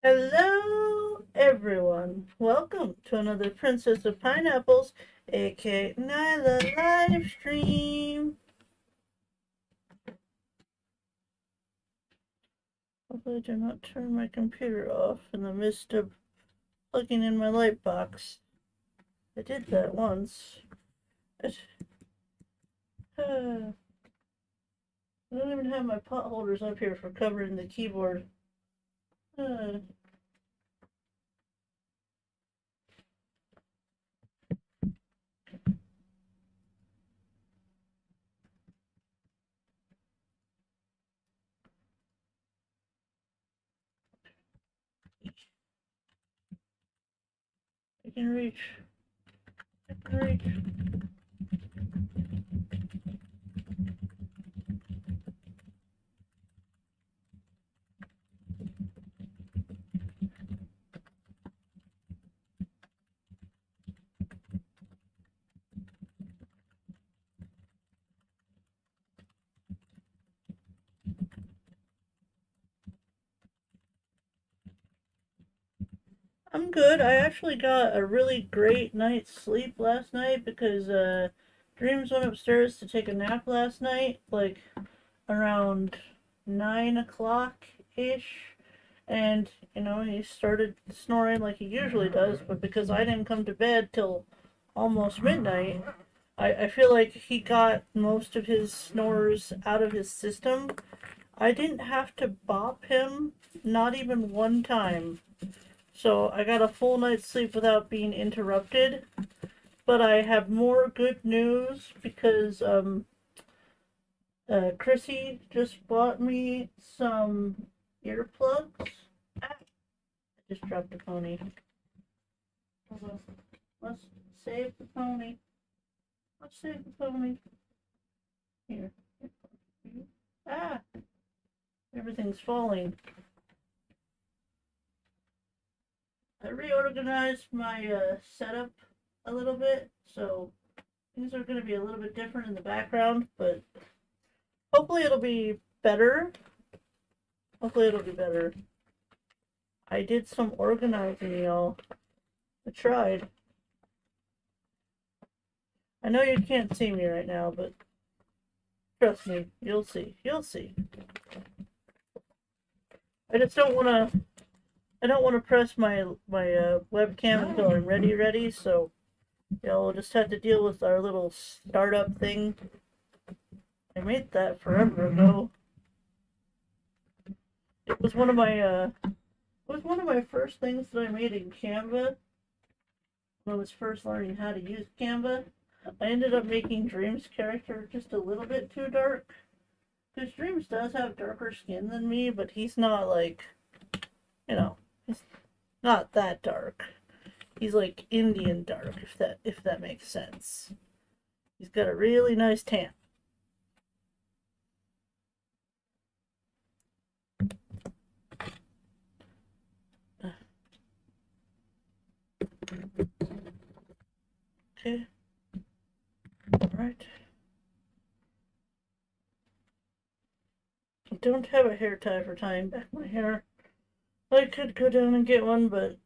Hello, everyone. Welcome to another Princess of Pineapples, aka Nailah live stream. Hopefully, I do not turn my computer off in the midst of plugging in my light box. I did that once. I don't even have my pot holders up here for covering the keyboard. Uh, I can reach. I can reach. I'm good. I actually got a really great night's sleep last night because Dreams went upstairs to take a nap last night, like around 9 o'clock ish. And, he started snoring like he usually does, but because I didn't come to bed till almost midnight, I feel like he got most of his snores out of his system. I didn't have to bop him, not even one time. So I got a full night's sleep without being interrupted. But I have more good news because Chrissy just bought me some earplugs. Ah, I just dropped the pony. Hold on. Let's save the pony. Let's save the pony. Here. Ah! Everything's falling. I reorganized my setup a little bit, so things are going to be a little bit different in the background, but hopefully it'll be better. Hopefully it'll be better. I did some organizing, y'all. I tried. I know you can't see me right now, but trust me, you'll see. You'll see. I just don't want to. I don't want to press my webcam until I'm ready. So we'll just have to deal with our little startup thing. I made that forever ago. It was one of my first things that I made in Canva when I was first learning how to use Canva. I ended up making Dream's character just a little bit too dark. Because Dreams does have darker skin than me, but he's not like, he's not that dark. He's like Indian dark, if that makes sense. He's got a really nice tan. Okay. Alright. I don't have a hair tie for tying back my hair. I could go down and get one, but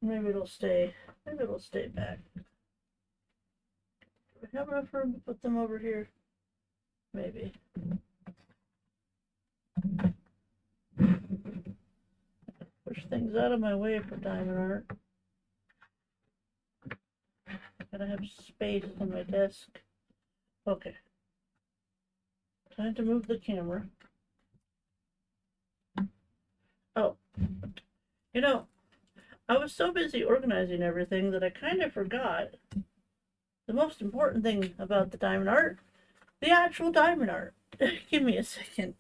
maybe it'll stay. Maybe it'll stay back. Do I have enough room to put them over here? Maybe. Push things out of my way for diamond art. Gotta have space on my desk. Okay. Time to move the camera. Oh. I was so busy organizing everything that I kind of forgot the most important thing about the diamond art. The actual diamond art. Give me a second.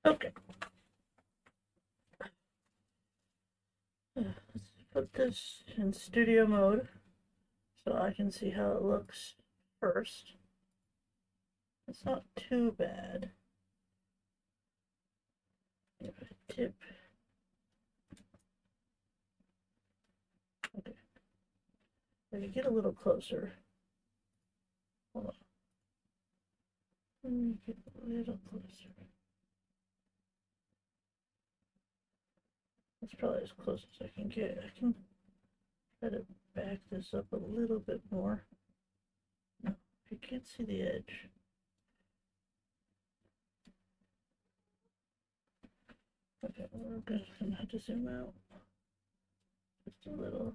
Okay. Let's put this in studio mode so I can see how it looks first. It's not too bad. Tip. Okay. I can get a little closer. Hold on. Let me get a little closer. That's probably as close as I can get. I can try to back this up a little bit more. No, you can't see the edge. Okay, we're gonna have to zoom out just a little.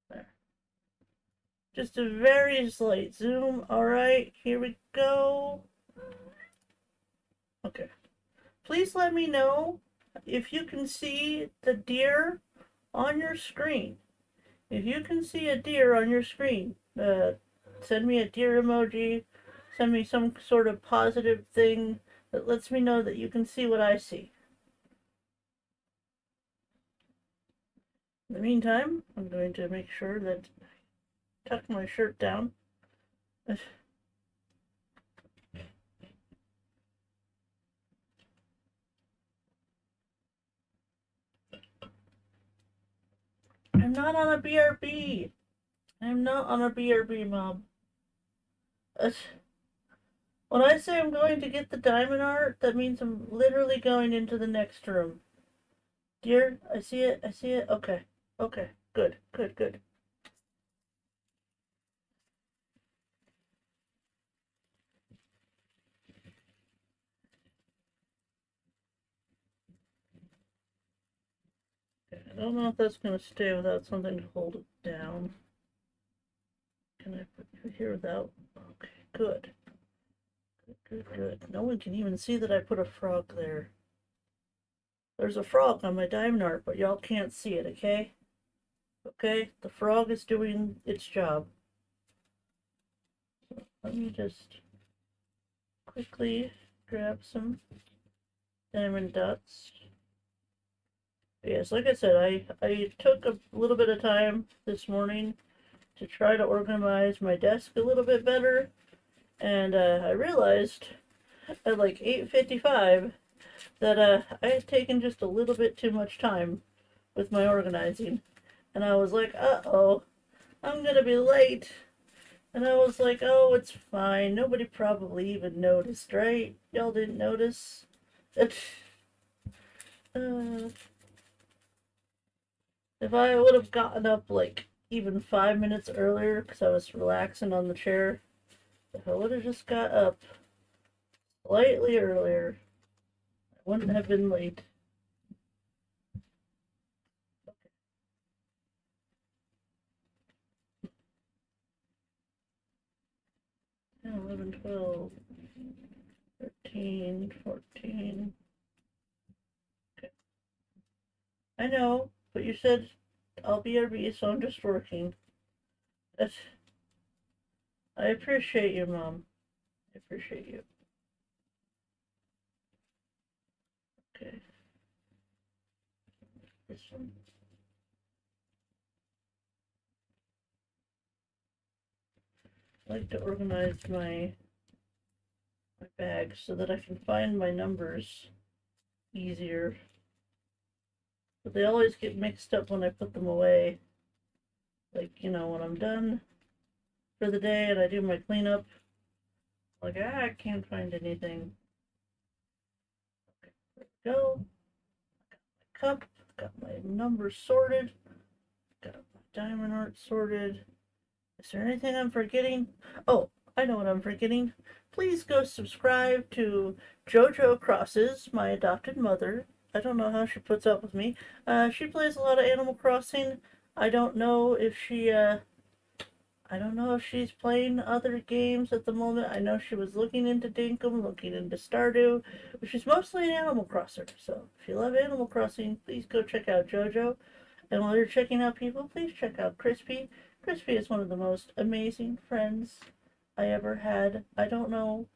There. Just a very slight zoom. All right, here we go. Okay. Please let me know if you can see the deer on your screen. If you can see a deer on your screen, send me a deer emoji. Send me some sort of positive thing that lets me know that you can see what I see. In the meantime, I'm going to make sure that I tuck my shirt down. I'm not on a BRB. I'm not on a BRB, Mom. When I say I'm going to get the diamond art, that means I'm literally going into the next room. Dear, I see it. I see it. Okay. Okay. Good. Good. Good. I don't know if that's going to stay without something to hold it down. Can I put you here without? Okay. Good. Good. Good. Good. No one can even see that I put a frog there. There's a frog on my diamond art, but y'all can't see it, okay? Okay? The frog is doing its job. So let me just quickly grab some diamond dots. Yes, like I said, I took a little bit of time this morning to try to organize my desk a little bit better, and I realized at like 8:55 that I had taken just a little bit too much time with my organizing, and I was like, uh-oh, I'm gonna be late. And I was like, oh, it's fine. Nobody probably even noticed, right? Y'all didn't notice? If I would have gotten up like even 5 minutes earlier because I was relaxing on the chair, if I would have just got up slightly earlier, I wouldn't have been late. 10, 11, 12, 13, 14. Okay. I know, but you said I'll be RB, so I'm just working. That's, I appreciate you, Mom. I appreciate you. Okay. This one. I like to organize my bags so that I can find my numbers easier. But they always get mixed up when I put them away. Like, you know, when I'm done for the day and I do my cleanup, like, I can't find anything. Okay, there we go. Got my cup, got my numbers sorted, got my diamond art sorted. Is there anything I'm forgetting? Oh, I know what I'm forgetting. Please go subscribe to JoJo Crosses, my adopted mother. I don't know how she puts up with me. She plays a lot of Animal Crossing. I don't know if I don't know if she's playing other games at the moment. I know she was looking into Dinkum, looking into Stardew, but she's mostly an Animal Crosser. So if you love Animal Crossing, please go check out JoJo. And while you're checking out people, please check out Crispy. Crispy is one of the most amazing friends I ever had. I don't know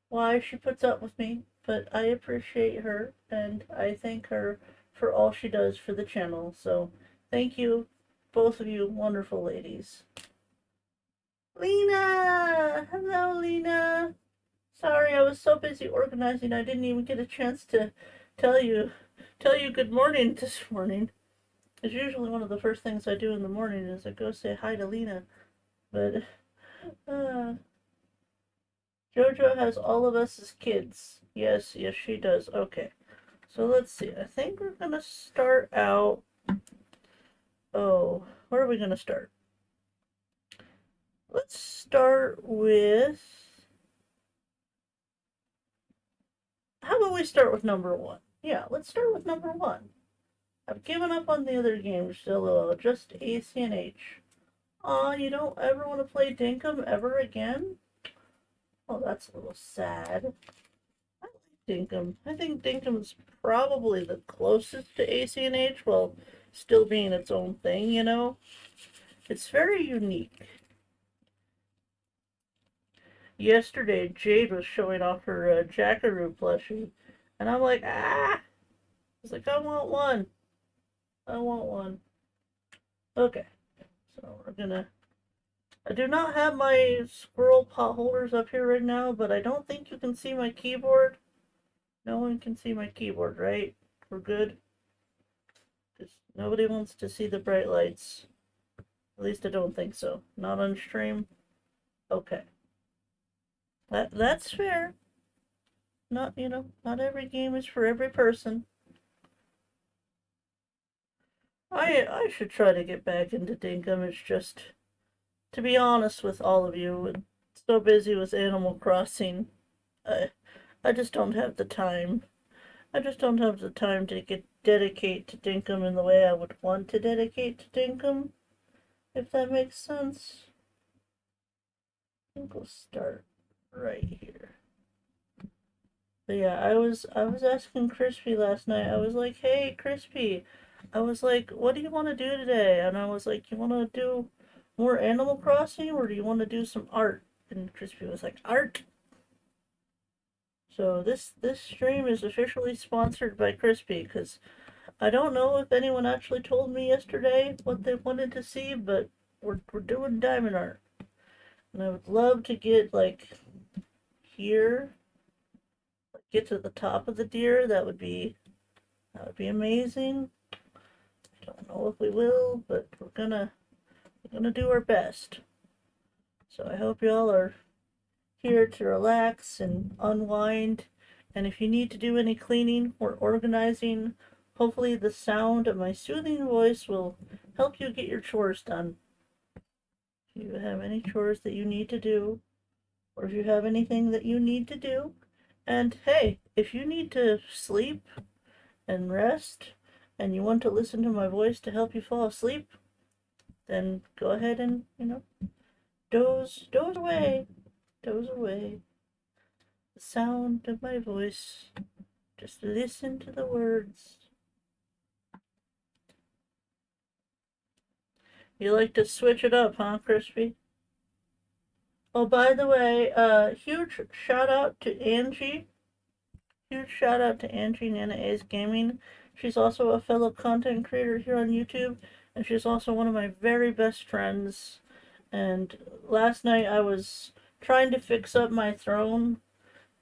why she puts up with me, but I appreciate her and I thank her for all she does for the channel. So thank you, both of you wonderful ladies. Lena! Hello, Lena! Sorry, I was so busy organizing I didn't even get a chance to tell you good morning this morning. It's usually one of the first things I do in the morning is I go say hi to Lena. But JoJo has all of us as kids. Yes, she does. Okay. So let's see. I think we're gonna start out. Oh, where are we gonna start? Let's start with. How about we start with number 1? Yeah, let's start with number 1. I've given up on the other games, so just ACNH. Aw, you don't ever want to play Dinkum ever again? Oh, that's a little sad. I like Dinkum. I think Dinkum's probably the closest to ACNH while still being its own thing, you know? It's very unique. Yesterday, Jade was showing off her Jackaroo plushie, and I'm like, ah! I was like, I want one. I want one. Okay, so we're gonna... I do not have my squirrel pot holders up here right now, but I don't think you can see my keyboard. No one can see my keyboard, right? We're good? Because nobody wants to see the bright lights. At least I don't think so. Not on stream? Okay. That's fair. Not, not every game is for every person. I should try to get back into Dinkum. It's just, to be honest with all of you, I'm so busy with Animal Crossing. I just don't have the time. I just don't have the time to dedicate to Dinkum in the way I would want to dedicate to Dinkum, if that makes sense. I think we'll start right here. But yeah, I was asking Crispy last night. I was like, hey, Crispy. I was like, what do you want to do today? And I was like, you want to do more Animal Crossing or do you want to do some art? And Crispy was like, art. So this stream is officially sponsored by Crispy because I don't know if anyone actually told me yesterday what they wanted to see, but we're doing diamond art. And I would love to get like here, get to the top of the deer. That would be amazing. I don't know if we will, but we're gonna do our best. So I hope y'all are here to relax and unwind. And if you need to do any cleaning or organizing, hopefully the sound of my soothing voice will help you get your chores done. If you have any chores that you need to do, or if you have anything that you need to do, and hey, if you need to sleep and rest, and you want to listen to my voice to help you fall asleep, then go ahead and, doze away. Doze away. The sound of my voice. Just listen to the words. You like to switch it up, huh, Crispy? Oh, by the way, huge shout out to Angie. Huge shout out to Angie, Nana A's Gaming. She's also a fellow content creator here on YouTube, and she's also one of my very best friends. And last night I was trying to fix up my throne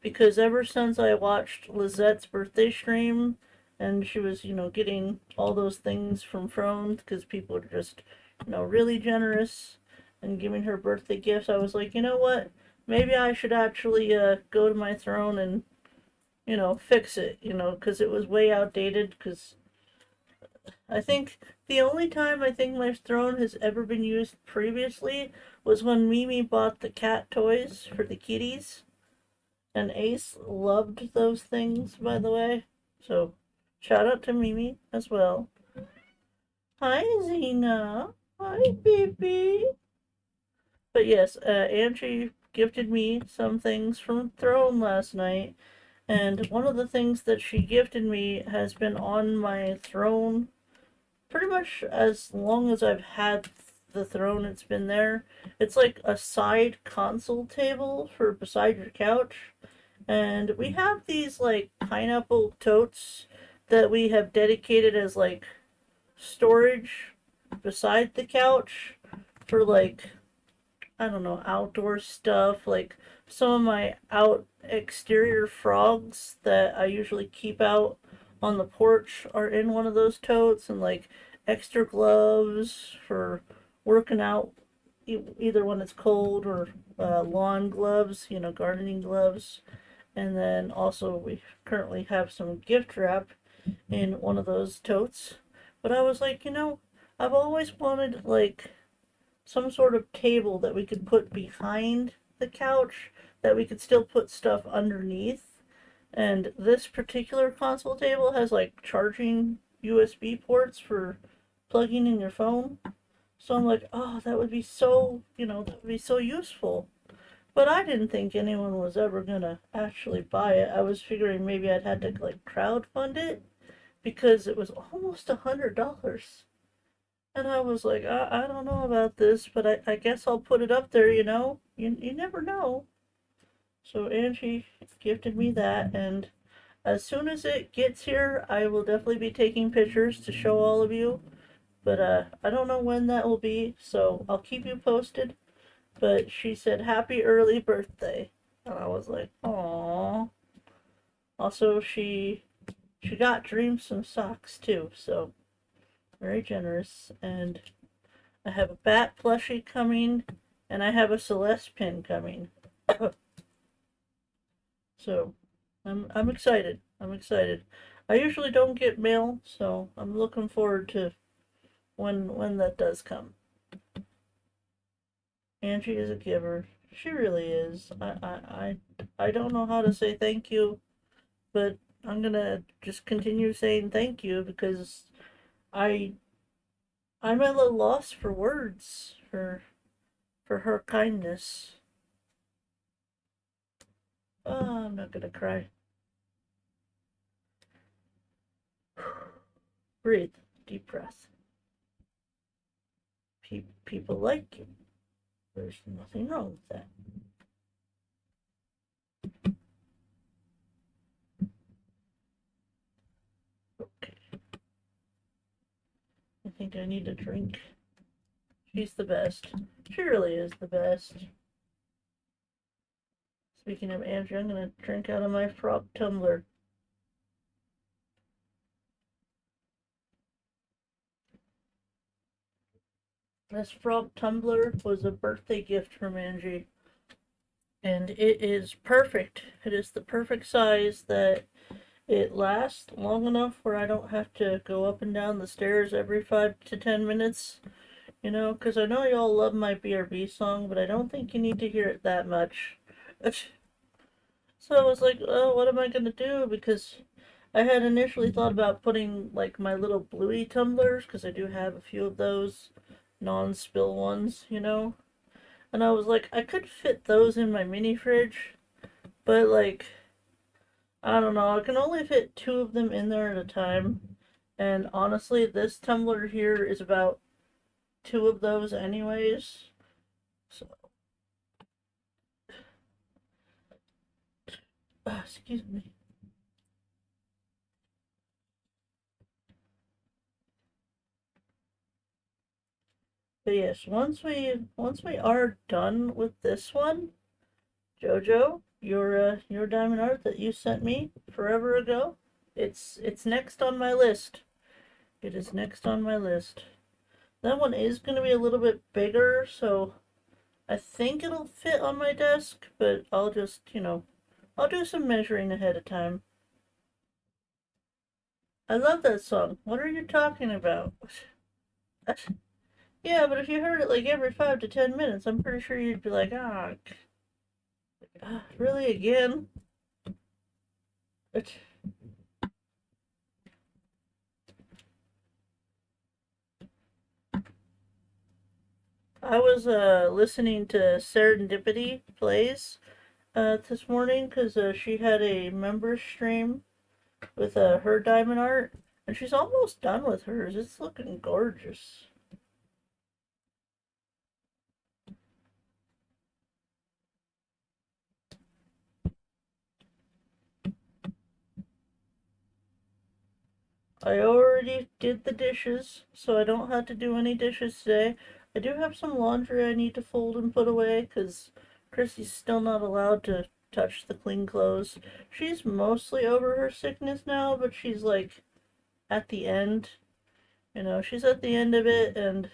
because ever since I watched Lizette's birthday stream and she was, getting all those things from Throne because people are just, really generous and giving her birthday gifts, I was like, you know what? Maybe I should actually go to my throne and, fix it, because it was way outdated because I think the only time I think my throne has ever been used previously was when Mimi bought the cat toys for the kitties. And Ace loved those things, by the way. So, shout out to Mimi as well. Hi, Xena. Hi, baby. But yes, Angie gifted me some things from Throne last night. And one of the things that she gifted me has been on my throne pretty much as long as I've had the throne. It's been there. It's like a side console table for beside your couch. And we have these like pineapple totes that we have dedicated as like storage beside the couch for like, I don't know, outdoor stuff. Like some of my out exterior frogs that I usually keep out on the porch are in one of those totes, and like extra gloves for working out either when it's cold, or lawn gloves, gardening gloves. And then also we currently have some gift wrap in one of those totes. But I was like, I've always wanted like some sort of table that we could put behind the couch that we could still put stuff underneath. And this particular console table has like charging USB ports for plugging in your phone. So I'm like, oh, that would be so, that would be so useful. But I didn't think anyone was ever gonna actually buy it. I was figuring maybe I'd had to like crowdfund it because it was almost $100. And I was like, I don't know about this, but I guess I'll put it up there, You never know. So Angie gifted me that, and as soon as it gets here, I will definitely be taking pictures to show all of you. But I don't know when that will be, so I'll keep you posted. But she said, happy early birthday. And I was like, aww. Also, she got Dream some socks too, so very generous. And I have a bat plushie coming, and I have a Celeste pin coming. So I'm excited. I'm excited. I usually don't get mail, so I'm looking forward to when that does come. Angie is a giver. She really is. I don't know how to say thank you, but I'm gonna just continue saying thank you because I I'm at a loss for words for her kindness. Oh, I'm not gonna cry. Breathe, deep breath. People like you. There's nothing wrong with that. Okay. I think I need a drink. She's the best. She really is the best. Speaking of Andrew, I'm gonna drink out of my frog tumbler. This frog tumbler was a birthday gift from Angie. And it is perfect. It is the perfect size that it lasts long enough where I don't have to go up and down the stairs every 5 to 10 minutes. Because I know y'all love my BRB song, but I don't think you need to hear it that much. So I was like, oh, what am I going to do? Because I had initially thought about putting like my little bluey tumblers, because I do have a few of those non-spill ones. And I was like, I could fit those in my mini fridge, but like, I don't know, I can only fit two of them in there at a time. And honestly, this tumbler here is about two of those anyways. So, excuse me. But yes, once we are done with this one, Jojo, your diamond art that you sent me forever ago, it's next on my list. It is next on my list. That one is going to be a little bit bigger, so I think it'll fit on my desk, but I'll just, I'll do some measuring ahead of time. I love that song. What are you talking about? Yeah, but if you heard it like every 5 to 10 minutes, I'm pretty sure you'd be like, really again? I was listening to Serendipity Plays this morning because she had a member stream with her diamond art, and she's almost done with hers. It's looking gorgeous. I already did the dishes, so I don't have to do any dishes today. I do have some laundry I need to fold and put away because Chrissy's still not allowed to touch the clean clothes. She's mostly over her sickness now, but she's like at the end. She's at the end of it, and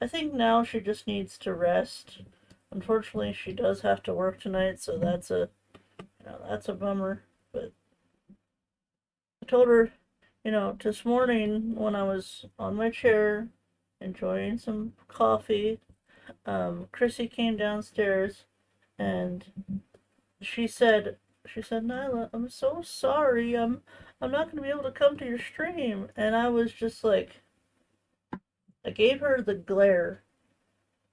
I think now she just needs to rest. Unfortunately, she does have to work tonight, so that's a bummer. But I told her, this morning when I was on my chair enjoying some coffee, Chrissy came downstairs and she said, Nailah, I'm so sorry. I'm not gonna be able to come to your stream. And I was just like, I gave her the glare,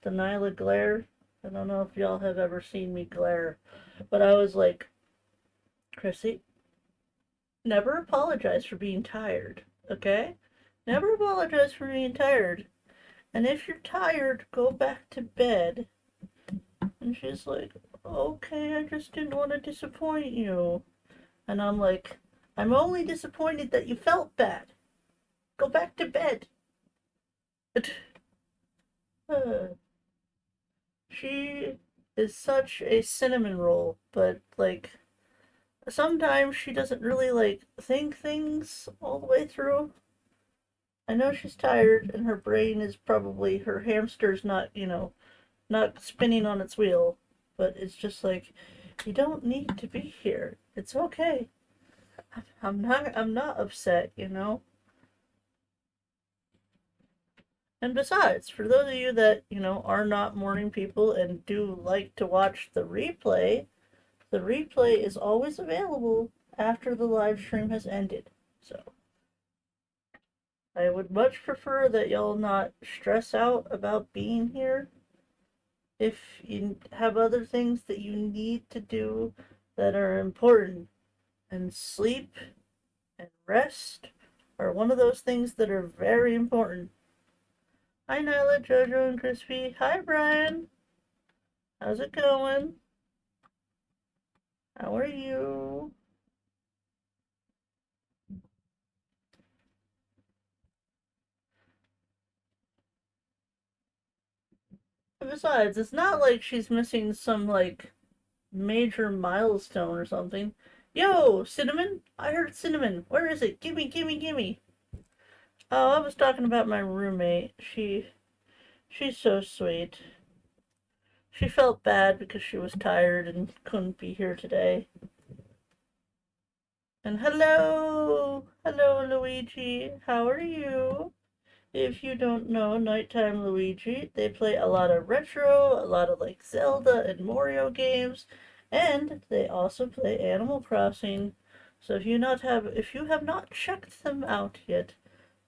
the Nailah glare. I don't know if y'all have ever seen me glare, but I was like, Chrissy, never apologize for being tired, okay? Never apologize for being tired. And if you're tired, go back to bed. And she's like, okay, I just didn't want to disappoint you. And I'm like, I'm only disappointed that you felt bad. Go back to bed. She is such a cinnamon roll, but like sometimes she doesn't really like think things all the way through. I know she's tired and her brain is probably her hamster's not spinning on its wheel, but it's just like you don't need to be here. It's okay. I'm not upset. And besides, for those of you that, are not morning people and do like to watch the replay is always available after the live stream has ended. So I would much prefer that y'all not stress out about being here. If you have other things that you need to do that are important, and sleep and rest are one of those things that are very important. Hi Nailah, Jojo, and Crispy. Hi Brian. How's it going? How are you? Besides, it's not like she's missing some like major milestone or something. Yo, Cinnamon! I heard Cinnamon. Where is it? Gimme, gimme, gimme. Oh, I was talking about my roommate. She's so sweet. She felt bad because she was tired and couldn't be here today. And hello Luigi. How are you? If you don't know Nighttime Luigi, they play a lot of retro, a lot of like Zelda and Mario games, and they also play Animal Crossing. So if you have not checked them out yet,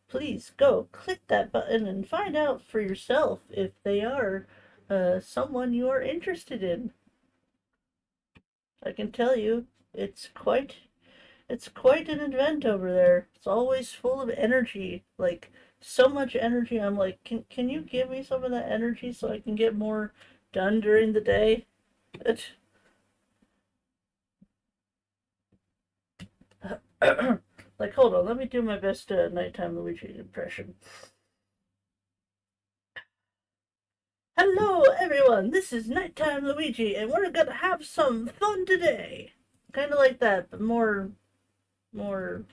please go click that button and find out for yourself if they are someone you are interested in. I can tell you, it's quite an event over there. It's always full of energy, like so much energy. I'm like, can you give me some of that energy so I can get more done during the day? It's like, hold on, let me do my best nighttime Luigi impression. Hello, everyone. This is Nighttime Luigi, and we're gonna have some fun today. Kind of like that, but more, more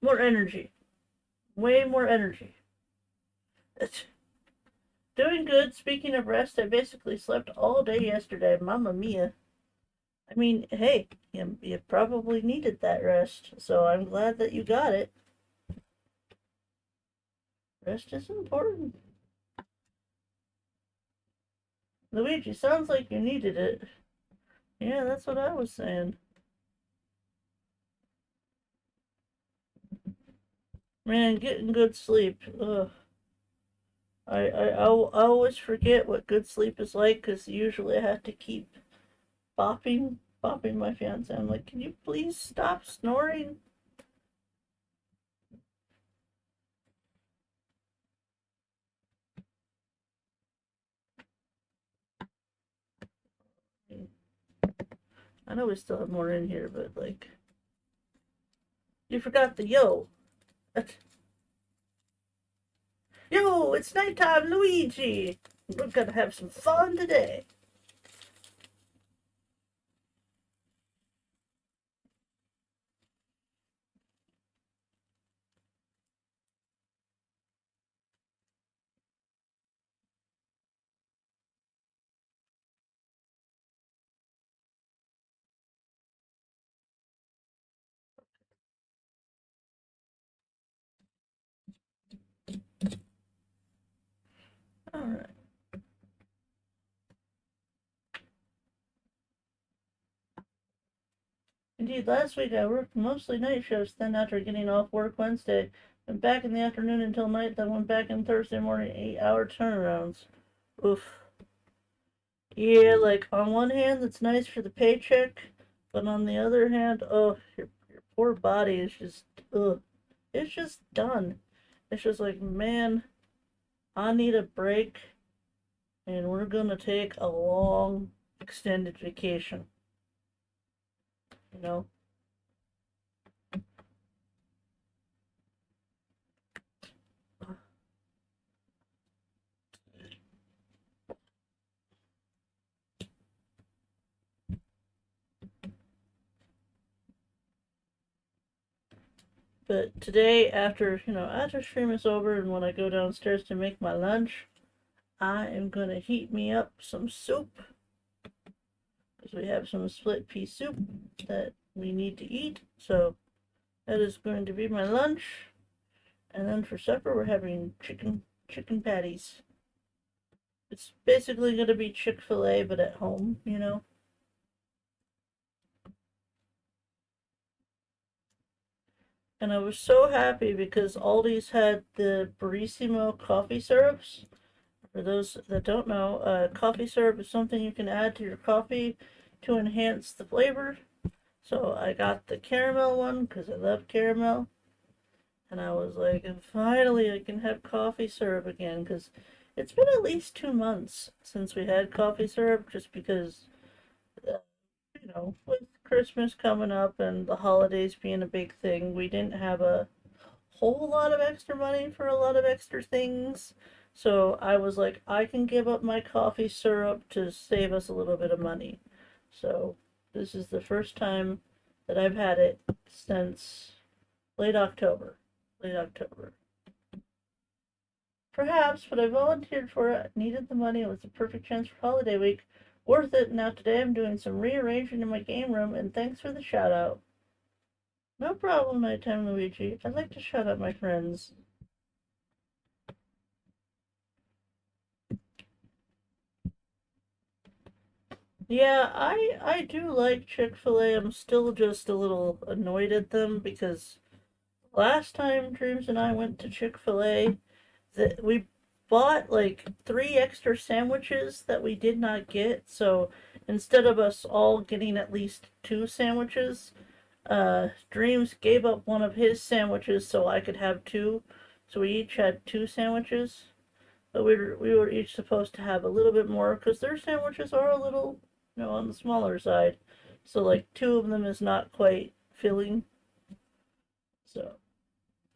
energy. Way more energy. It's doing good. Speaking of rest, I basically slept all day yesterday. Mamma mia. I mean, hey, you probably needed that rest, so I'm glad that you got it. Rest is important. Luigi, sounds like you needed it. Yeah, that's what I was saying. Man, getting good sleep. Ugh. I always forget what good sleep is like because usually I have to keep bopping my fiance. I'm like, can you please stop snoring? I know we still have more in here, but like, you forgot the yo. Yo, it's nighttime, Luigi. We're gonna have some fun today. All right. Indeed, last week I worked mostly night shifts, then after getting off work Wednesday, went back in the afternoon until night, then went back in Thursday morning, 8-hour turnarounds. Oof. Yeah, like on one hand, that's nice for the paycheck, but on the other hand, oh, your poor body is just, ugh. It's just done. It's just like, man, I need a break, and we're gonna take a long, extended vacation. You know? But today, after stream is over and when I go downstairs to make my lunch, I am gonna heat me up some soup. Because we have some split pea soup that we need to eat. So that is going to be my lunch. And then for supper, we're having chicken patties. It's basically gonna be Chick-fil-A, but at home. And I was so happy because Aldi's had the Barissimo coffee syrups. For those that don't know, coffee syrup is something you can add to your coffee to enhance the flavor. So I got the caramel one because I love caramel. And I was like, and finally I can have coffee syrup again because it's been at least 2 months since we had coffee syrup just because, uh, with Christmas coming up and the holidays being a big thing, we didn't have a whole lot of extra money for a lot of extra things. So I was like, I can give up my coffee syrup to save us a little bit of money. So this is the first time that I've had it since late October. Late October. Perhaps, but I volunteered for it, needed the money, it was the perfect chance for holiday week. Worth it. Now today I'm doing some rearranging in my game room, and thanks for the shout out. No problem, Nighttime Luigi. I'd like to shout out my friends. Yeah, I do like Chick-fil-A. I'm still just a little annoyed at them because last time Dreams and I went to Chick-fil-A, that we bought like 3 extra sandwiches that we did not get. So instead of us all getting at least 2 sandwiches, Dreams gave up one of his sandwiches so I could have two. So we each had 2 sandwiches. But we were each supposed to have a little bit more because their sandwiches are a little, on the smaller side. So like 2 of them is not quite filling. So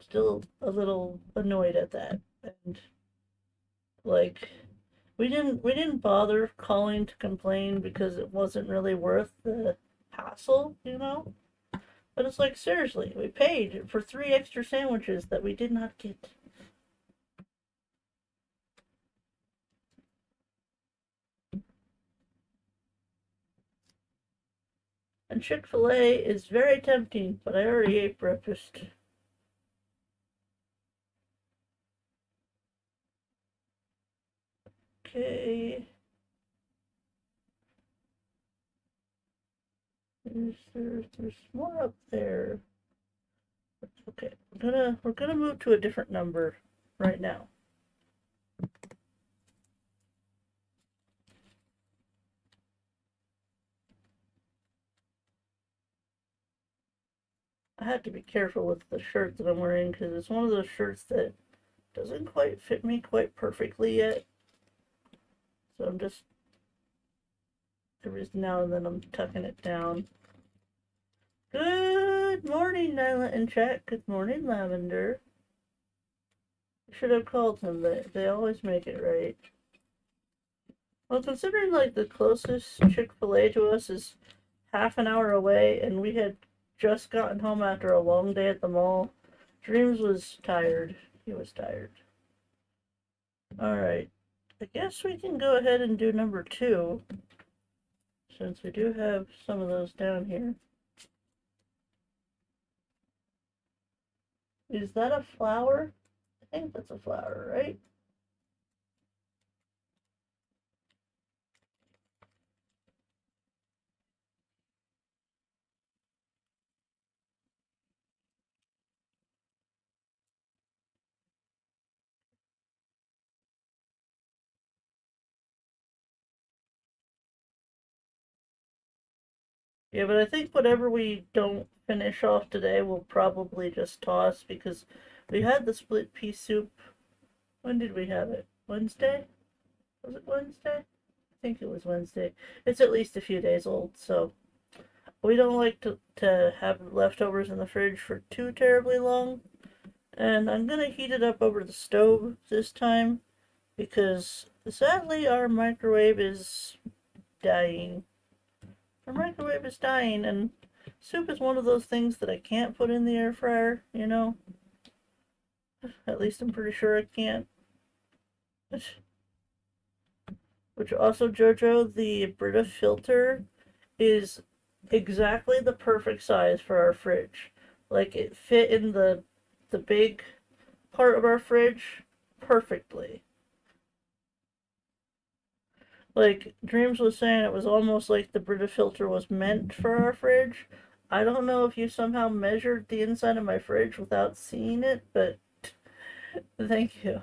still a little annoyed at that. And like we didn't bother calling to complain because it wasn't really worth the hassle. But it's like seriously, we paid for 3 extra sandwiches that we did not get. And Chick-fil-A is very tempting, but I already ate breakfast. Okay. There's more up there. Okay, we're gonna move to a different number right now. I have to be careful with the shirt that I'm wearing because it's one of those shirts that doesn't quite fit me quite perfectly yet. So I'm just, every now and then I'm tucking it down. Good morning, Nailah and chat. Good morning, Lavender. I should have called them, but they always make it right. Well, considering like the closest Chick-fil-A to us is half an hour away, and we had just gotten home after a long day at the mall, Dreams was tired. He was tired. Alright. I guess we can go ahead and do number 2, since we do have some of those down here. Is that a flower? I think that's a flower, right? Yeah, but I think whatever we don't finish off today, we'll probably just toss because we had the split pea soup. When did we have it? Wednesday? Was it Wednesday? I think it was Wednesday. It's at least a few days old, so we don't like to have leftovers in the fridge for too terribly long. And I'm gonna heat it up over the stove this time because sadly our microwave is dying. Our microwave is dying, and soup is one of those things that I can't put in the air fryer, you know? At least I'm pretty sure I can't. Which also, Jojo, the Brita filter is exactly the perfect size for our fridge. Like, it fit in the big part of our fridge perfectly. Like, Dreams was saying it was almost like the Brita filter was meant for our fridge. I don't know if you somehow measured the inside of my fridge without seeing it, but thank you.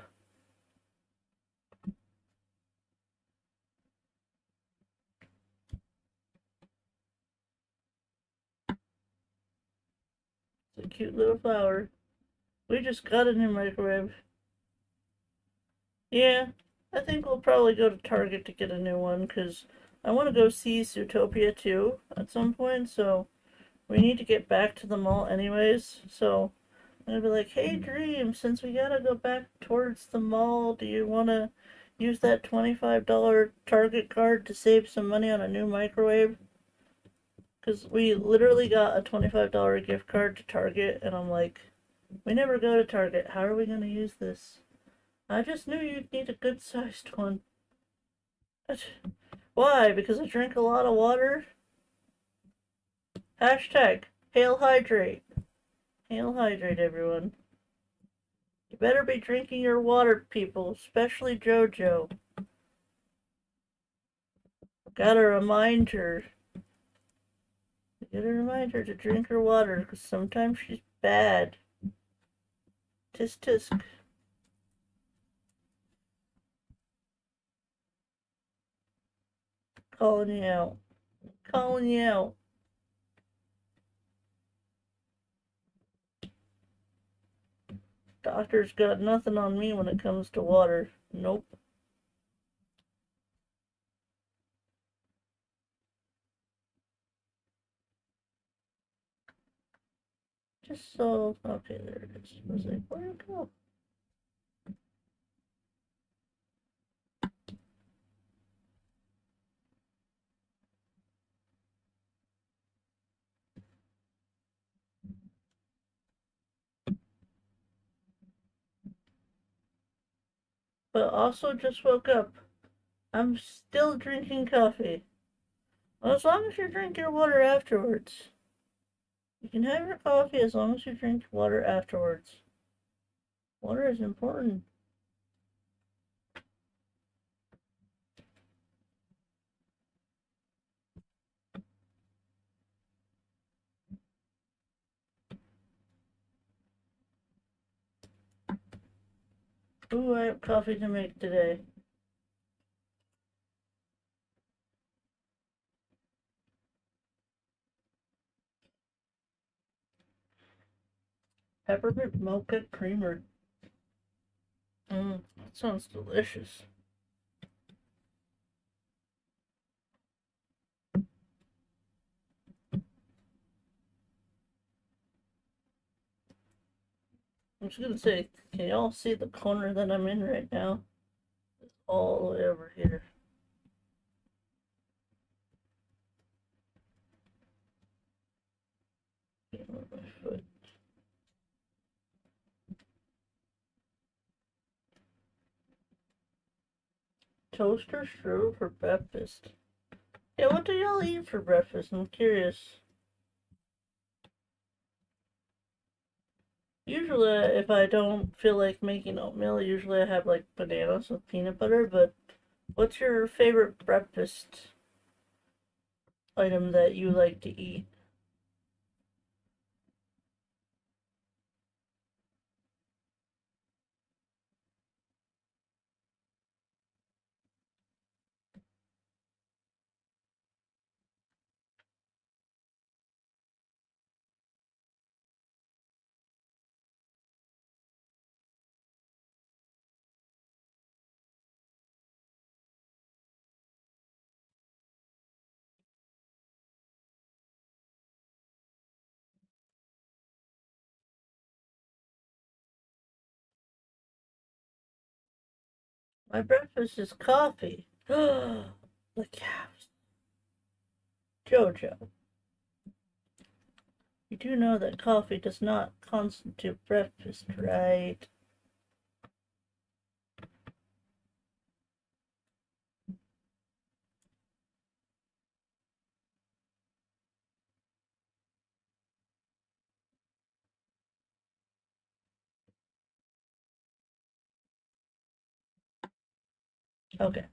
It's a cute little flower. We just got a new microwave. Yeah, I think we'll probably go to Target to get a new one because I want to go see Zootopia too at some point, so we need to get back to the mall anyways. So I'm gonna be like, hey Dream, since we gotta go back towards the mall, do you want to use that $25 Target card to save some money on a new microwave? Because we literally got a $25 gift card to Target, and I'm like, we never go to Target. How are we gonna use this? I just knew you'd need a good-sized one. Why? Because I drink a lot of water? Hashtag, hail hydrate. Hail hydrate, everyone. You better be drinking your water, people, especially JoJo. Gotta remind her. Gotta remind her to drink her water, because sometimes she's bad. Tisk tisk. Calling you out. Calling you out. Doctor's got nothing on me when it comes to water. Nope. Just so... Okay, there it is. I was like, where'd it go? But also just woke up. I'm still drinking coffee. Well, as long as you drink your water afterwards. You can have your coffee as long as you drink water afterwards. Water is important. Ooh, I have coffee to make today. Peppermint mocha creamer. That sounds delicious. I'm just gonna say, can y'all see the corner that I'm in right now? It's all the way over here. Can't move my foot. Toaster strudel for breakfast. Yeah, what do y'all eat for breakfast? I'm curious. Usually, if I don't feel like making oatmeal, usually I have like bananas with peanut butter. But what's your favorite breakfast item that you like to eat? My breakfast is coffee. The calves. Jojo, you do know that coffee does not constitute breakfast, right? Okay,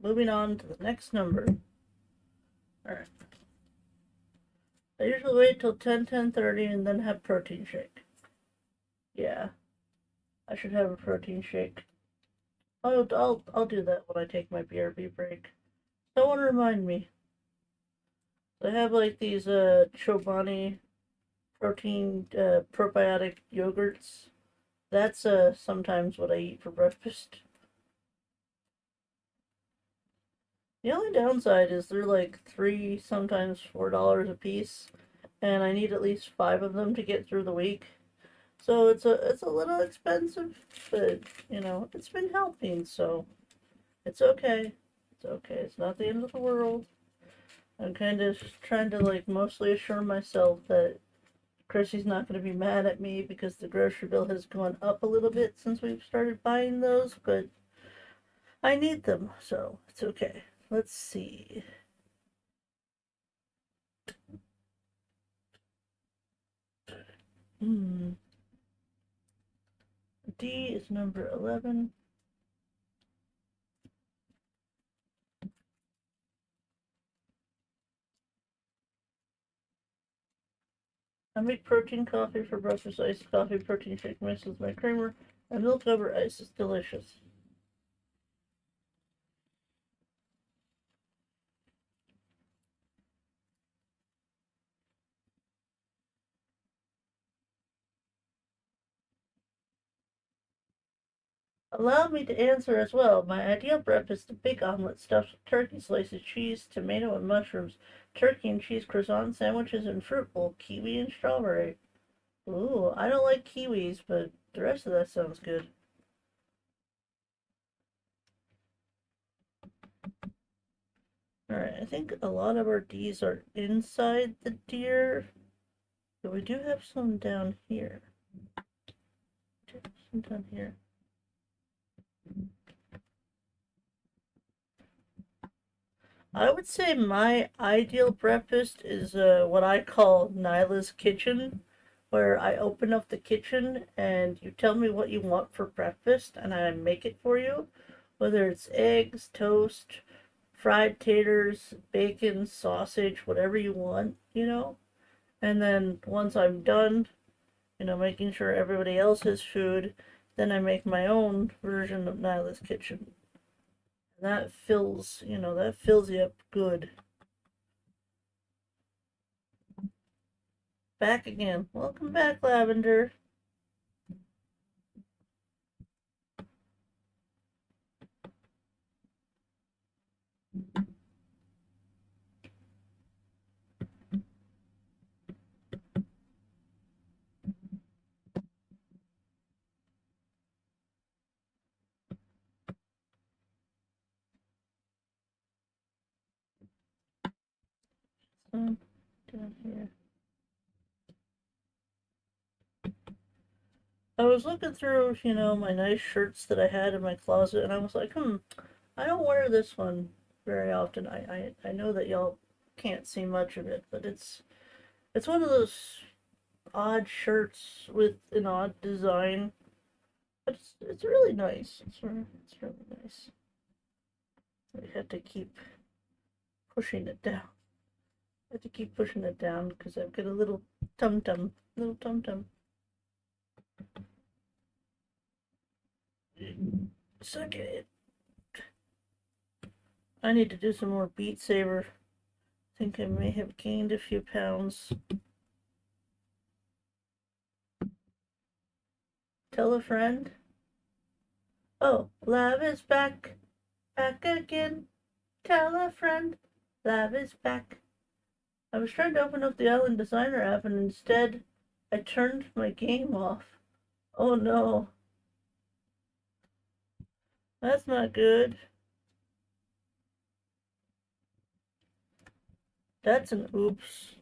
moving on to the next number. Alright. I usually wait till 10:30 and then have protein shake. Yeah, I should have a protein shake. I'll do that when I take my BRB break. Someone remind me. I have like these Chobani protein probiotic yogurts. That's sometimes what I eat for breakfast. The only downside is they're like $3, sometimes $4 a piece, and I need at least 5 of them to get through the week. So it's a little expensive, but it's been helping, so it's okay. It's okay. It's not the end of the world. I'm kind of trying to like mostly assure myself that Chrissy's not going to be mad at me because the grocery bill has gone up a little bit since we've started buying those, but I need them, so it's okay. Let's see. Hmm. D is number 11. I make protein coffee for breakfast, iced coffee, protein shake mixed with my creamer, and milk over ice. It's delicious. Allow me to answer as well. My ideal breakfast is a big omelet stuffed with turkey, slices, cheese, tomato, and mushrooms, turkey and cheese croissant sandwiches, and fruit bowl, kiwi and strawberry. Ooh, I don't like kiwis, but the rest of that sounds good. Alright, I think a lot of our D's are inside the deer, but we do have some down here. Some down here. I would say my ideal breakfast is what I call Nailah's kitchen, where I open up the kitchen and you tell me what you want for breakfast and I make it for you, whether it's eggs, toast, fried taters, bacon, sausage, whatever you want. And then once I'm done, making sure everybody else has food, then I make my own version of Nailah's kitchen. And that fills, that fills you up good. Back again. Welcome back, Lavender. Down here. I was looking through, my nice shirts that I had in my closet, and I was like, I don't wear this one very often. I know that y'all can't see much of it, but it's one of those odd shirts with an odd design. But it's really nice. It's really nice. I have to keep pushing it down. I have to keep pushing it down because I've got a little tum tum. Suck it. I need to do some more Beat Saber. I think I may have gained a few pounds. Tell a friend. Oh, Lav is back. Back again. Tell a friend. Lav is back. I was trying to open up the Island Designer app and instead I turned my game off. Oh no. That's not good. That's an oops.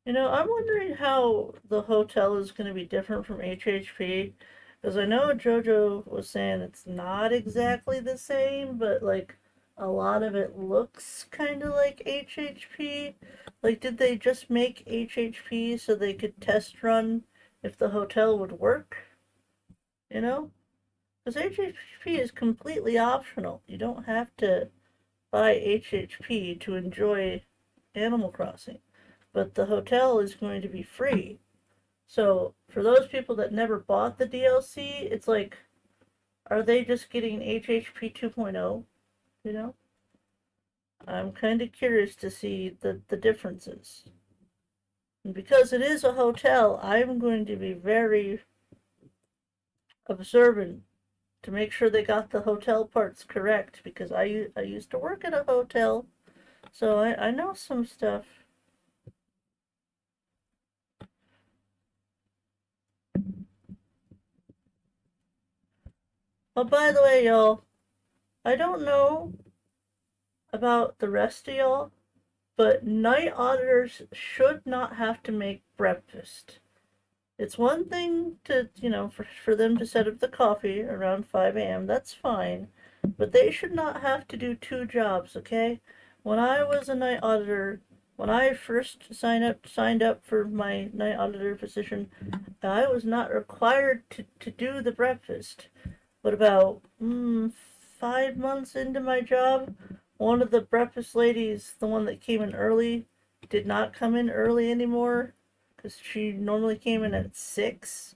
I'm wondering how the hotel is going to be different from HHP. Because I know JoJo was saying it's not exactly the same, but like a lot of it looks kind of like HHP. Like, did they just make HHP so they could test run if the hotel would work? Because HHP is completely optional. You don't have to buy HHP to enjoy Animal Crossing. But the hotel is going to be free. So for those people that never bought the DLC, it's like, are they just getting HHP 2.0? I'm kind of curious to see the differences. And because it is a hotel, I'm going to be very observant to make sure they got the hotel parts correct, because I used to work at a hotel, so I know some stuff. Oh, by the way, y'all, I don't know about the rest of y'all, but night auditors should not have to make breakfast. It's one thing to, for them to set up the coffee around 5 a.m. That's fine. But they should not have to do two jobs, okay? When I was a night auditor, when I first signed up for my night auditor position, I was not required to do the breakfast. But about 5 months into my job, one of the breakfast ladies, the one that came in early, did not come in early anymore, because she normally came in at 6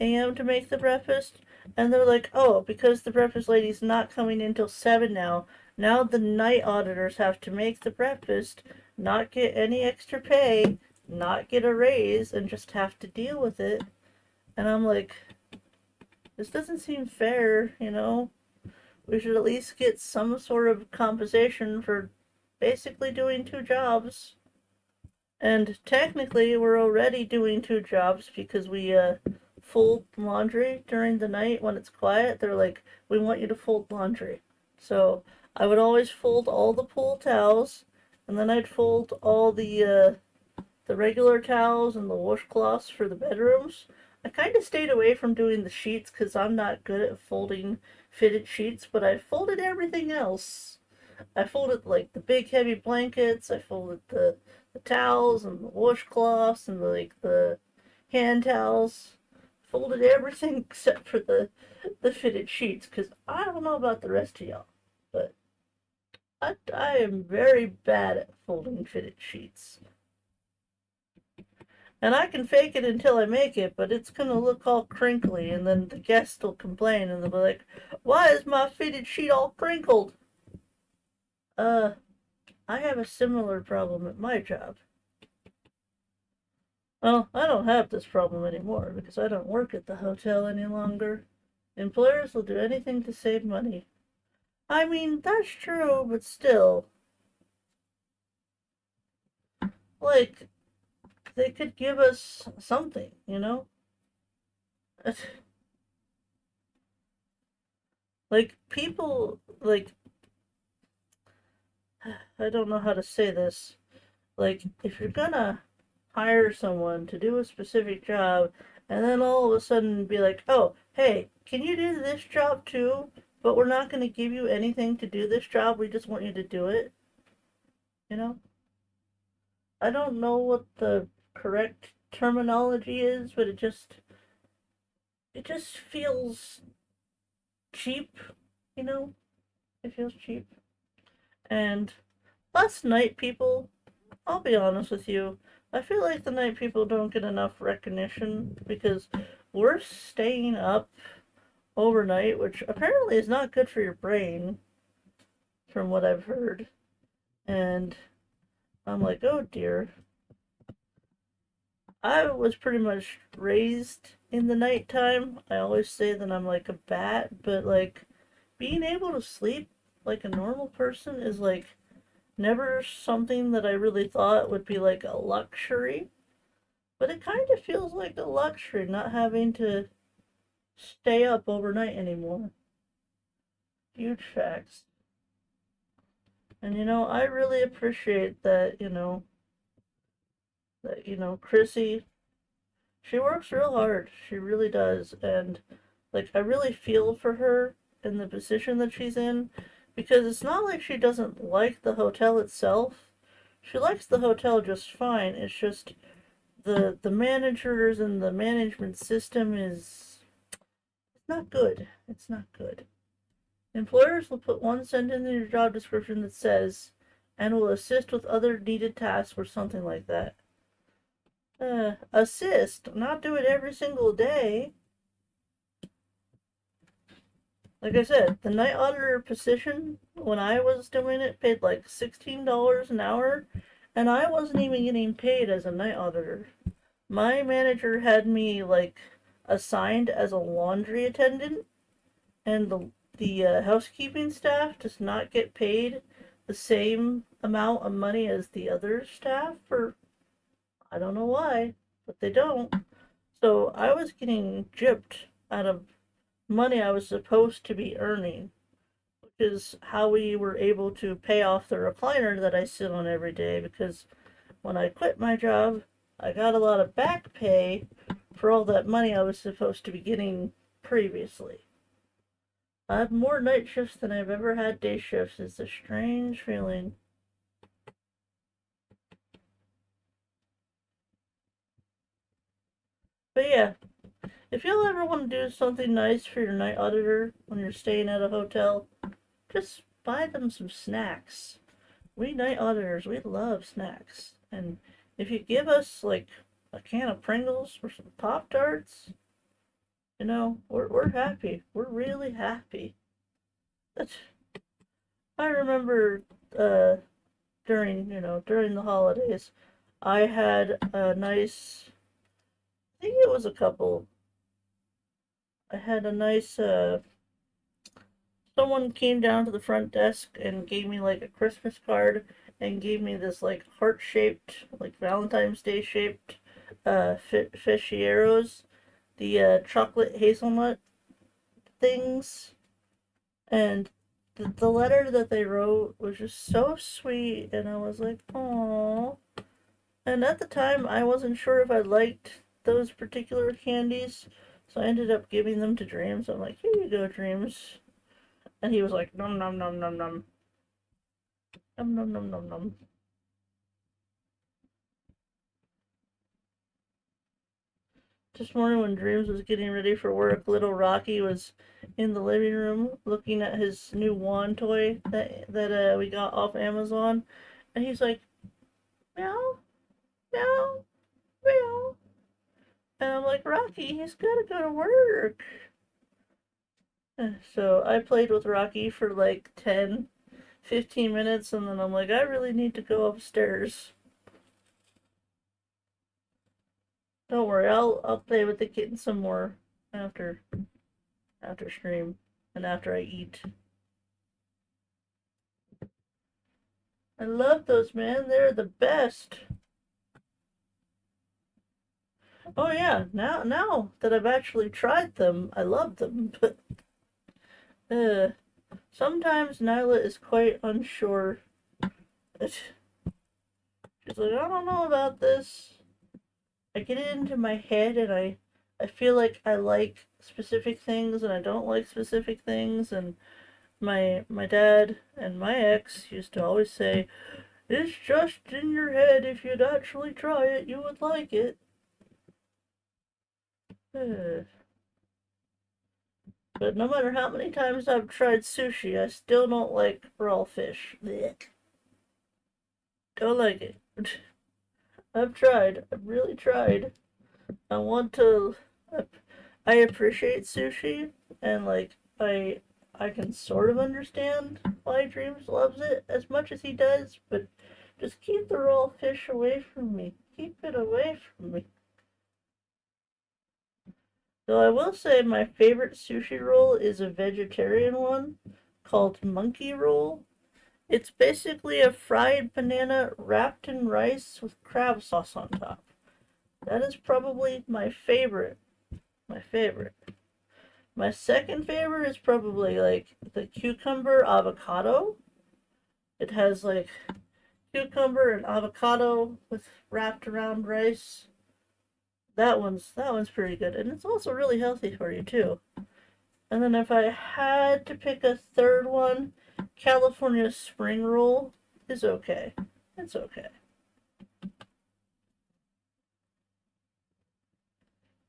a.m. to make the breakfast. And they're like, oh, because the breakfast lady's not coming in till 7 now, now the night auditors have to make the breakfast, not get any extra pay, not get a raise, and just have to deal with it. And I'm like, this doesn't seem fair, We should at least get some sort of compensation for basically doing two jobs. And technically, we're already doing two jobs because we fold laundry during the night when it's quiet. They're like, we want you to fold laundry. So I would always fold all the pool towels, and then I'd fold all the regular towels and the washcloths for the bedrooms. I kind of stayed away from doing the sheets because I'm not good at folding fitted sheets, but I folded everything else. I folded like the big heavy blankets, I folded the towels and the washcloths and the hand towels. Folded everything except for the fitted sheets, because I don't know about the rest of y'all, but I am very bad at folding fitted sheets. And I can fake it until I make it, but it's gonna look all crinkly, and then the guest will complain, and they'll be like, "Why is my fitted sheet all crinkled?" Uh, I have a similar problem at my job. Well, I don't have this problem anymore because I don't work at the hotel any longer. Employers will do anything to save money. I mean, that's true, but still, like, they could give us something, you know? Like, people, like, I don't know how to say this. Like, if you're gonna hire someone to do a specific job, and then all of a sudden be like, oh, hey, can you do this job too? But we're not gonna give you anything to do this job, we just want you to do it, you know? I don't know what the correct terminology is, but it just feels cheap, you know? It feels cheap. And last night, people, I'll be honest with you, I feel like the night people don't get enough recognition because we're staying up overnight, which apparently is not good for your brain, from what I've heard. And I'm like, oh dear. I was pretty much raised in the nighttime. I always say that I'm like a bat, but like being able to sleep like a normal person is like never something that I really thought would be like a luxury. But it kind of feels like a luxury not having to stay up overnight anymore. Huge facts. And I really appreciate that, Chrissy, she works real hard. She really does. And like I really feel for her in the position that she's in because it's not like she doesn't like the hotel itself. She likes the hotel just fine. It's just the managers and the management system is it's not good. It's not good. Employers will put one sentence in your job description that says and will assist with other needed tasks or something like that. Assist, not do it every single day. Like I said, the night auditor position, when I was doing it, paid like $16 an hour, and I wasn't even getting paid as a night auditor. My manager had me like assigned as a laundry attendant, and the housekeeping staff does not get paid the same amount of money as the other staff for I don't know why, but they don't. So I was getting gypped out of money I was supposed to be earning, which is how we were able to pay off the recliner that I sit on every day because when I quit my job, I got a lot of back pay for all that money I was supposed to be getting previously. I have more night shifts than I've ever had day shifts. It's a strange feeling. But yeah, if y'all ever want to do something nice for your night auditor when you're staying at a hotel, just buy them some snacks. We night auditors, we love snacks. And if you give us like a can of Pringles or some Pop Tarts, we're happy. We're really happy. That's, I remember during the holidays, I had a nice, I think it was a couple. I had a nice someone came down to the front desk and gave me like a Christmas card and gave me this like heart shaped, like Valentine's Day shaped Fishieros, the chocolate hazelnut things. And the letter that they wrote was just so sweet. And I was like, oh. And at the time, I wasn't sure if I liked those particular candies. So I ended up giving them to Dreams. I'm like, here you go, Dreams. And he was like, nom nom nom nom nom. Nom nom nom nom nom. This morning when Dreams was getting ready for work, little Rocky was in the living room looking at his new wand toy that we got off Amazon. And he's like, meow, meow, meow. And I'm like, Rocky, he's gotta go to work. So I played with Rocky for like 10, 15 minutes, and then I'm like, I really need to go upstairs. Don't worry, I'll play with the kitten some more after stream and after I eat. I love those, man. They're the best. Oh yeah, now that I've actually tried them, I love them. But uh, sometimes Nailah is quite unsure. She's like, I don't know about this. I get it into my head, and I feel like I like specific things and I don't like specific things. And my dad and my ex used to always say, "It's just in your head. If you'd actually try it, you would like it." But no matter how many times I've tried sushi, I still don't like raw fish. Blech. Don't like it. I've tried. I've really tried. I want to. I appreciate sushi, and like I can sort of understand why Dreams loves it as much as he does, but just keep the raw fish away from me. Keep it away from me. Though I will say my favorite sushi roll is a vegetarian one called monkey roll. It's basically a fried banana wrapped in rice with crab sauce on top. That is probably my favorite. My favorite. My second favorite is probably like the cucumber avocado. It has like cucumber and avocado with wrapped around rice. That one's pretty good, and it's also really healthy for you too. And then if I had to pick a third one, California spring roll is okay. It's okay.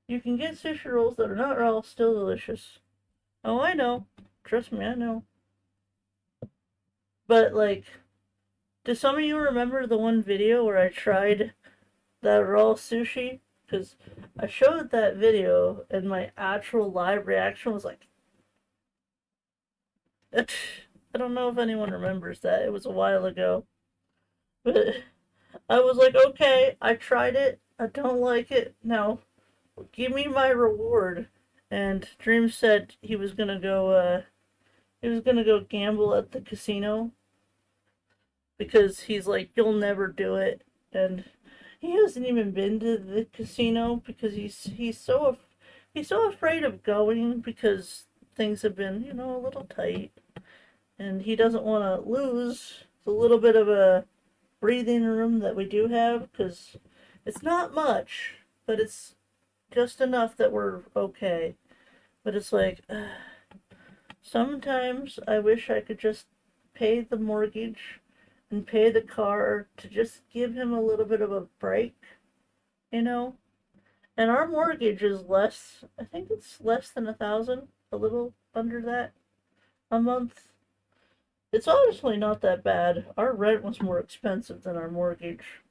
You can get sushi rolls that are not raw, still delicious. Oh, I know. Trust me, I know. But like, do some of you remember the one video where I tried that raw sushi? Because I showed that video and my actual live reaction was like, I don't know if anyone remembers that. It was a while ago. But I was like, okay, I tried it. I don't like it. Now, give me my reward. And Dream said he was gonna go gamble at the casino because he's like, you'll never do it. And he hasn't even been to the casino because he's so afraid of going because things have been, a little tight. And he doesn't want to lose the little bit of a breathing room that we do have because it's not much, but it's just enough that we're okay. But it's like, sometimes I wish I could just pay the mortgage and pay the car to just give him a little bit of a break, you know? And our mortgage is less, I think it's less than 1,000, a little under that a month. It's honestly not that bad. Our rent was more expensive than our mortgage.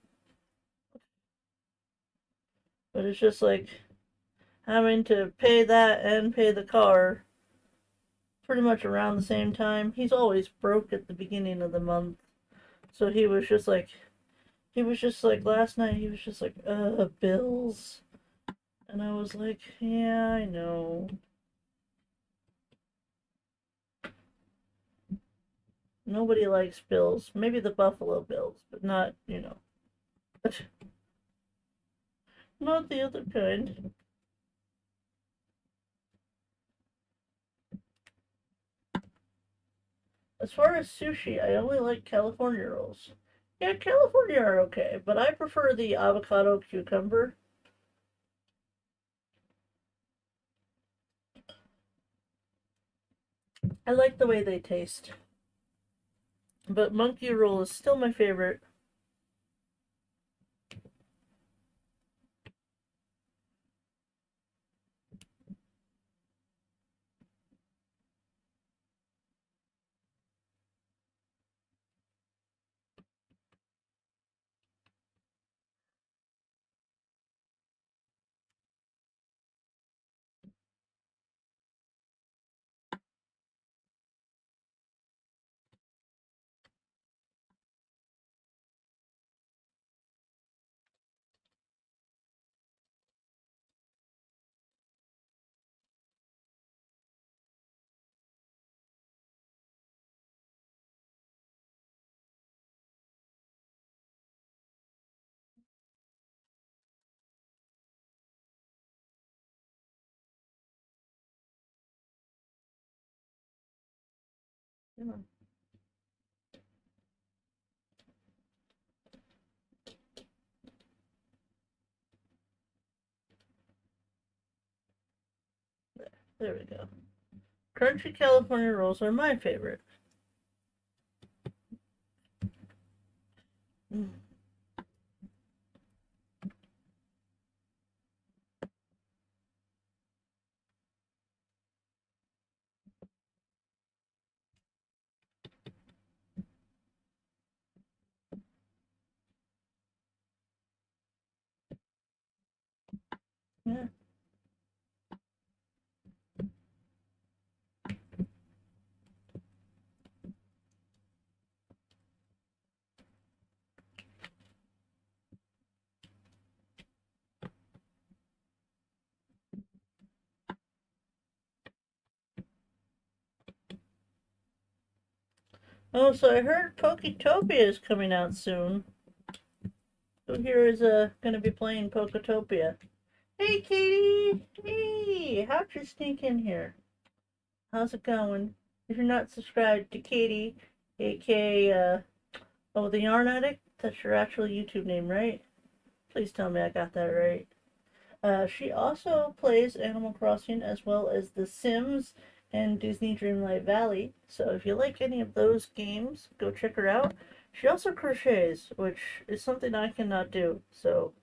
But it's just like having to pay that and pay the car pretty much around the same time. He's always broke at the beginning of the month. So he was just like last night, he was just like, bills. And I was like, yeah, I know. Nobody likes bills. Maybe the Buffalo Bills, but not, not the other kind. As far as sushi, I only like California rolls. Yeah, California are okay, but I prefer the avocado cucumber. I like the way they taste. But monkey roll is still my favorite. Come on. There we go. Crunchy California rolls are my favorite. Mm. Yeah. Oh, so I heard Poketopia is coming out soon. Who here is gonna be playing Poketopia? Hey, Katie! Hey! How'd you sneak in here? How's it going? If you're not subscribed to Katie, aka, oh, the Yarn Addict, that's your actual YouTube name, right? Please tell me I got that right. She also plays Animal Crossing as well as The Sims and Disney Dreamlight Valley. So if you like any of those games, go check her out. She also crochets, which is something I cannot do. So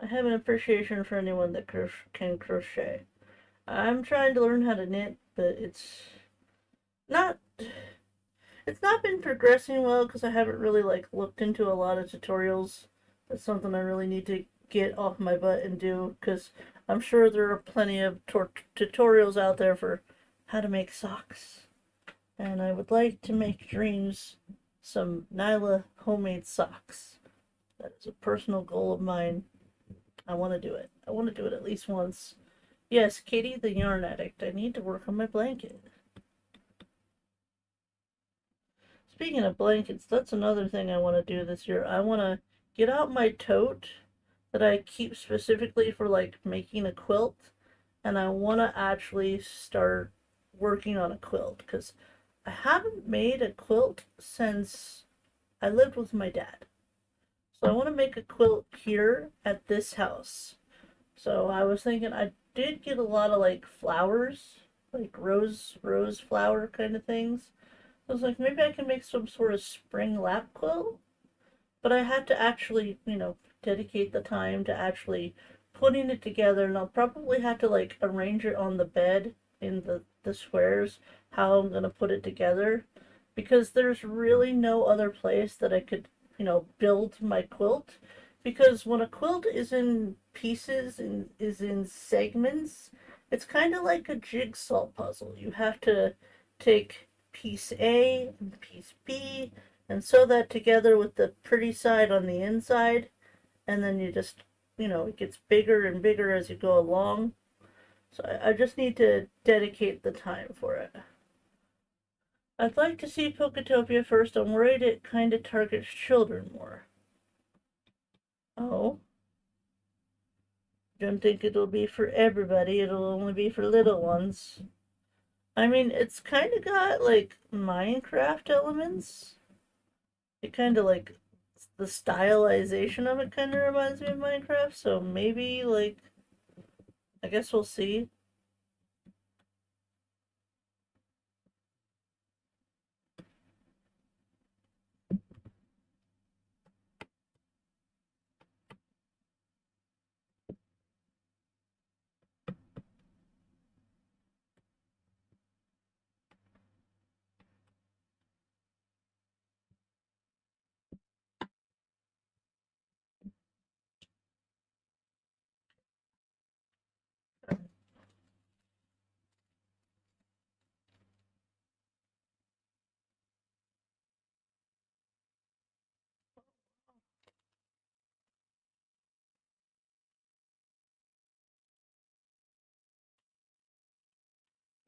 I have an appreciation for anyone that can crochet. I'm trying to learn how to knit, but not it's not been progressing well because I haven't really like looked into a lot of tutorials. That's something I really need to get off my butt and do because I'm sure there are plenty of tutorials out there for how to make socks. And I would like to make dreams some Nailah homemade socks. That is a personal goal of mine. I want to do it. I want to do it at least once. Yes, Katie the Yarn Addict. I need to work on my blanket. Speaking of blankets, that's another thing I want to do this year. I want to get out my tote that I keep specifically for like making a quilt, and I want to actually start working on a quilt because I haven't made a quilt since I lived with my dad. So I want to make a quilt here at this house. So I was thinking I did get a lot of like flowers, like rose flower kind of things. I was like, maybe I can make some sort of spring lap quilt, but I had to actually, dedicate the time to actually putting it together, and I'll probably have to like arrange it on the bed in the squares, how I'm gonna put it together, because there's really no other place that I could, build my quilt, because when a quilt is in pieces and is in segments, it's kind of like a jigsaw puzzle. You have to take piece A and piece B and sew that together with the pretty side on the inside, and then you just, it gets bigger and bigger as you go along. So I just need to dedicate the time for it. I'd like to see Poketopia first. I'm worried it kind of targets children more. Oh, don't think it'll be for everybody. It'll only be for little ones. I mean, it's kind of got like Minecraft elements. It kind of like the stylization of it kind of reminds me of Minecraft. So maybe like, I guess we'll see.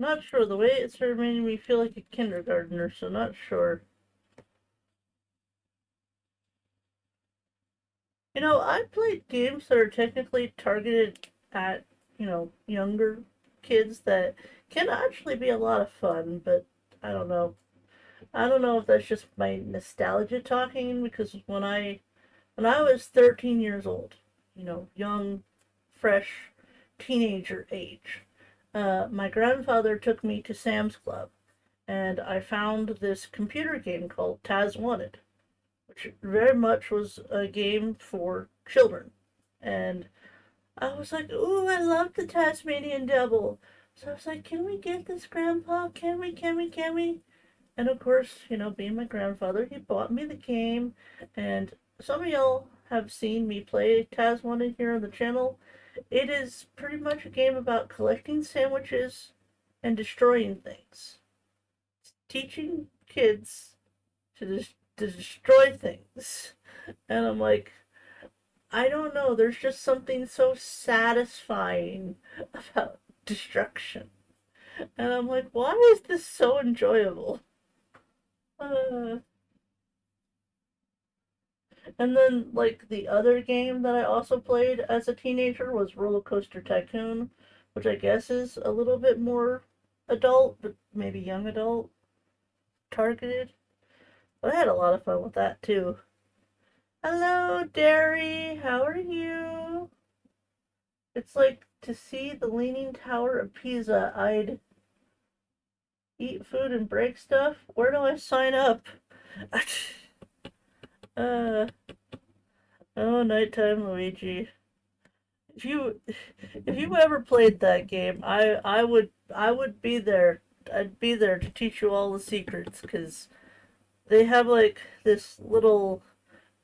Not sure. The way it started making me feel like a kindergartner, so not sure. I played games that are technically targeted at, younger kids that can actually be a lot of fun, but I don't know. I don't know if that's just my nostalgia talking because when I was 13 years old, young, fresh, teenager age, my grandfather took me to Sam's Club, and I found this computer game called Taz Wanted, which very much was a game for children. And I was like, ooh, I love the Tasmanian Devil. So I was like, can we get this, Grandpa? Can we? And of course, being my grandfather, he bought me the game. And some of y'all have seen me play Taz Wanted here on the channel. It is pretty much a game about collecting sandwiches and destroying things. It's teaching kids to destroy things. And I'm like, I don't know, there's just something so satisfying about destruction. And I'm like, why is this so enjoyable? Uh, and then, like, the other game that I also played as a teenager was Roller Coaster Tycoon, which I guess is a little bit more adult, but maybe young adult targeted. But I had a lot of fun with that too. Hello, Derry. How are you? It's like to see the Leaning Tower of Pisa. I'd eat food and break stuff. Where do I sign up? uh, oh, nighttime Luigi. If you if you ever played that game, I would be there. I'd be there to teach you all the secrets because they have like this little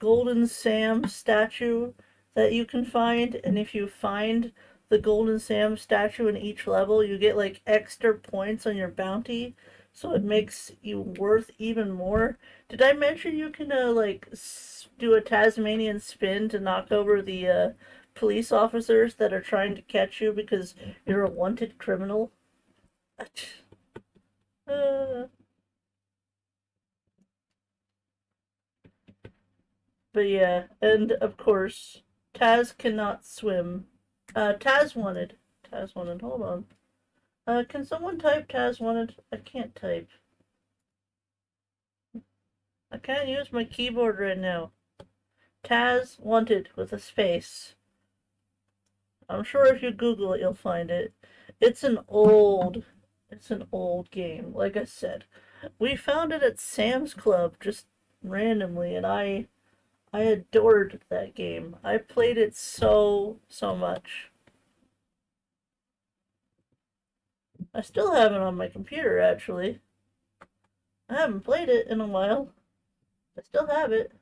Golden Sam statue that you can find, and if you find the Golden Sam statue in each level, you get like extra points on your bounty, so it makes you worth even more. Did I mention you can like do a Tasmanian spin to knock over the police officers that are trying to catch you because you're a wanted criminal? Uh, but yeah, and of course, Taz cannot swim. Taz wanted. Taz wanted. Hold on. Can someone type Taz wanted? I can't type. I can't use my keyboard right now. Taz wanted with a space. I'm sure if you Google it, you'll find it. It's an old, it's an old game. Like I said, we found it at Sam's Club just randomly, and I adored that game. I played it so much. I still have it on my computer, actually. I haven't played it in a while. I still have it.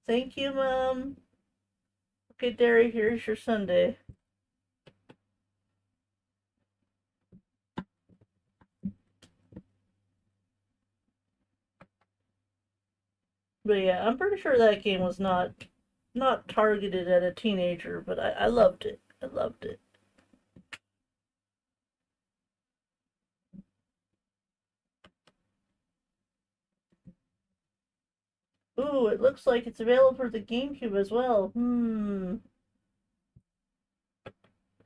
Thank you, Mom. Okay, Derry, here's your Sunday. But yeah, I'm pretty sure that game was not targeted at a teenager, but I loved it. I loved it. Ooh, it looks like it's available for the GameCube as well.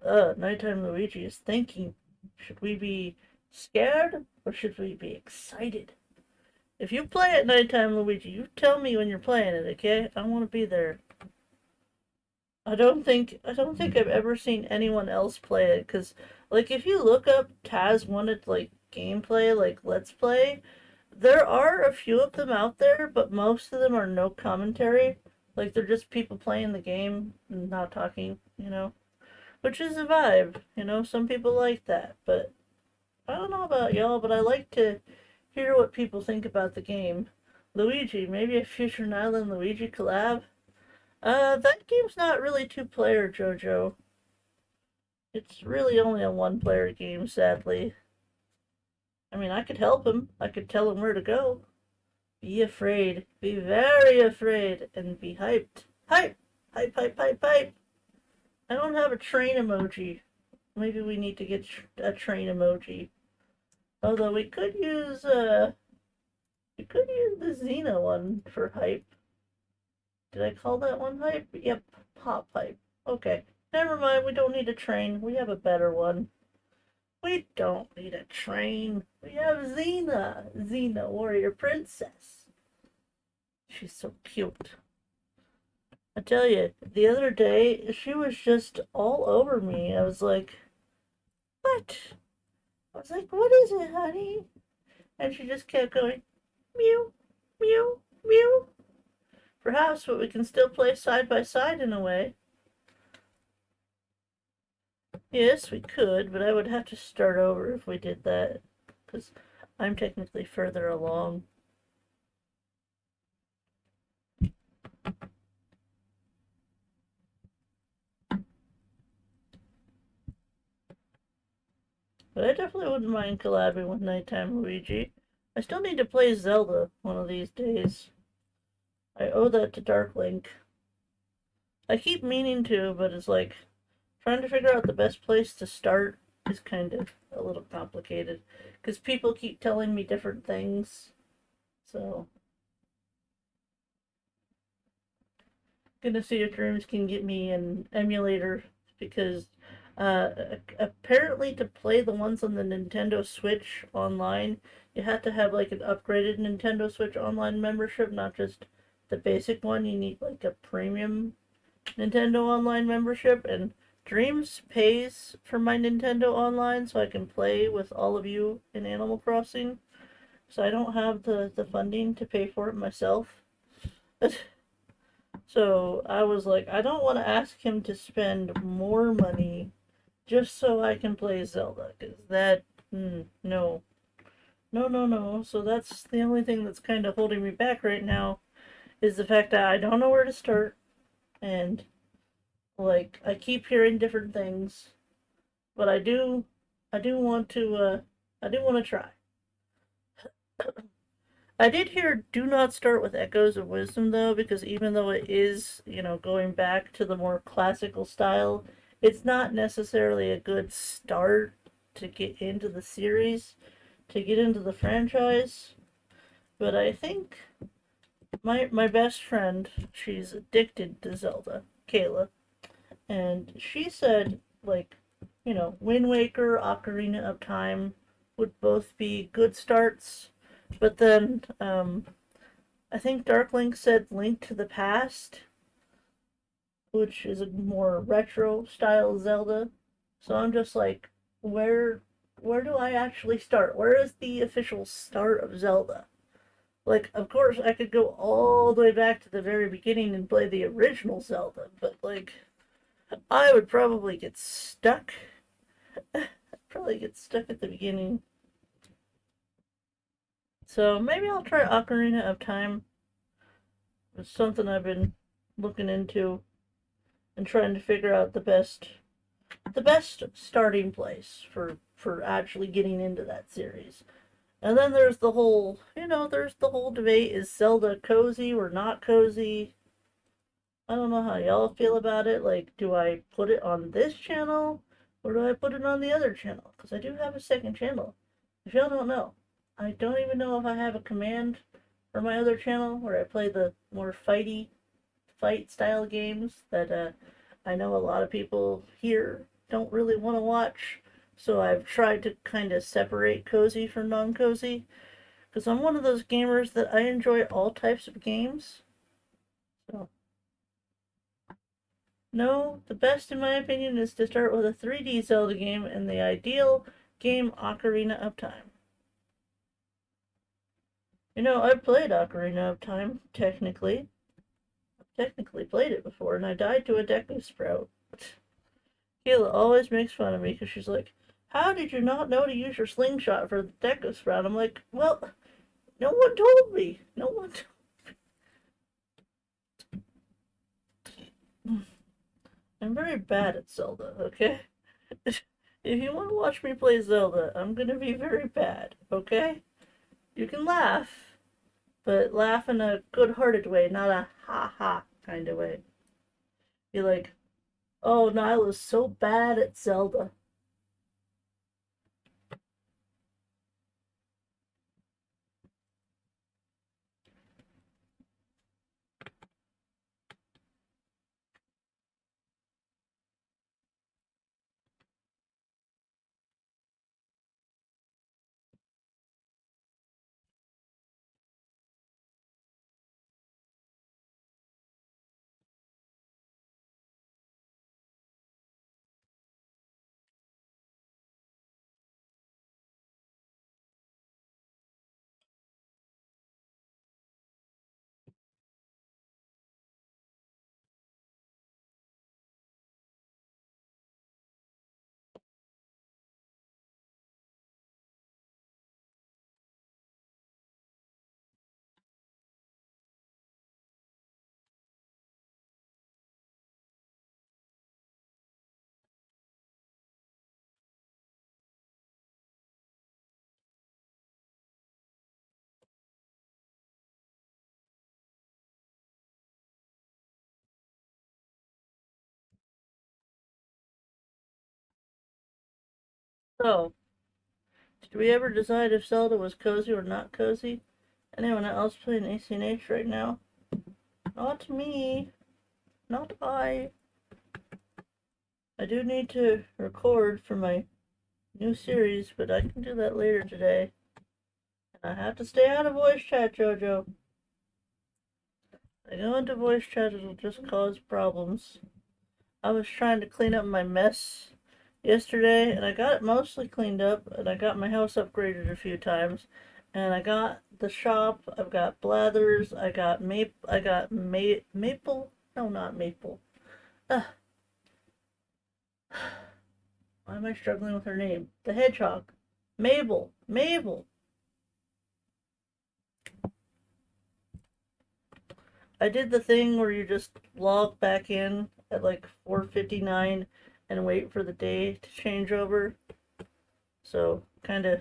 Nighttime Luigi is thinking. Should we be scared or should we be excited? If you play at nighttime Luigi, you tell me when you're playing it, okay? I want to be there. I don't think I've ever seen anyone else play it because like if you look up Taz wanted like gameplay like let's play, there are a few of them out there, but most of them are no commentary. Like they're just people playing the game and not talking, which is a vibe. Some people like that, but I don't know about y'all, but I like to hear what people think about the game. Luigi, maybe a future Nailah and Luigi collab? That game's not really two-player, JoJo. It's really only a one-player game, sadly. I mean, I could help him. I could tell him where to go. Be afraid. Be very afraid. And be hyped. Hype! Hype, hype, hype, hype! I don't have a train emoji. Maybe we need to get a train emoji. Although we could use the Xena one for hype. Did I call that one hype? Yep, pop hype. Okay. Never mind, we don't need a train. We have a better one. We don't need a train. We have Xena, warrior princess. She's so cute. I tell you, the other day, she was just all over me. I was like, what? I was like, what is it, honey? And she just kept going, mew, mew, mew. Perhaps, but we can still play side by side in a way. Yes, we could, but I would have to start over if we did that. Because I'm technically further along. But I definitely wouldn't mind collabing with Nighttime Luigi. I still need to play Zelda one of these days. I owe that to Dark Link. I keep meaning to, but it's like trying to figure out the best place to start is kind of a little complicated. Because people keep telling me different things. So, gonna see if Dreams can get me an emulator. Because apparently to play the ones on the Nintendo Switch online, you have to have like an upgraded Nintendo Switch online membership, not just the basic one. You need like a premium Nintendo Online membership, and Dreams pays for my Nintendo Online so I can play with all of you in Animal Crossing. So I don't have the funding to pay for it myself. So I was like, I don't want to ask him to spend more money just so I can play Zelda, because that, no. No, no, no. So that's the only thing that's kind of holding me back right now, is the fact that I don't know where to start, and like I keep hearing different things, but I do want to, I do want to try. I did hear do not start with Echoes of Wisdom though, because even though it is, going back to the more classical style, it's not necessarily a good start to get into the series, to get into the franchise. But I think my best friend, she's addicted to Zelda, Kayla, and she said like, Wind Waker, Ocarina of Time would both be good starts, but then I think Dark Link said Link to the Past, which is a more retro style Zelda. So I'm just like, where do I actually start? Where is the official start of Zelda? Like, of course, I could go all the way back to the very beginning and play the original Zelda, but like, I would probably get stuck. Probably get stuck at the beginning. So maybe I'll try Ocarina of Time. It's something I've been looking into and trying to figure out the best starting place for actually getting into that series. And then there's the whole, there's the whole debate, is Zelda cozy or not cozy? I don't know how y'all feel about it. Like, do I put it on this channel or do I put it on the other channel? Because I do have a second channel. If y'all don't know, I don't even know if I have a command for my other channel where I play the more fight style games that I know a lot of people here don't really want to watch. So I've tried to kind of separate cozy from non-cozy, because I'm one of those gamers that I enjoy all types of games. So no, the best in my opinion is to start with a 3D Zelda game, and the ideal game, Ocarina of Time. I've played Ocarina of Time, technically. Technically played it before, and I died to a Deku Sprout. Kayla always makes fun of me because she's like, how did you not know to use your slingshot for the Deku Sprout? I'm like, well, no one told me. No one I'm very bad at Zelda, okay? If you want to watch me play Zelda, I'm gonna be very bad, okay? You can laugh, but laugh in a good-hearted way, not a ha-ha kind of way. Be like, oh, Nailah's so bad at Zelda. So, did we ever decide if Zelda was cozy or not cozy? Anyone else playing ACNH right now? Not me. Not I. I do need to record for my new series, but I can do that later today. And I have to stay out of voice chat, Jojo. I go into voice chat, it'll just cause problems. I was trying to clean up my mess yesterday, and I got it mostly cleaned up, and I got my house upgraded a few times, and I got the shop. I've got Blathers. I got Maple. No, not Maple. Ugh. Why am I struggling with her name? The Hedgehog. Mabel. Mabel. I did the thing where you just log back in at like 4:59 and wait for the day to change over. So kind of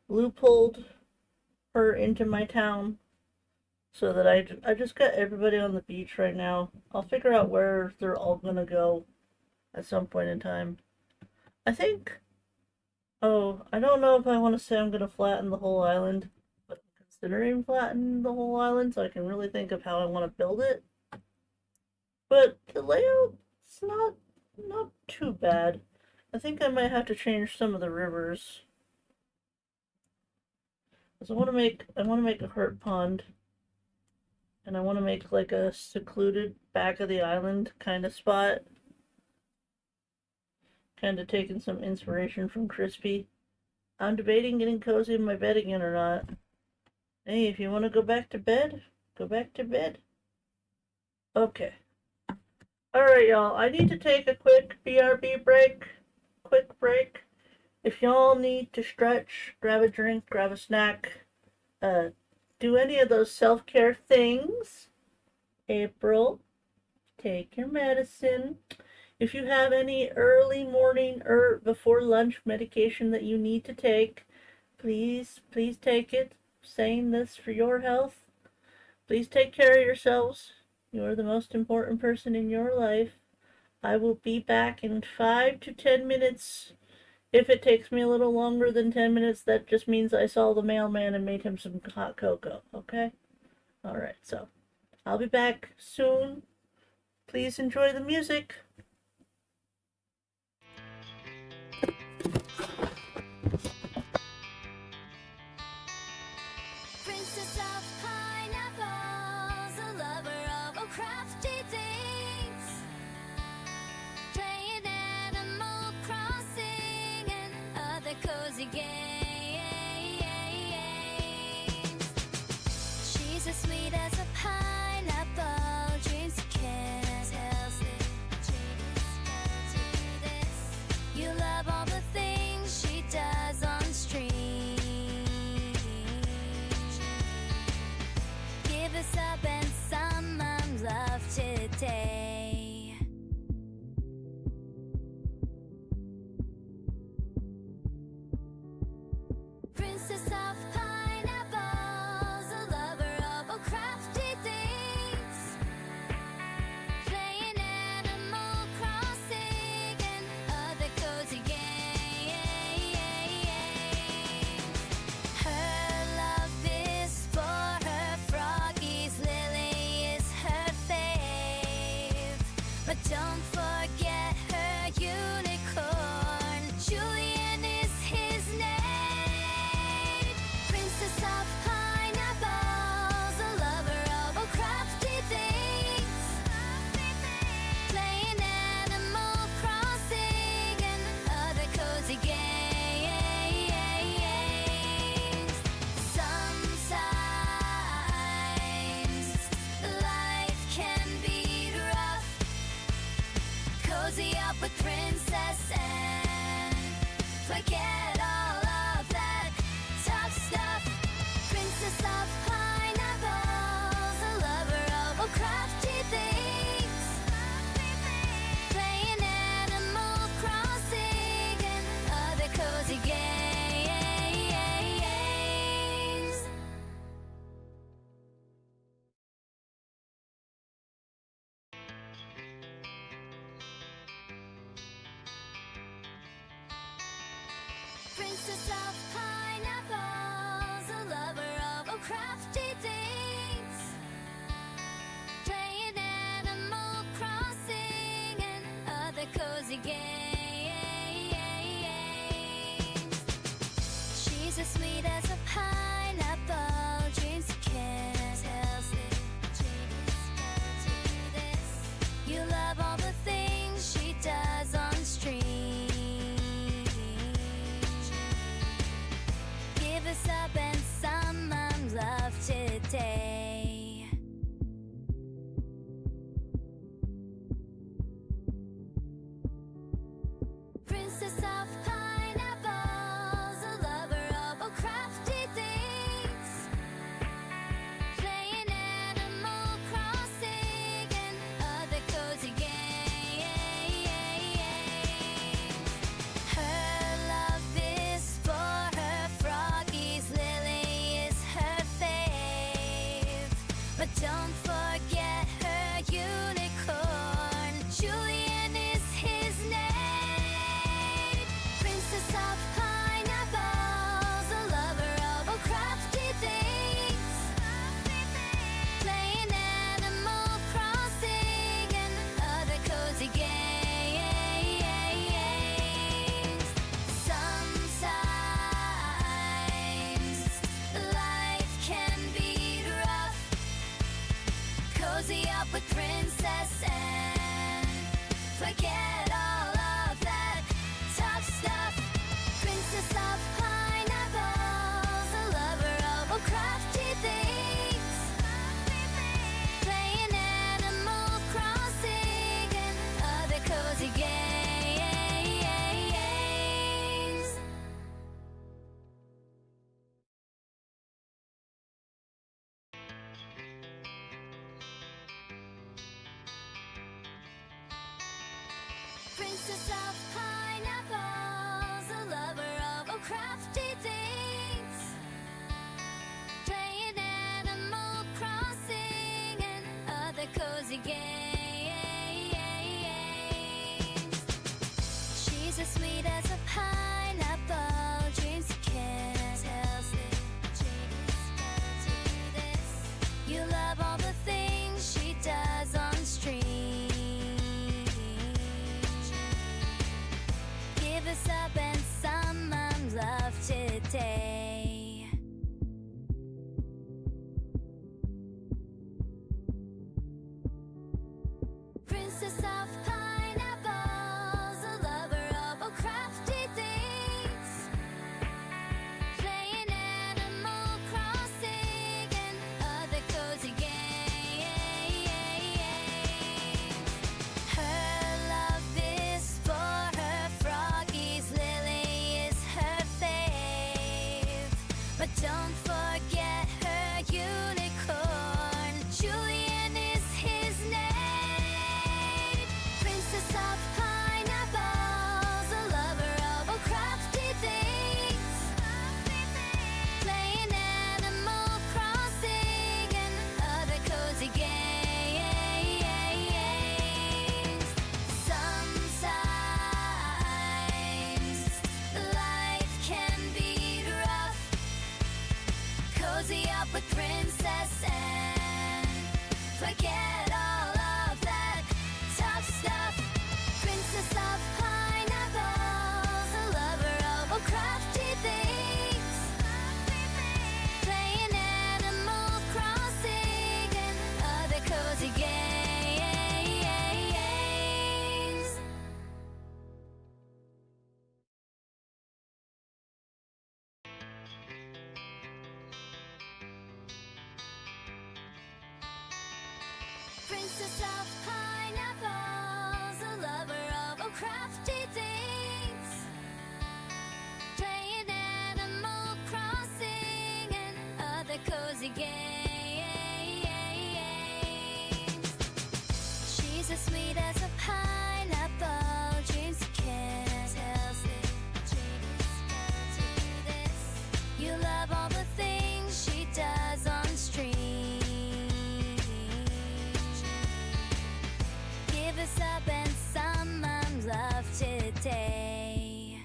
loopholed her into my town so that I just got everybody on the beach right now. I'll figure out where they're all gonna go at some point in time. I think, oh, I don't know if I want to say I'm gonna flatten the whole island, but I'm considering flattening the whole island so I can really think of how I want to build it. But the layout's not too bad. I think I might have to change some of the rivers. Because I want to make a hurt pond. And I want to make like a secluded back of the island kind of spot. Kind of taking some inspiration from Crispy. I'm debating getting cozy in my bed again or not. Hey, if you want to go back to bed, go back to bed. Okay. Alright, y'all. I need to take a quick BRB break. Quick break. If y'all need to stretch, grab a drink, grab a snack, do any of those self-care things. April, take your medicine. If you have any early morning or before lunch medication that you need to take, please take it. I'm saying this for your health. Please take care of yourselves. You are the most important person in your life. I will be back in 5 to 10 minutes. If it takes me a little longer than 10 minutes, that just means I saw the mailman and made him some hot cocoa, okay? Alright, so I'll be back soon. Please enjoy the music. Princess of pineapples, a lover of all crafty things, playing Animal Crossing and other cozy games. She's as sweet as a pineapple, dreams of kiss, tells do this. You love all the things she does on stream. Give us up and some love today. Princess of pineapples, a lover of all crafty things, playing Animal Crossing and other cozy games. Her love is for her froggies, Lily is her fave, but don't forget her unicorn, Julian is his name. Princess of pineapples, a lover of all crafty things, playing Animal Crossing and other cozy games. Sometimes life can be rough. Cozy up with Princess and forget all of that tough stuff. Princess of pineapples, a lover of all crafty things, playing Animal Crossing and other cozy games. Princess of pineapples, a lover of all crafty things, playing Animal Crossing and other cozy games. She's as sweet as a pineapple, dreams of kiss. Tells the genius how to do this. You love all the things she does on stream. Give us up and some love today. Princess of pineapples, a lover of all crafty things, playing Animal Crossing and other cozy games. Her love is for her froggies, Lily is her fave, but don't forget her unicorn, Julian is his name. Princess of pineapples, a lover of all crafty things, playing Animal Crossing and other cozy games. Sometimes life can be rough. Cozy up with Princess and forget all of that tough stuff. Princess of pineapples, a lover of all crafty things, playing Animal Crossing and other cozy games. Princess of pineapples, a lover of all crafty things, playing Animal Crossing and other cozy games. She's as sweet as a pineapple, dreams of kiss. Tells the genius how to do this. You love all the things she does on stream. Give us up and some love today. Princess of pineapples, a lover of all crafty things, playing Animal Crossing and other cozy games. Her love is for her froggies, Lily is her fave, but don't forget her unicorn, Julian is his name. Princess of pineapples, a lover of all crafty things, playing Animal Crossing and other cozy games. Sometimes life can be rough. Cozy up with Princess and forget all of that tough stuff. Princess of pineapples, a lover of all crafty things, playing Animal Crossing and other cozy games. Princess of pineapples, a lover of all crafty things, playing Animal Crossing and other cozy games. She's as sweet as a pineapple, dreams of kiss. Tells the genius how to do this. You love all the things she does on stream. Give us up and some love today.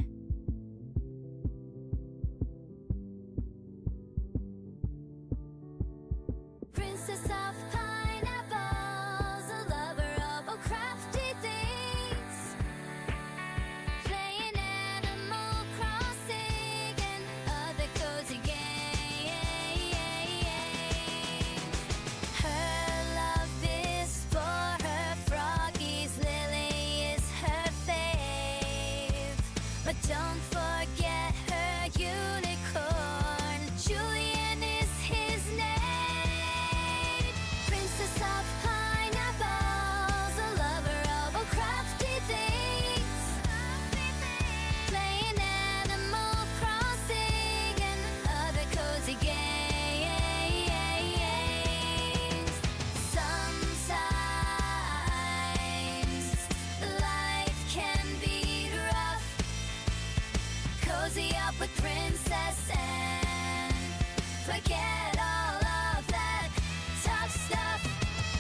with Princess and forget all of that tough stuff.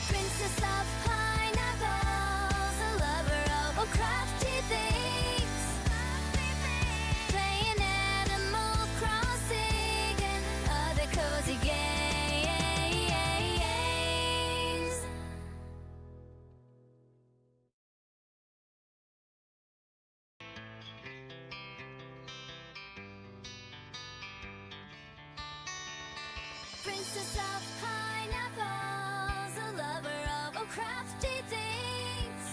Princess of pineapples, a lover of all crafty things, playing Animal Crossing and other cozy games. Princess of pineapples, a lover of all crafty things,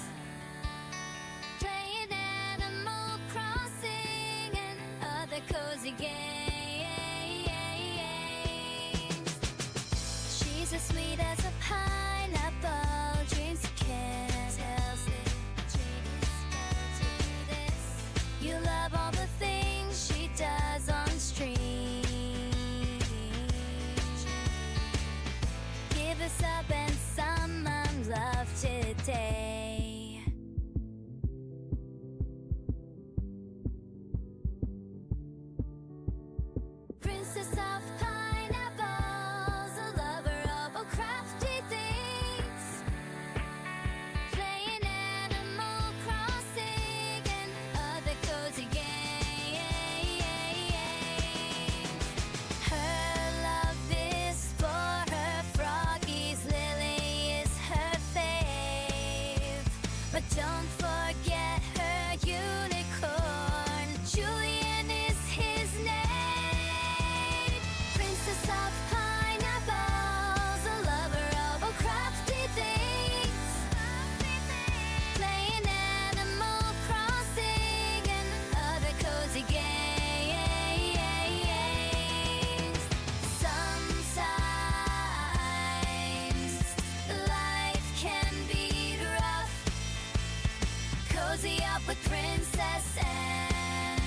playing Animal Crossing and other cozy games. She's as sweet as a pineapple, dreams you can't help it. You love all the things she does on stream. Give us up and some love today. Princess of pineapples, a lover of all crafty things, playing Animal Crossing and other cozy games. Her love is for her froggies, Lily is her fave, but don't forget her unicorn, Julian is his name. Princess of pineapples, a lover of all crafty things, playing Animal Crossing and other cozy games. Sometimes life can be rough. Cozy up with Princess and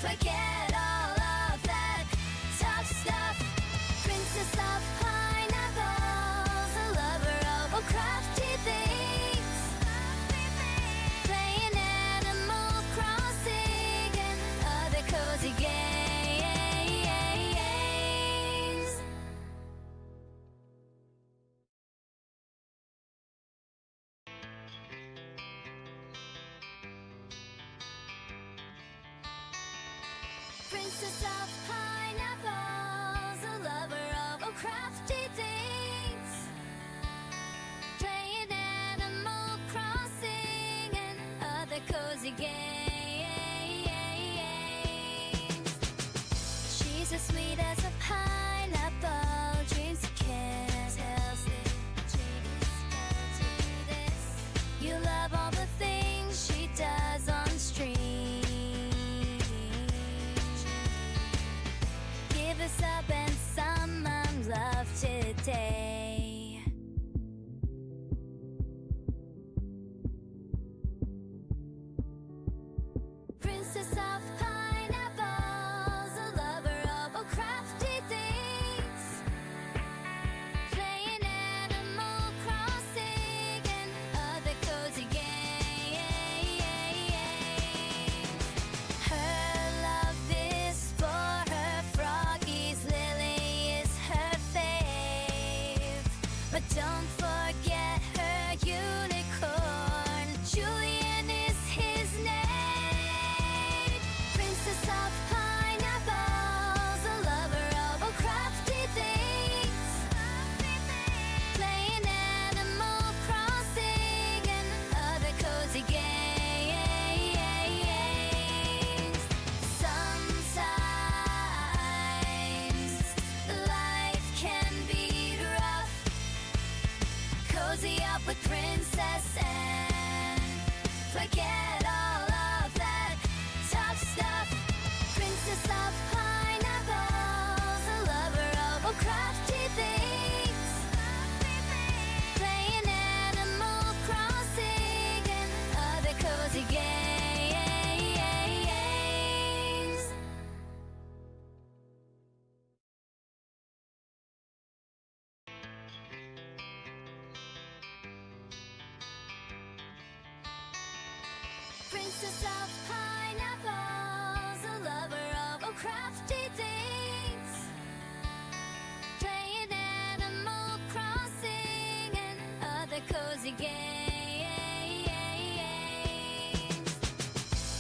forget all of that tough stuff. Princess of pineapples, a lover of all crafty things, playing Animal Crossing and other cozy games. Princess of pineapples, a lover of all crafty things, playing Animal Crossing and other cozy games. She's as sweet as a pineapple, dreams you can't help it. You love all the things she does on stream. Give us up and some love today. Princess of pineapples, a lover of all crafty things, playing Animal Crossing and other cozy games. Her love is for her froggies, Lily is her fave, but don't forget her unicorn, Julian is his name. Princess of pineapples, a lover of all crafty things, playing Animal Crossing and other cozy games. Sometimes life can be rough. Cozy up with Princess and forget all of that tough stuff. Princess of pineapples, a lover of all crafty things, playing Animal Crossing and other cozy games. Princess of pineapples, a lover of all crafty things, playing Animal Crossing and other cozy games.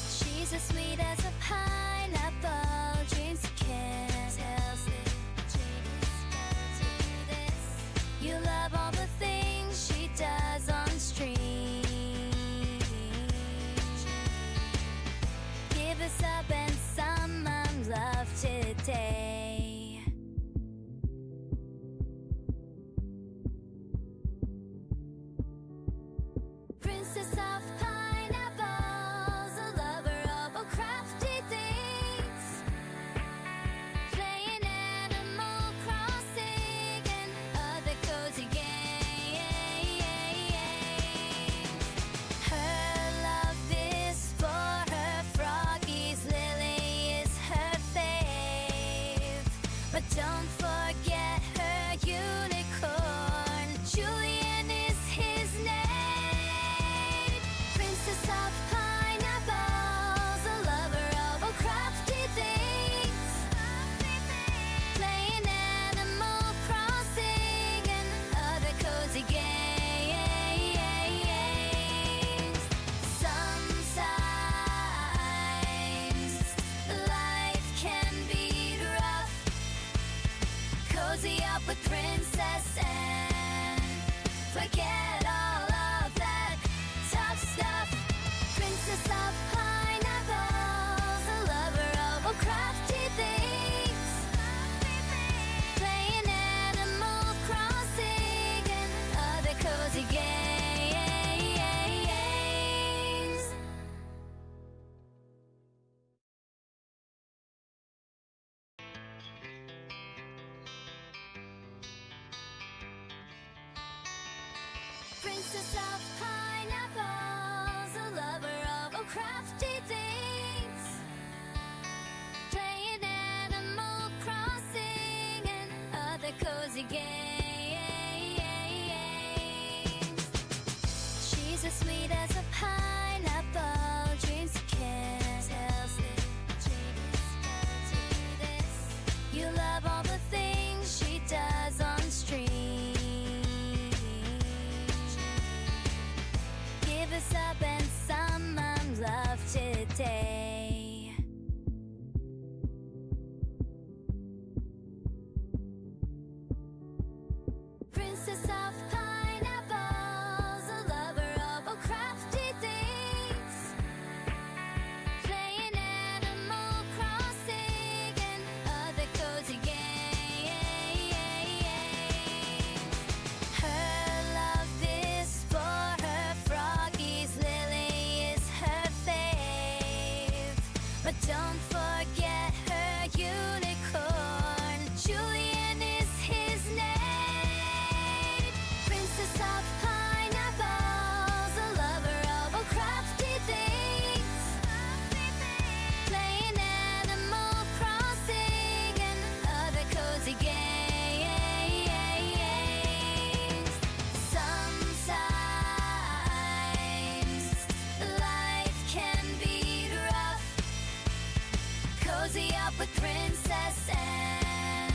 She's as sweet as a pineapple, dreams you can't help it. You love all the things she does on stream. Give us up and some love today. Princess of pineapples, a lover of all crafty things, playing Animal Crossing and other cozy games. Her love is for her froggies, Lily is her fave, but don't forget her unicorn, Julian is his name. Princess of pineapples, a lover of all crafty things, playing Animal Crossing and other cozy games. Sometimes life can be rough. Cozy up with Princess and forget all of that tough stuff. Princess of pineapples, a lover of all crafty things, playing Animal Crossing and other cozy games. Princess of pineapples, a lover of all crafty things, playing Animal Crossing and other cozy games. She's as sweet as a pineapple, dreams you can't help it. You love all the things she does on stream. Give us up and some love today. Princess of pineapples, a lover of all crafty things, playing Animal Crossing and other cozy games. Her love is for her froggies, Lily is her fave, but don't forget her unicorn, Julian is his name. Princess of pineapples, a lover of all crafty things, playing Animal Crossing and other cozy games. Sometimes life can be rough. Cozy up with Princess and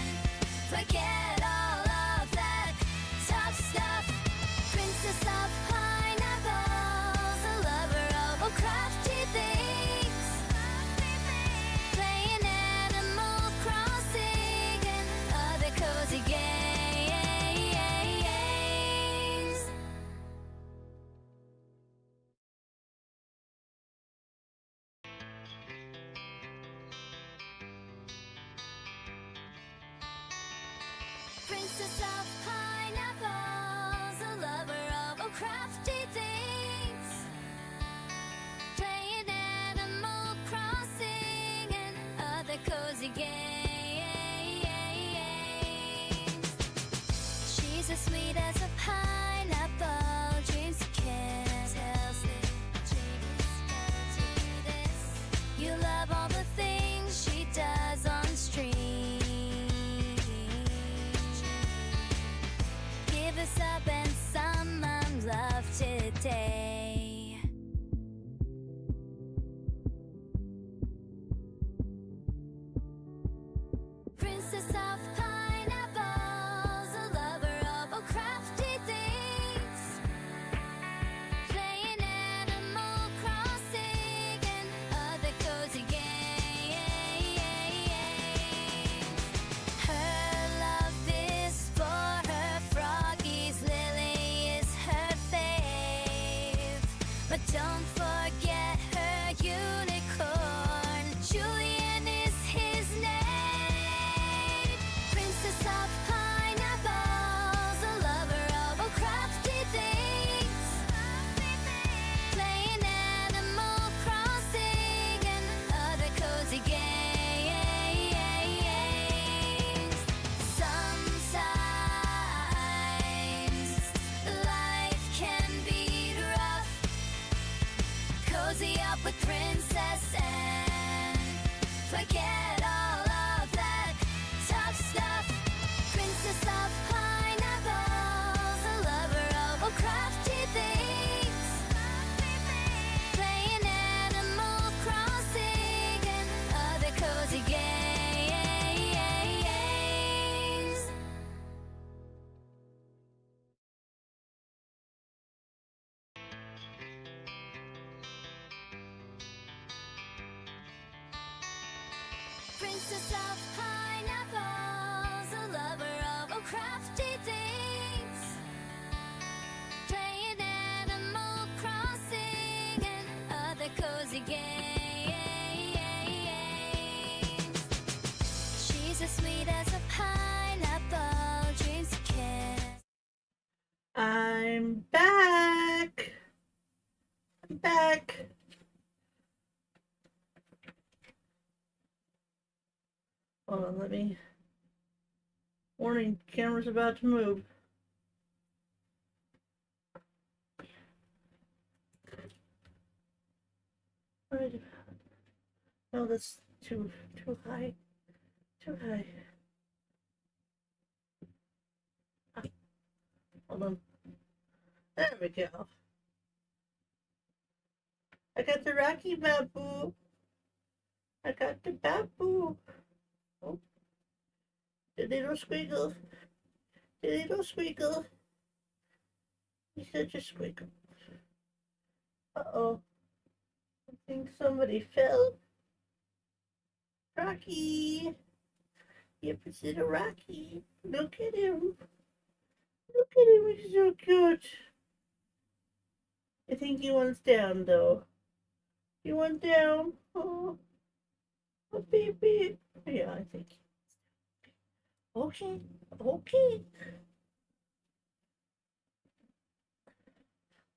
forget all of that tough stuff. Princess of pineapples, a lover of all crafty things, playing Animal Crossing and other cozy games. Princess of pineapples, a lover of all crafty things, playing Animal Crossing and other cozy games. She's as sweet as a pineapple, dreams you can't help it. You love all the things she does on stream. Give us up and some love today. Don't forget her unicorn. Julian is his name. Princess of pineapples, a lover of all crafty things. Playing Animal Crossing and other cozy games. Sometimes life can be rough. Cozy up with Princess and forget all of that tough stuff. Princess of pineapples, a lover of all crafty things. Playing Animal Crossing and other cozy games. Princess of pineapples, a lover of all crafty things. Playing Animal Crossing and other cozy games. She's as sweet as a pineapple, dreams of kiss. I'm back. I'm back. Hold on, let me. Warning, camera's about to move. Right. No, that's too high. Too high. Ah, hold on. There we go. I got the Rocky Babu. I got the Babu. Oh. The little squiggle. The little squiggle. He's such a squiggle. Uh-oh. I think somebody fell. Rocky. Yep, it's little Rocky. Look at him. Look at him, he's so cute. I think he wants down, though. He went down. Oh, baby. Yeah, I think. Okay, okay.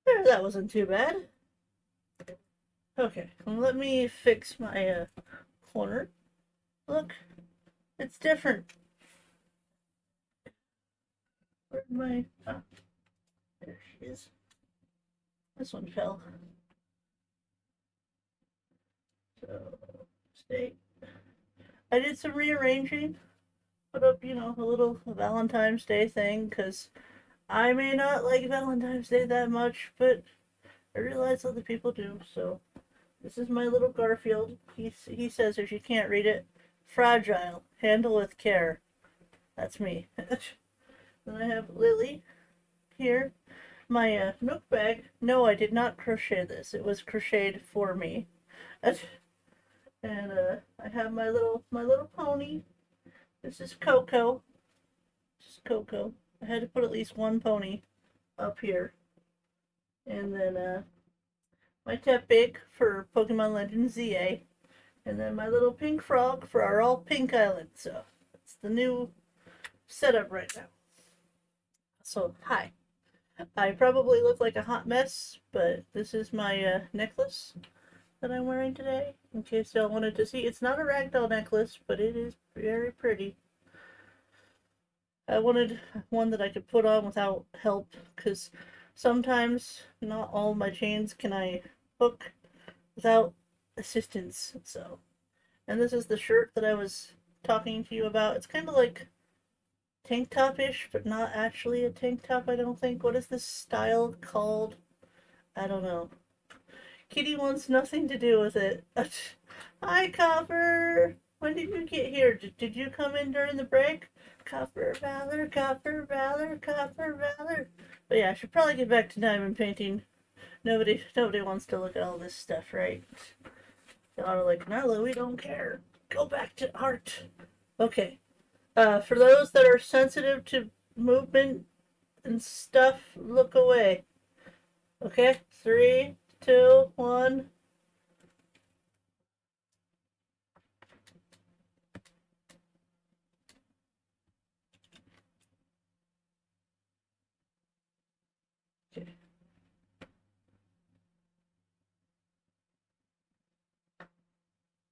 There, that wasn't too bad. Okay, let me fix my corner. Look, it's different. Where'd my... Oh, there she is. This one fell. So, stay. I did some rearranging. Put up, you know, a little Valentine's Day thing, because I may not like Valentine's Day that much, but I realize other people do, so this is my little Garfield. He says, if you can't read it, fragile, handle with care. That's me. Then I have Lily here. My Nook bag. No, I did not crochet this. It was crocheted for me. And I have my little pony. This is Coco. This is Coco. I had to put at least one pony up here. And then my Tepig for Pokemon Legends ZA. And then my little pink frog for our all pink island. So it's the new setup right now. So hi. I probably look like a hot mess, but this is my necklace that I'm wearing today. In case y'all wanted to see. It's not a ragdoll necklace, but it is very pretty. I wanted one that I could put on without help, because sometimes not all my chains can I hook without assistance. So, and this is the shirt that I was talking to you about. It's kind of like tank top-ish, but not actually a tank top, I don't think. What is this style called? I don't know. Kitty wants nothing to do with it. Hi, Copper! When did you get here? Did you come in during the break? Copper Valor, Copper Valor, Copper Valor. But yeah, I should probably get back to diamond painting. Nobody wants to look at all this stuff, right? Y'all are like, Nailah, we don't care. Go back to art. Okay. For those that are sensitive to movement and stuff, look away. Okay? 3, 2, 1. Okay.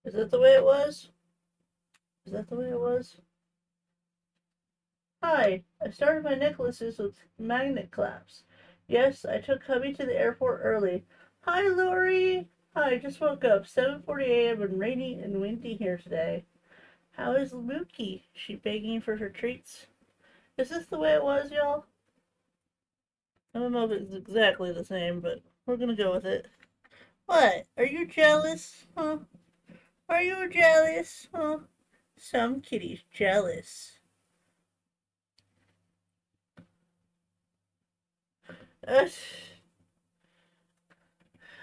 Is that the way it was? Is that the way it was? Hi, I started my necklaces with magnet clamps. Yes, I took hubby to the airport early. Hi, Lori. Hi, just woke up. 7:40 a.m. and rainy and windy here today. How is Mookie? Is she begging for her treats? Is this the way it was, y'all? I don't know if it's exactly the same, but we're gonna go with it. What? Are you jealous? Huh? Are you jealous? Huh? Some kitty's jealous. Uh,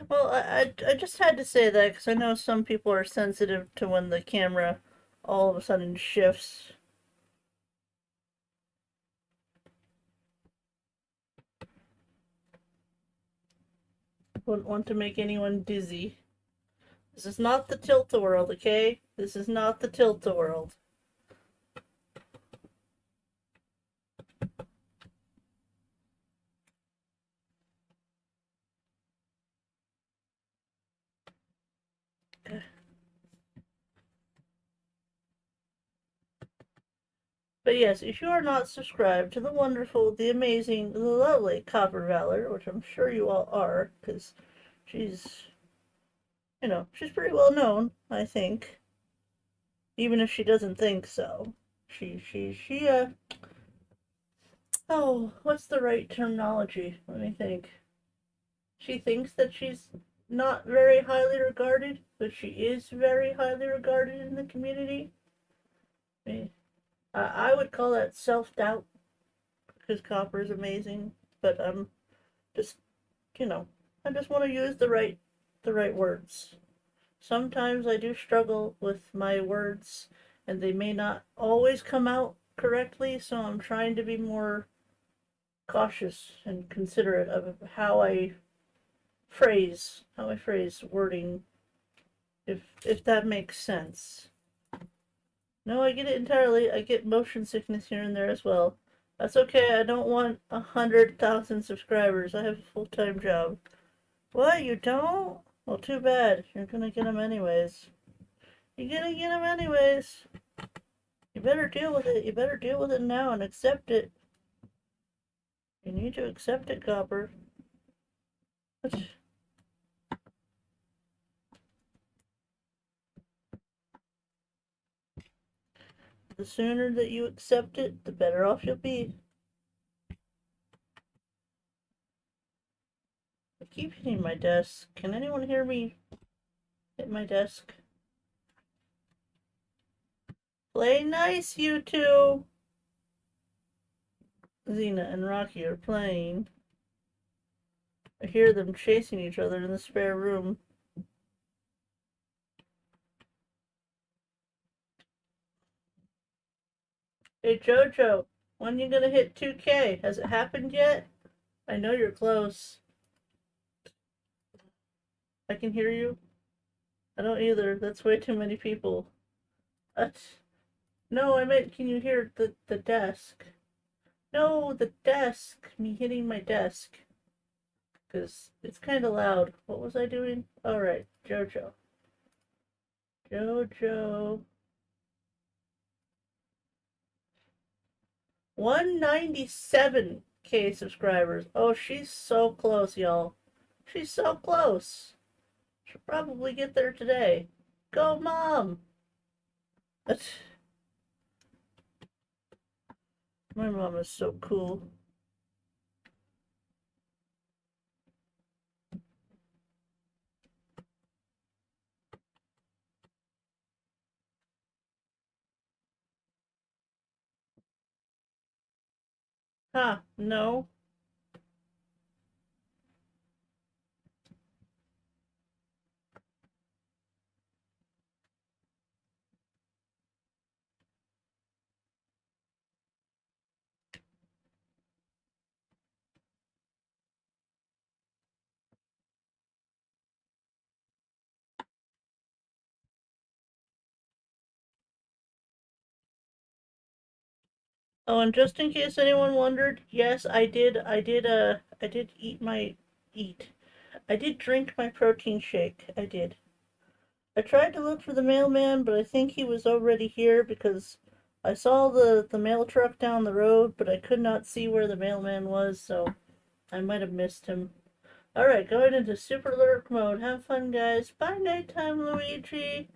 well, I just had to say that because I know some people are sensitive to when the camera all of a sudden shifts. Wouldn't want to make anyone dizzy. This is not the tilt-a-world, okay? This is not the tilt-a-world. But yes, if you are not subscribed to the wonderful, the amazing, the lovely Copper Valor, which I'm sure you all are, because she's, she's pretty well known, I think. Even if she doesn't think so. Oh, what's the right terminology? Let me think. She thinks that she's not very highly regarded, but she is very highly regarded in the community. I would call that self-doubt, because Copper is amazing, but I'm just, I just want to use the right words. Sometimes I do struggle with my words, and they may not always come out correctly, so I'm trying to be more cautious and considerate of how I phrase wording, if that makes sense. No, I get it entirely. I get motion sickness here and there as well. That's okay. I don't want 100,000 subscribers. I have a full-time job. What? You don't? Well, too bad. You're gonna get them anyways. You're gonna get them anyways. You better deal with it. You better deal with it now and accept it. You need to accept it, Copper. The sooner that you accept it, the better off you'll be. I keep hitting my desk. Can anyone hear me hit my desk? Play nice, you two. Xena and Rocky are playing. I hear them chasing each other in the spare room. Hey Jojo, when you gonna hit 2K? Has it happened yet? I know you're close. I can hear you. I don't either. That's way too many people. No, I meant can you hear the desk? No, the desk. Me hitting my desk. Because it's kind of loud. What was I doing? Alright, Jojo. Jojo. 197K subscribers. Oh, she's so close, y'all. She's so close. She'll probably get there today. Go, Mom! My mom is so cool. Huh, no. Oh, and just in case anyone wondered, yes, I did eat. I did drink my protein shake. I did. I tried to look for the mailman, but I think he was already here because I saw the mail truck down the road, but I could not see where the mailman was, so I might have missed him. Alright, going into super lurk mode. Have fun, guys. Bye, nighttime, Luigi.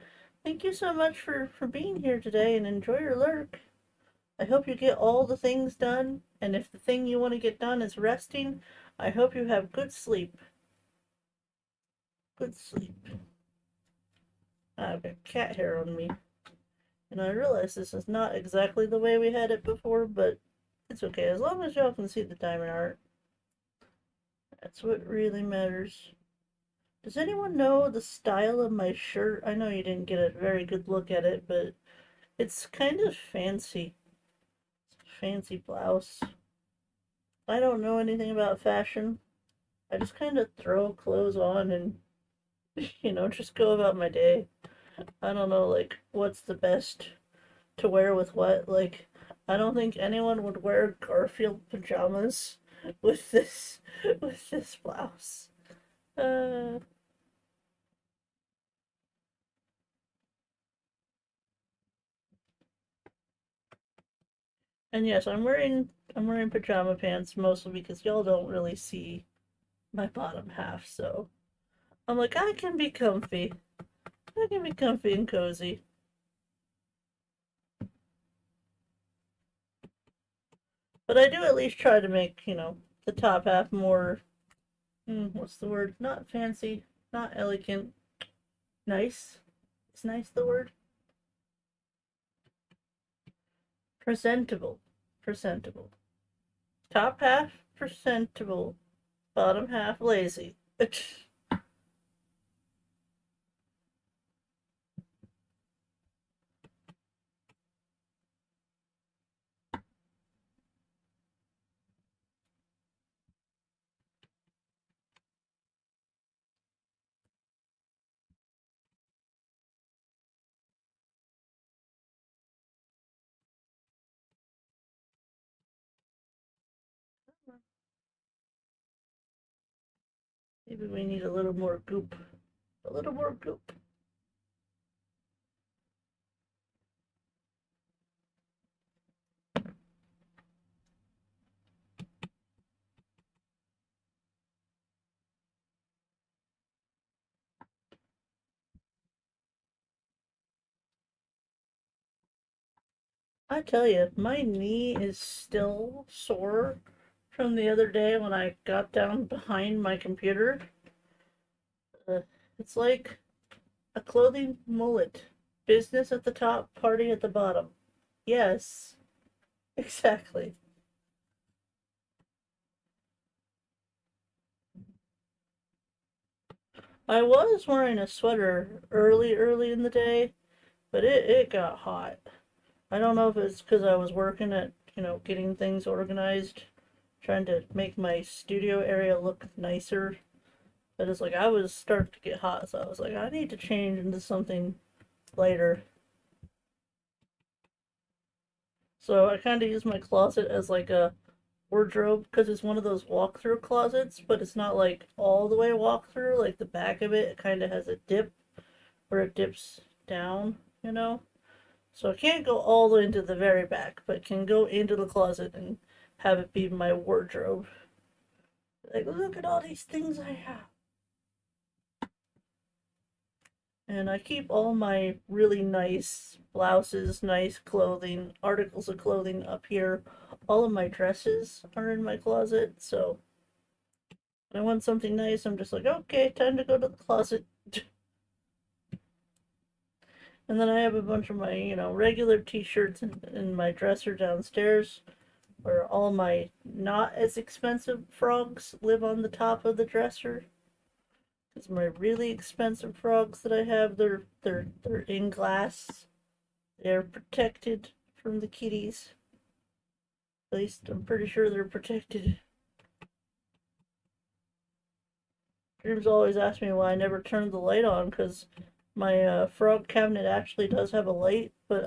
Thank you so much for being here today and enjoy your lurk. I hope you get all the things done, and if the thing you want to get done is resting, I hope you have good sleep. Good sleep. I've got cat hair on me. And I realize this is not exactly the way we had it before, but it's okay. As long as y'all can see the diamond art. That's what really matters. Does anyone know the style of my shirt? I know you didn't get a very good look at it, but it's kind of fancy. It's a fancy blouse. I don't know anything about fashion. I just kind of throw clothes on and, just go about my day. I don't know, like, what's the best to wear with what. Like, I don't think anyone would wear Garfield pajamas with this blouse. Uh, and yes, I'm wearing pajama pants mostly because y'all don't really see my bottom half, so I'm like I can be comfy. I can be comfy and cozy. But I do at least try to make, the top half more what's the word? Not fancy, not elegant. Nice. Is nice the word? Presentable. Presentable. Top half presentable. Bottom half lazy. Maybe we need a little more goop. A little more goop. I tell you, my knee is still sore from the other day when I got down behind my computer. Uh, it's like a clothing mullet. Business at the top, party at the bottom. Yes, exactly. I was wearing a sweater early in the day, but it got hot. I don't know if it's because I was working at, getting things organized, trying to make my studio area look nicer. But it's like I was starting to get hot, so I was like, I need to change into something lighter. So I kind of use my closet as like a wardrobe because it's one of those walk-through closets, but it's not like all the way walk-through. Like the back of it kind of has a dip where it dips down. So I can't go all the way into the very back, but can go into the closet and have it be my wardrobe. Like, look at all these things I have. And I keep all my really nice blouses, nice clothing, articles of clothing up here. All of my dresses are in my closet, so when I want something nice, I'm just like, okay, time to go to the closet. And then I have a bunch of my, regular t-shirts in my dresser downstairs, where all my not as expensive frogs live on the top of the dresser. Because my really expensive frogs that I have, they're in glass. They're protected from the kitties. At least I'm pretty sure they're protected. Dreams always ask me why I never turned the light on, because my frog cabinet actually does have a light, but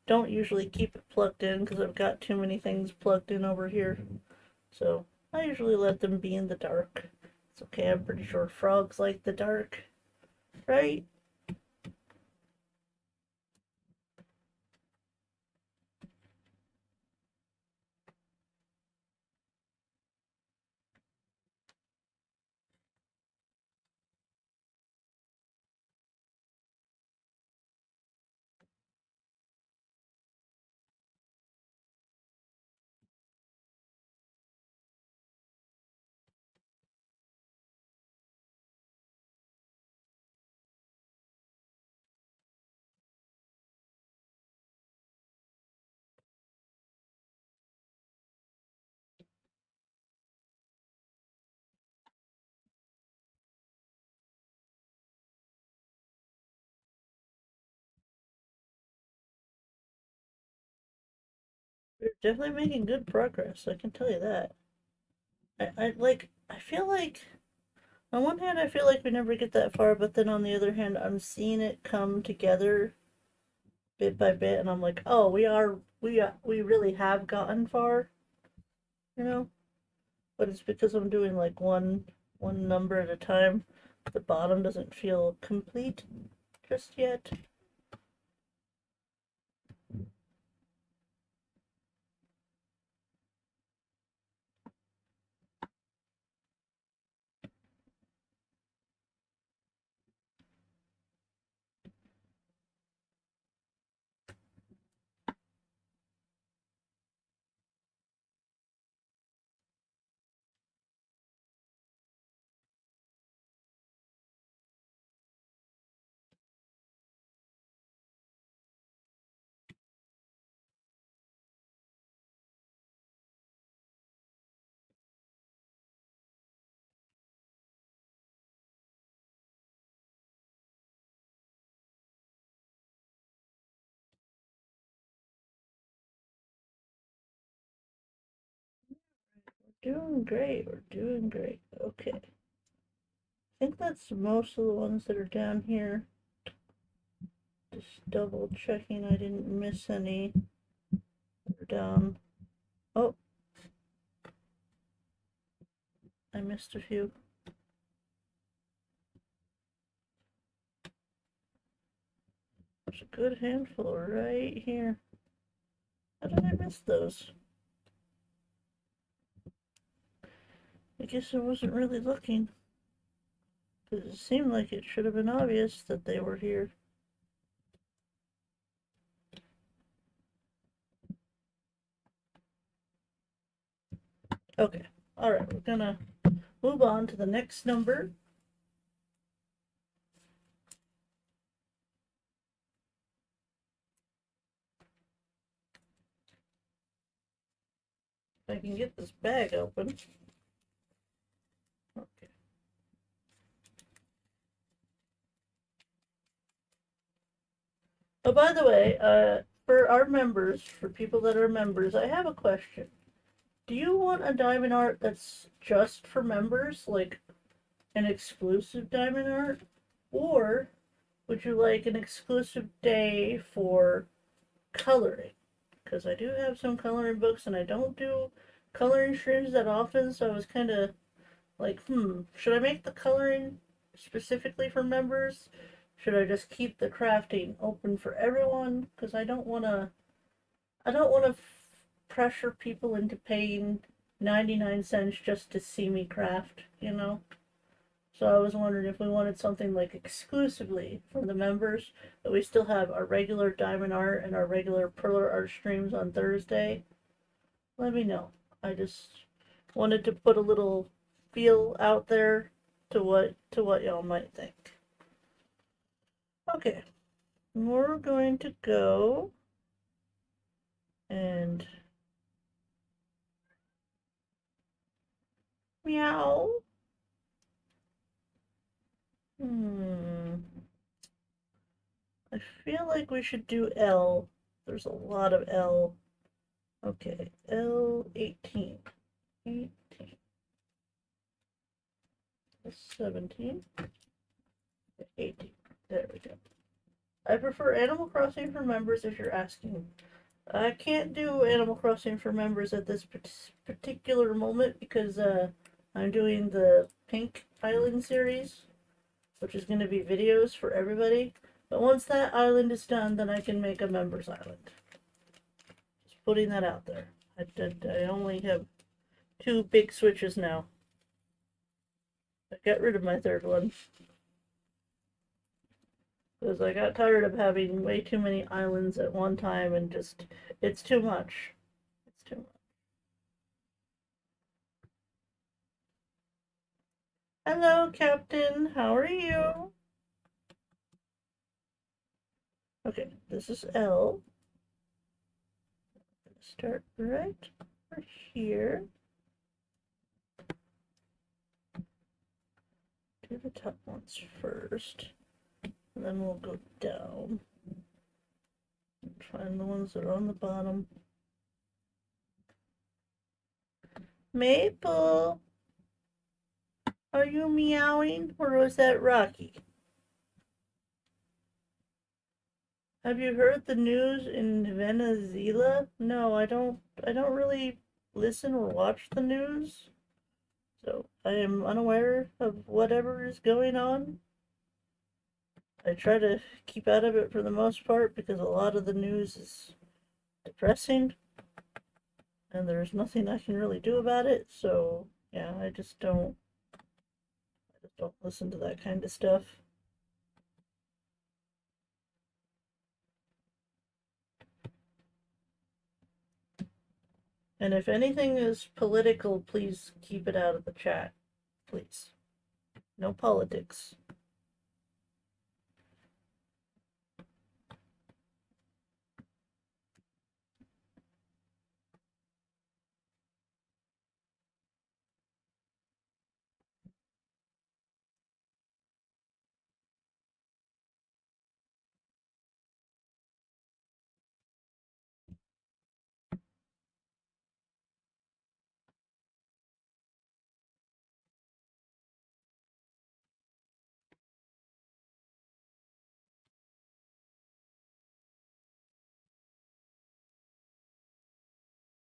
don't usually keep it plugged in because I've got too many things plugged in over here. So I usually let them be in the dark. It's okay, I'm pretty sure frogs like the dark, right? We're definitely making good progress, I can tell you that. I feel like, on one hand, I feel like we never get that far, but then on the other hand, I'm seeing it come together bit by bit, and I'm like, oh, we really have gotten far, you know? But it's because I'm doing like one number at a time. The bottom doesn't feel complete just yet. We're doing great, we're doing great. Okay. I think that's most of the ones that are down here. Just double checking I didn't miss any. They're down. Oh, I missed a few. There's a good handful right here. How did I miss those? I guess I wasn't really looking. Because it seemed like it should have been obvious that they were here. Okay, alright, we're gonna move on to the next number. If I can get this bag open. Okay. Oh, by the way, for our members, for people that are members, I have a question. Do you want a diamond art that's just for members, like an exclusive diamond art? Or would you like an exclusive day for coloring? Because I do have some coloring books and I don't do coloring streams that often, so I was kind of like, should I make the coloring specifically for members? Should I just keep the crafting open for everyone? Because I don't want to pressure people into paying 99 cents just to see me craft, you know? So I was wondering if we wanted something like exclusively for the members, but we still have our regular diamond art and our regular perler art streams on Thursday. Let me know. I just wanted to put a little feel out there to what y'all might think. Okay, we're going to go and meow. I feel like we should do L. There's a lot of L. Okay, L 18. 18. 17. 18. There we go. I prefer Animal Crossing for members if you're asking. I can't do Animal Crossing for members at this particular moment because I'm doing the Pink Island series, which is going to be videos for everybody. But once that island is done, then I can make a members island. Just putting that out there. I only have 2 big switches now. I got rid of my third one because I got tired of having way too many islands at one time and just it's too much. It's too much. Hello, Captain. How are you? Okay, this is L. Start right over here. Do the top ones first. And then we'll go down. And find the ones that are on the bottom. Maple! Are you meowing? Or was that Rocky? Have you heard the news in Venezuela? No, I don't really listen or watch the news. So I am unaware of whatever is going on. I try to keep out of it for the most part because a lot of the news is depressing and there's nothing I can really do about it. So yeah, I just don't listen to that kind of stuff. And if anything is political, please keep it out of the chat. Please. No politics.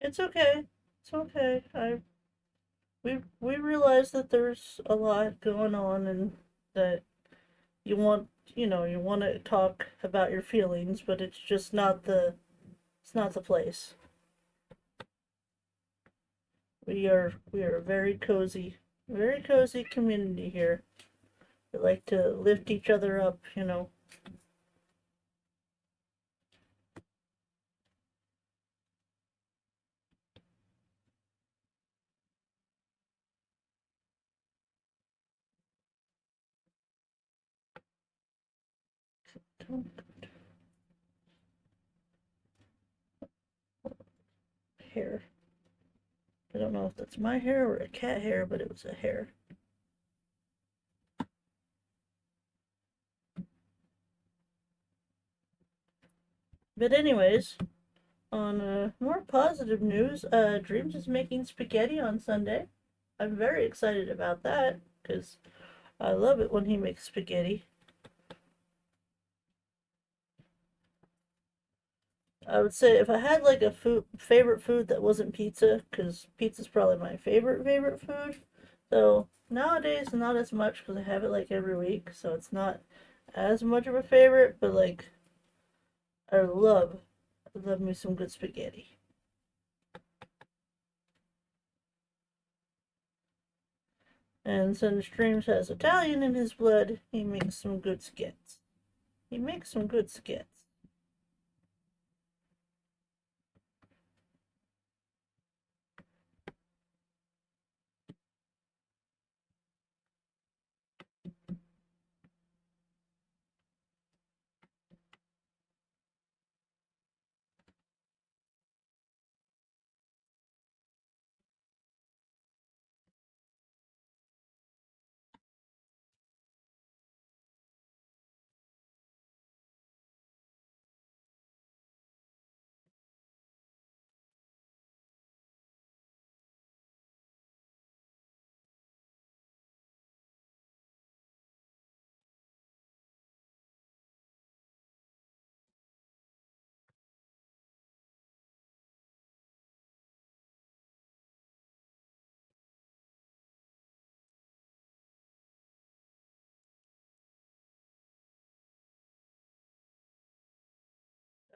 It's okay. It's okay. We realize that there's a lot going on and that you want you want to talk about your feelings, but it's just not the place. We are a very cozy community here. We like to lift each other up. Hair. I don't know if that's my hair or a cat hair, but it was a hair. But anyways, on more positive news, Dreams is making spaghetti on Sunday. I'm very excited about that because I love it when he makes spaghetti. I would say if I had like a favorite food that wasn't pizza, because pizza's probably my favorite food. Though nowadays not as much because I have it like every week, so it's not as much of a favorite. But like I love me some good spaghetti. And since Dreams has Italian in his blood, he makes some good skits. He makes some good skits.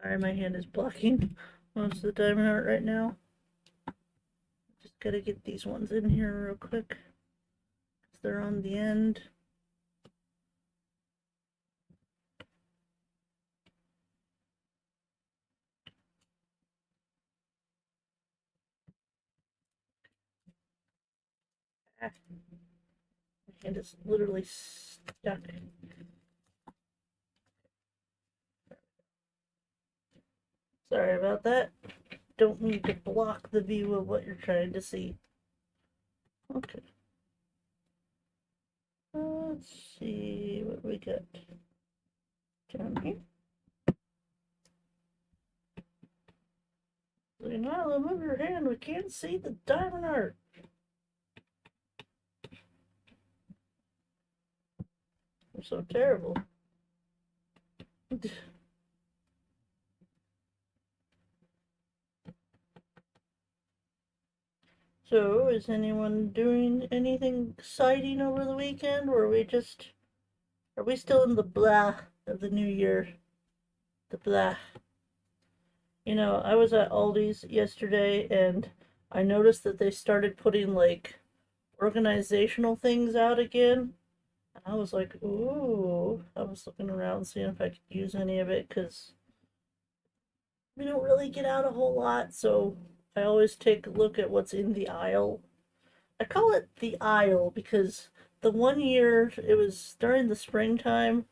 Sorry, my hand is blocking most of the diamond art right now. Just gotta get these ones in here real quick, 'cause they're on the end. Ah, my hand is literally stuck. Sorry about that. Don't need to block the view of what you're trying to see. Okay. Let's see what we got down here. Nailah, move your hand. We can't see the diamond art. I'm so terrible. So, is anyone doing anything exciting over the weekend, or are we still in the blah of the new year? The blah. You know, I was at Aldi's yesterday and I noticed that they started putting like organizational things out again. And I was like, ooh, I was looking around seeing if I could use any of it because we don't really get out a whole lot, so I always take a look at what's in the aisle. I call it the aisle because the one year it was during the springtime,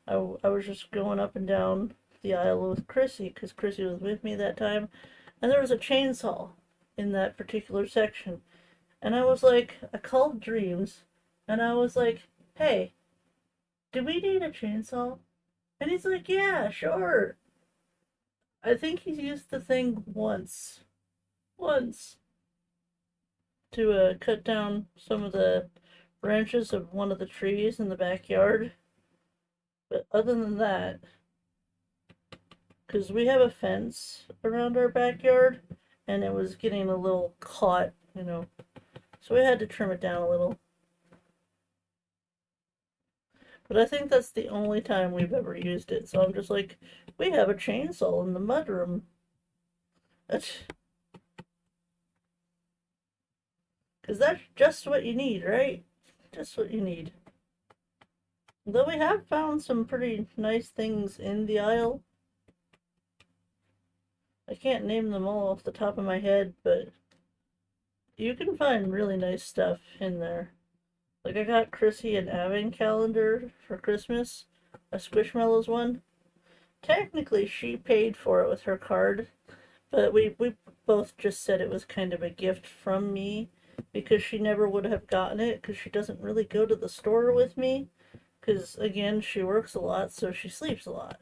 I was just going up and down the aisle with Chrissy because Chrissy was with me that time, and there was a chainsaw in that particular section. And I was like, I called Dreams, and I was like, hey, do we need a chainsaw? And he's like, yeah, sure. I think he's used the thing once. Once. To cut down some of the branches of one of the trees in the backyard. But other than that, because we have a fence around our backyard, and it was getting a little caught, you know, so we had to trim it down a little. But I think that's the only time we've ever used it, so I'm just like, we have a chainsaw in the mudroom. Because that's just what you need, right? Just what you need. Though we have found some pretty nice things in the aisle. I can't name them all off the top of my head, but you can find really nice stuff in there. Like I got Chrissy an advent calendar for Christmas, a Squishmallows one. Technically, she paid for it with her card, but we both just said it was kind of a gift from me because she never would have gotten it because she doesn't really go to the store with me because, again, she works a lot, so she sleeps a lot.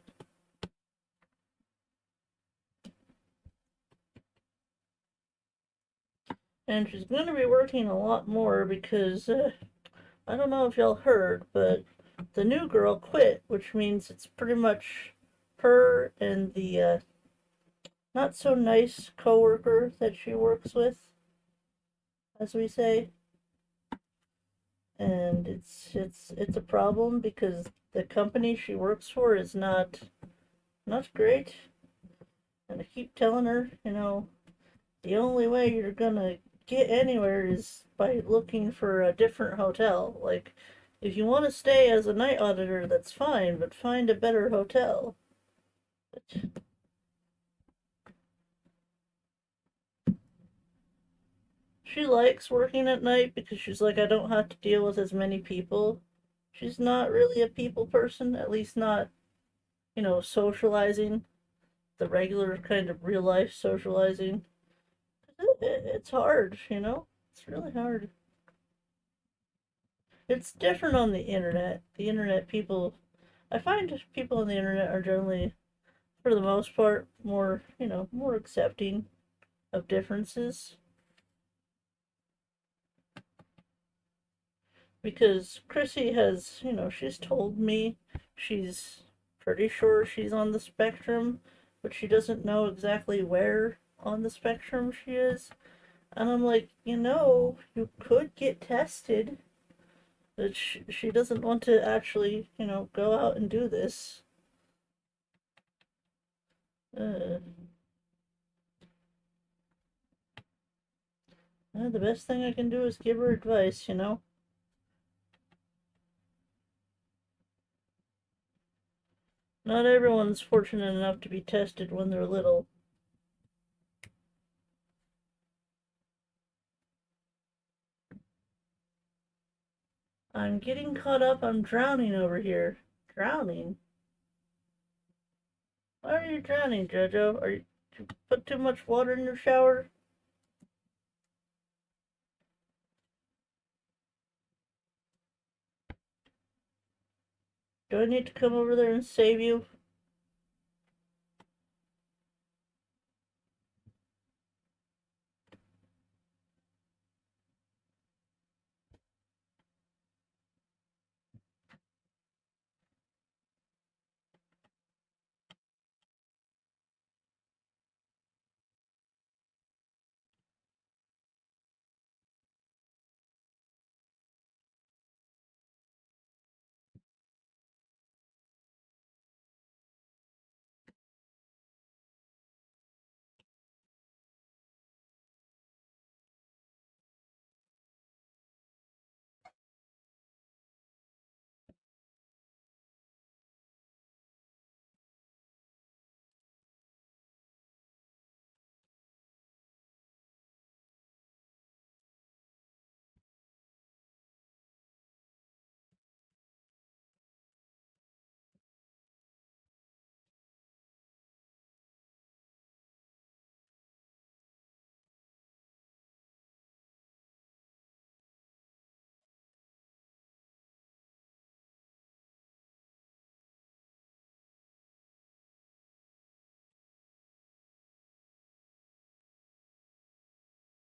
And she's going to be working a lot more because, I don't know if y'all heard, but the new girl quit, which means it's pretty much her and the not so nice coworker that she works with, as we say. And it's a problem because the company she works for is not great. And I keep telling her, you know, the only way you're gonna get anywhere is by looking for a different hotel. Like, if you want to stay as a night auditor, that's fine, but find a better hotel. But she likes working at night because she's like, I don't have to deal with as many people. She's not really a people person, at least not, you know, socializing, the regular kind of real life socializing. It's hard, you know? It's really hard. It's different on the internet. The internet people, I find people on the internet are generally, for the most part, more, you know, more accepting of differences. Because Chrissy has, you know, she's told me she's pretty sure she's on the spectrum, but she doesn't know exactly where on the spectrum she is. And I'm like, you know, you could get tested. But she doesn't want to actually, you know, go out and do this. The best thing I can do is give her advice, you know? Not everyone's fortunate enough to be tested when they're little. I'm getting caught up. I'm drowning over here. Drowning? Why are you drowning, Jojo? Did you put too much water in your shower? Do I need to come over there and save you?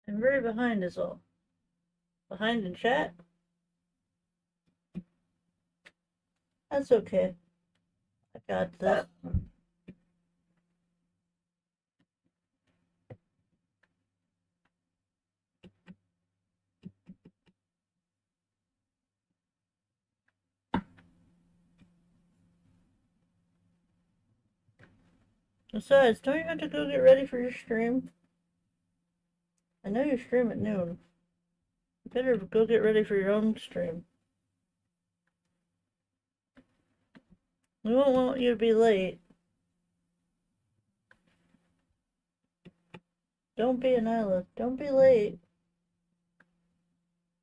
I'm very behind is all. Behind in chat? That's okay. I got this. Besides, don't you have to go get ready for your stream? I know you stream at noon. You better go get ready for your own stream. We won't want you to be late. Don't be a Nailah. Don't be late.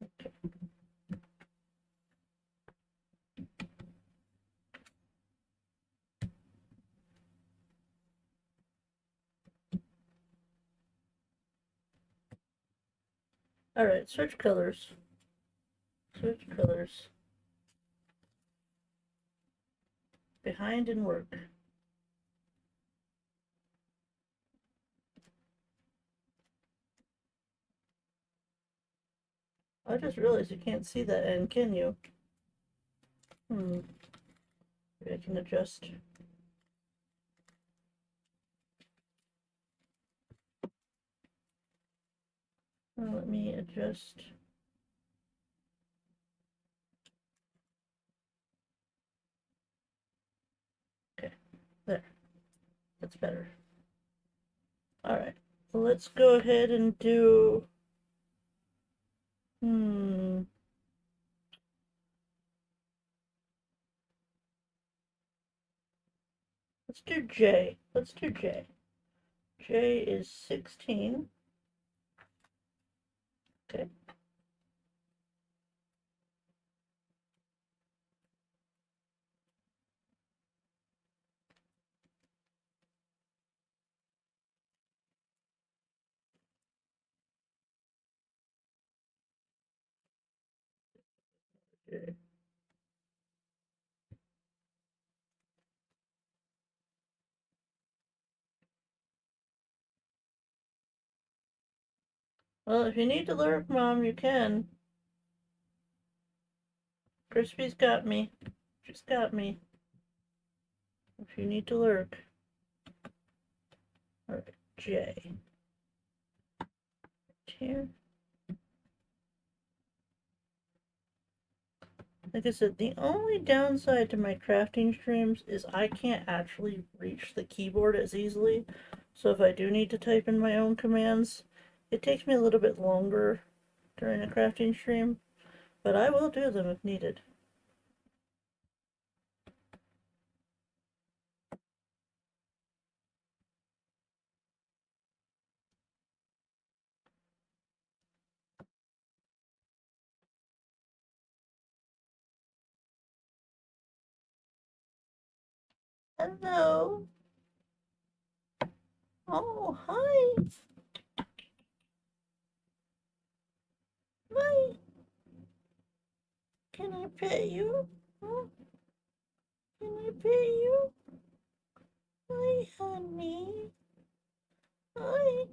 Okay. Alright, switch colors. Switch colors. Behind in work. I just realized you can't see that end, can you? Maybe I can adjust. Let me adjust. Okay, there. That's better. Alright, let's go ahead and do... Let's do J. Let's do J. J is 16. Okay. J. Well, if you need to lurk, Mom, you can. Crispy's got me. She's got me. If you need to lurk. Alright, J. Here. I Like I said, the only downside to my crafting streams is I can't actually reach the keyboard as easily. So if I do need to type in my own commands, it takes me a little bit longer during a crafting stream, but I will do them if needed. Hello. Oh, hi. Hi. Can I pet you? Huh? Can I pet you? Hi, honey. Hi.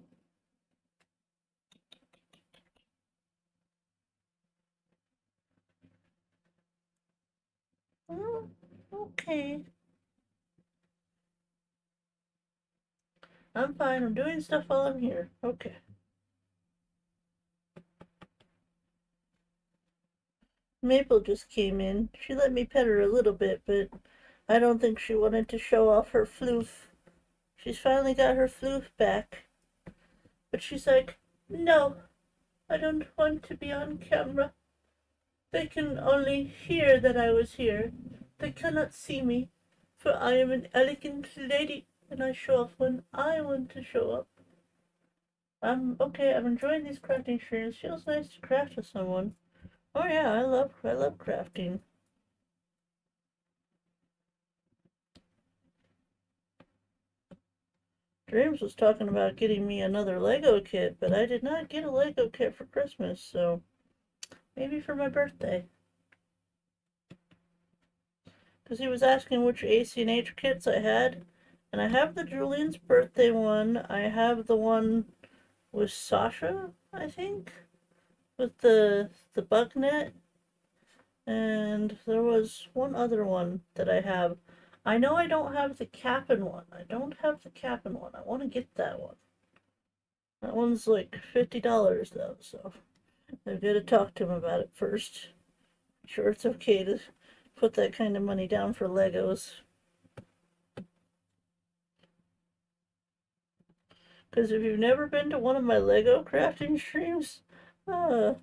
Oh, okay. I'm fine. I'm doing stuff while I'm here. Okay. Maple just came in. She let me pet her a little bit, but I don't think she wanted to show off her floof. She's finally got her floof back. But she's like, no, I don't want to be on camera. They can only hear that I was here. They cannot see me, for I am an elegant lady, and I show off when I want to show up. I'm okay. I'm enjoying these crafting streams. Feels nice to craft with someone. Oh yeah, I love crafting. Dreams was talking about getting me another Lego kit, but I did not get a Lego kit for Christmas, so maybe for my birthday. Because he was asking which AC&H kits I had, and I have the Julian's birthday one. I have the one with Sasha, I think, with the bug net, and there was one other one that I have. I know I don't have the Cap'n one. I don't have the Cap'n one. I want to get that one. That one's like $50 though, so I've got to talk to him about it first. Sure, it's okay to put that kind of money down for Legos. Because if you've never been to one of my Lego crafting streams, uh,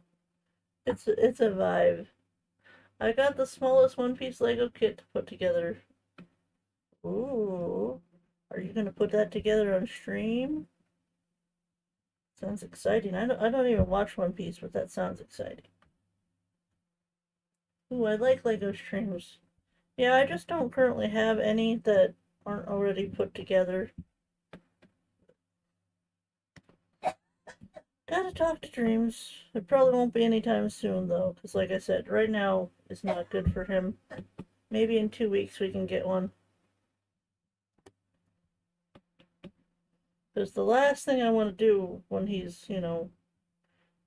it's a vibe. I got the smallest one-piece Lego kit to put together. Ooh, are you gonna put that together on stream? Sounds exciting. I don't even watch One Piece, but that sounds exciting. Ooh, I like Lego streams. Yeah, I just don't currently have any that aren't already put together. Gotta talk to Dreams. It probably won't be anytime soon, though, because like I said, right now is not good for him. Maybe in 2 weeks we can get one. Because the last thing I want to do when he's,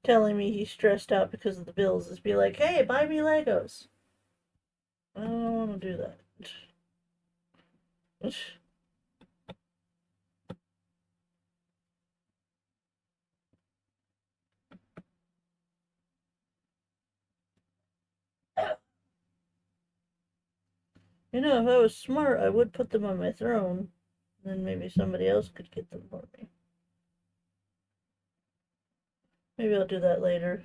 telling me he's stressed out because of the bills is be like, hey, buy me Legos. I don't want to do that. If I was smart, I would put them on my throne. Then maybe somebody else could get them for me. Maybe I'll do that later.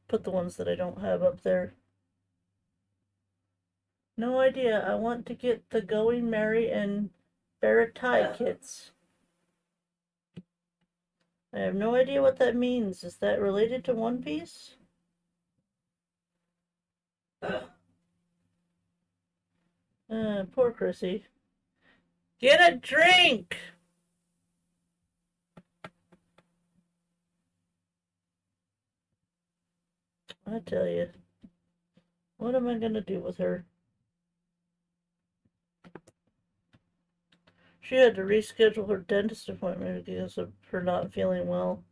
Put the ones that I don't have up there. No idea. I want to get the Going Merry and Baratai kits. I have no idea what that means. Is that related to One Piece? Poor Chrissy. Get a drink! I tell you. What am I gonna do with her? She had to reschedule her dentist appointment because of her not feeling well.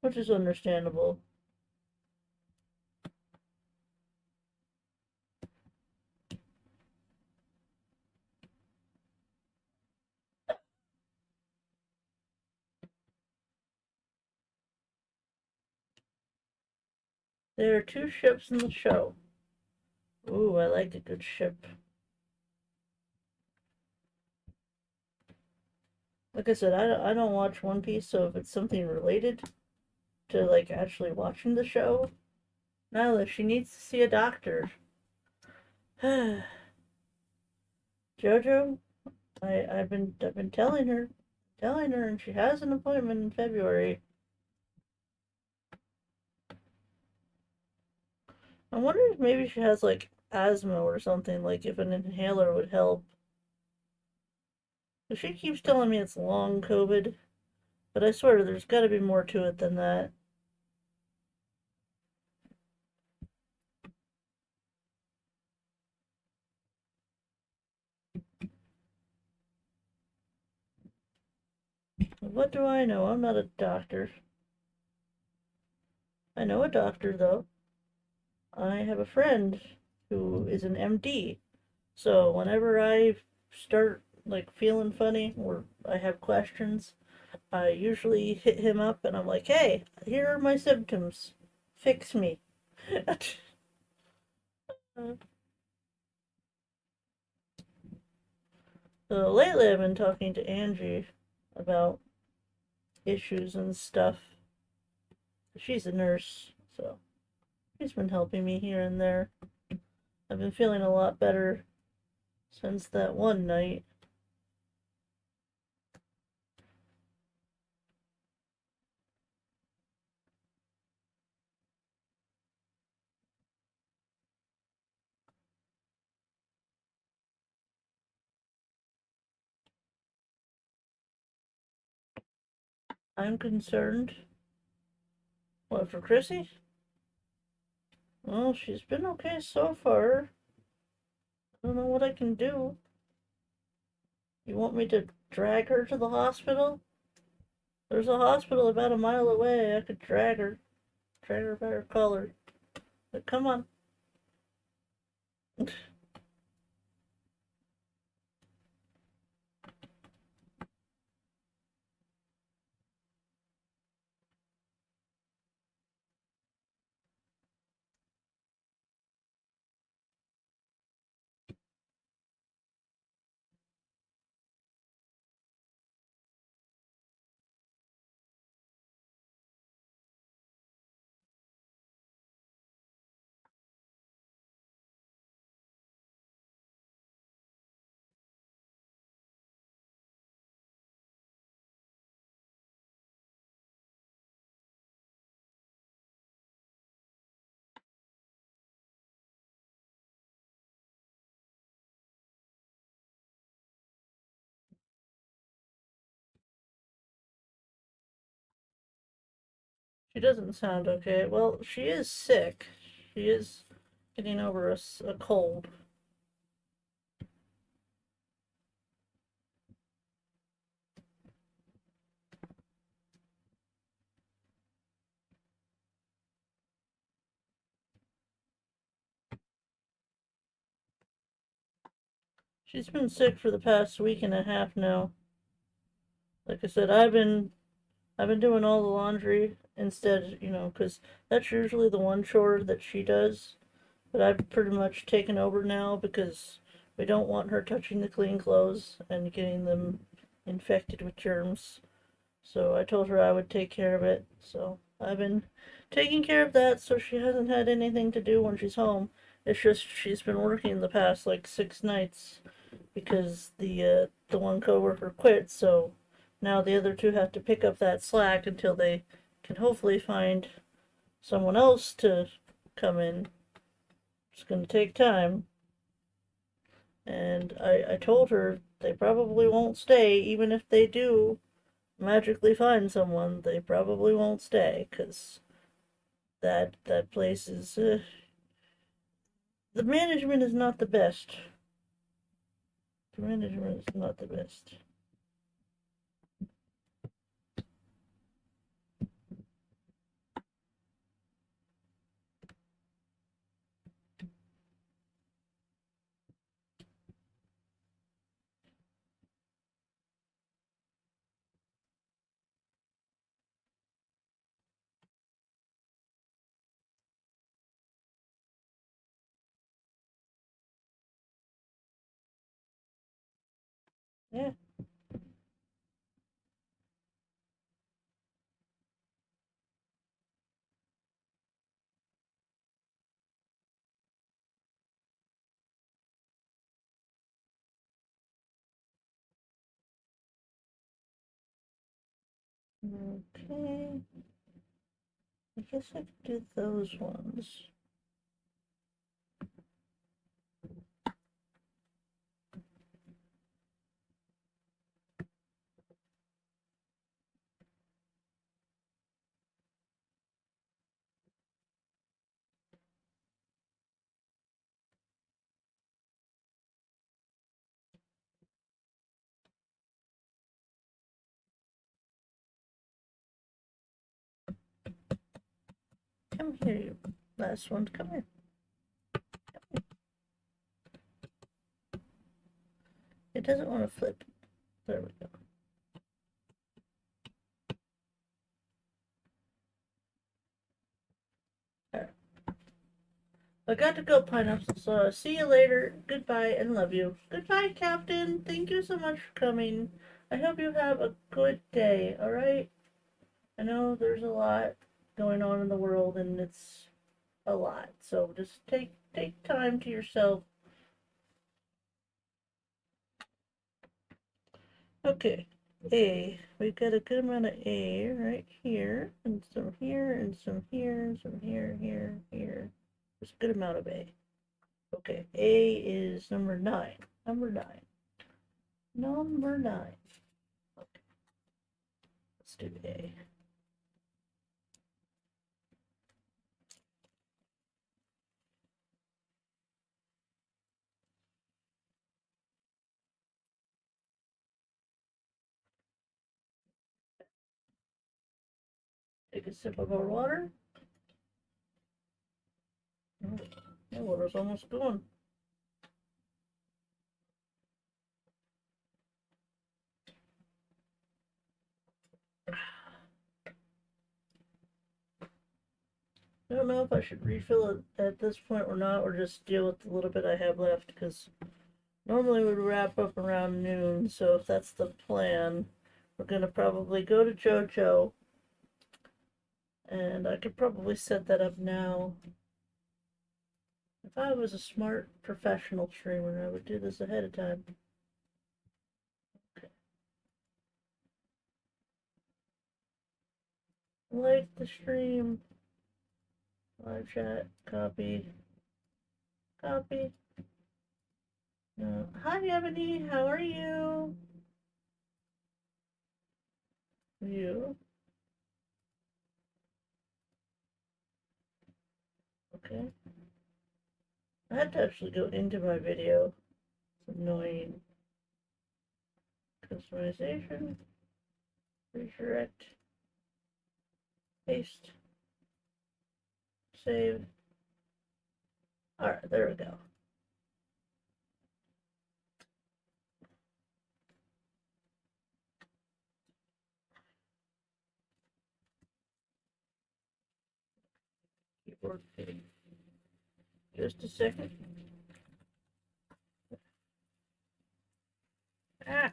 Which is understandable. There are two ships in the show. Ooh, I like a good ship. Like I said, I don't watch One Piece, so if it's something related to like actually watching the show, Nailah, she needs to see a doctor. Jojo, I've been telling her, and she has an appointment in February. I wonder if maybe she has like asthma or something. Like if an inhaler would help. She keeps telling me it's long COVID, but I swear there's got to be more to it than that. What do I know? I'm not a doctor. I know a doctor though. I have a friend who is an MD. So whenever I start like feeling funny or I have questions, I usually hit him up and I'm like, "Hey, here are my symptoms. Fix me." So lately I've been talking to Angie about issues and stuff. She's a nurse, so she's been helping me here and there. I've been feeling a lot better since that one night. I'm concerned. What, for Chrissy? Well, she's been okay so far. I don't know what I can do. You want me to drag her to the hospital? There's a hospital about a mile away. I could drag her by her collar. But come on. She doesn't sound okay. Well, she is sick. She is getting over a cold. She's been sick for the past week and a half now. Like I said, I've been doing all the laundry instead, because that's usually the one chore that she does. But I've pretty much taken over now because we don't want her touching the clean clothes and getting them infected with germs. So I told her I would take care of it. So I've been taking care of that so she hasn't had anything to do when she's home. It's just she's been working the past like 6 nights because the one coworker quit, so now the other two have to pick up that slack until they can hopefully find someone else to come in. It's going to take time. And I told her they probably won't stay, even if they do magically find someone, they probably won't stay, because that place is, the management is not the best. The management is not the best. Yeah. Okay. I guess I could do those ones. Come here, you last one. Come here. It doesn't want to flip. There we go. Alright. I got to go, Pineapple, so see you later. Goodbye and love you. Goodbye, Captain. Thank you so much for coming. I hope you have a good day, alright? I know there's a lot going on in the world and it's a lot. So just take time to yourself. Okay. A. We've got a good amount of A right here, and some here, and some here, and some here, here. There's a good amount of A. Okay, A is number 9. Number 9. Number 9. Okay. Let's do A. Take a sip of our water. Oh, my water's almost gone. I don't know if I should refill it at this point or not, or just deal with the little bit I have left, because normally we'd wrap up around noon, so if that's the plan, we're going to probably go to JoJo, and I could probably set that up now. If I was a smart professional streamer, I would do this ahead of time. Okay. Like the stream. Live chat. Copy. Copy. No. Hi, Ebony. How are you? You. Okay. I had to actually go into my video. It's annoying. Customization. Redirect. Paste. Save. Alright, there we go. Keyboard fitting. Just a second. Ah!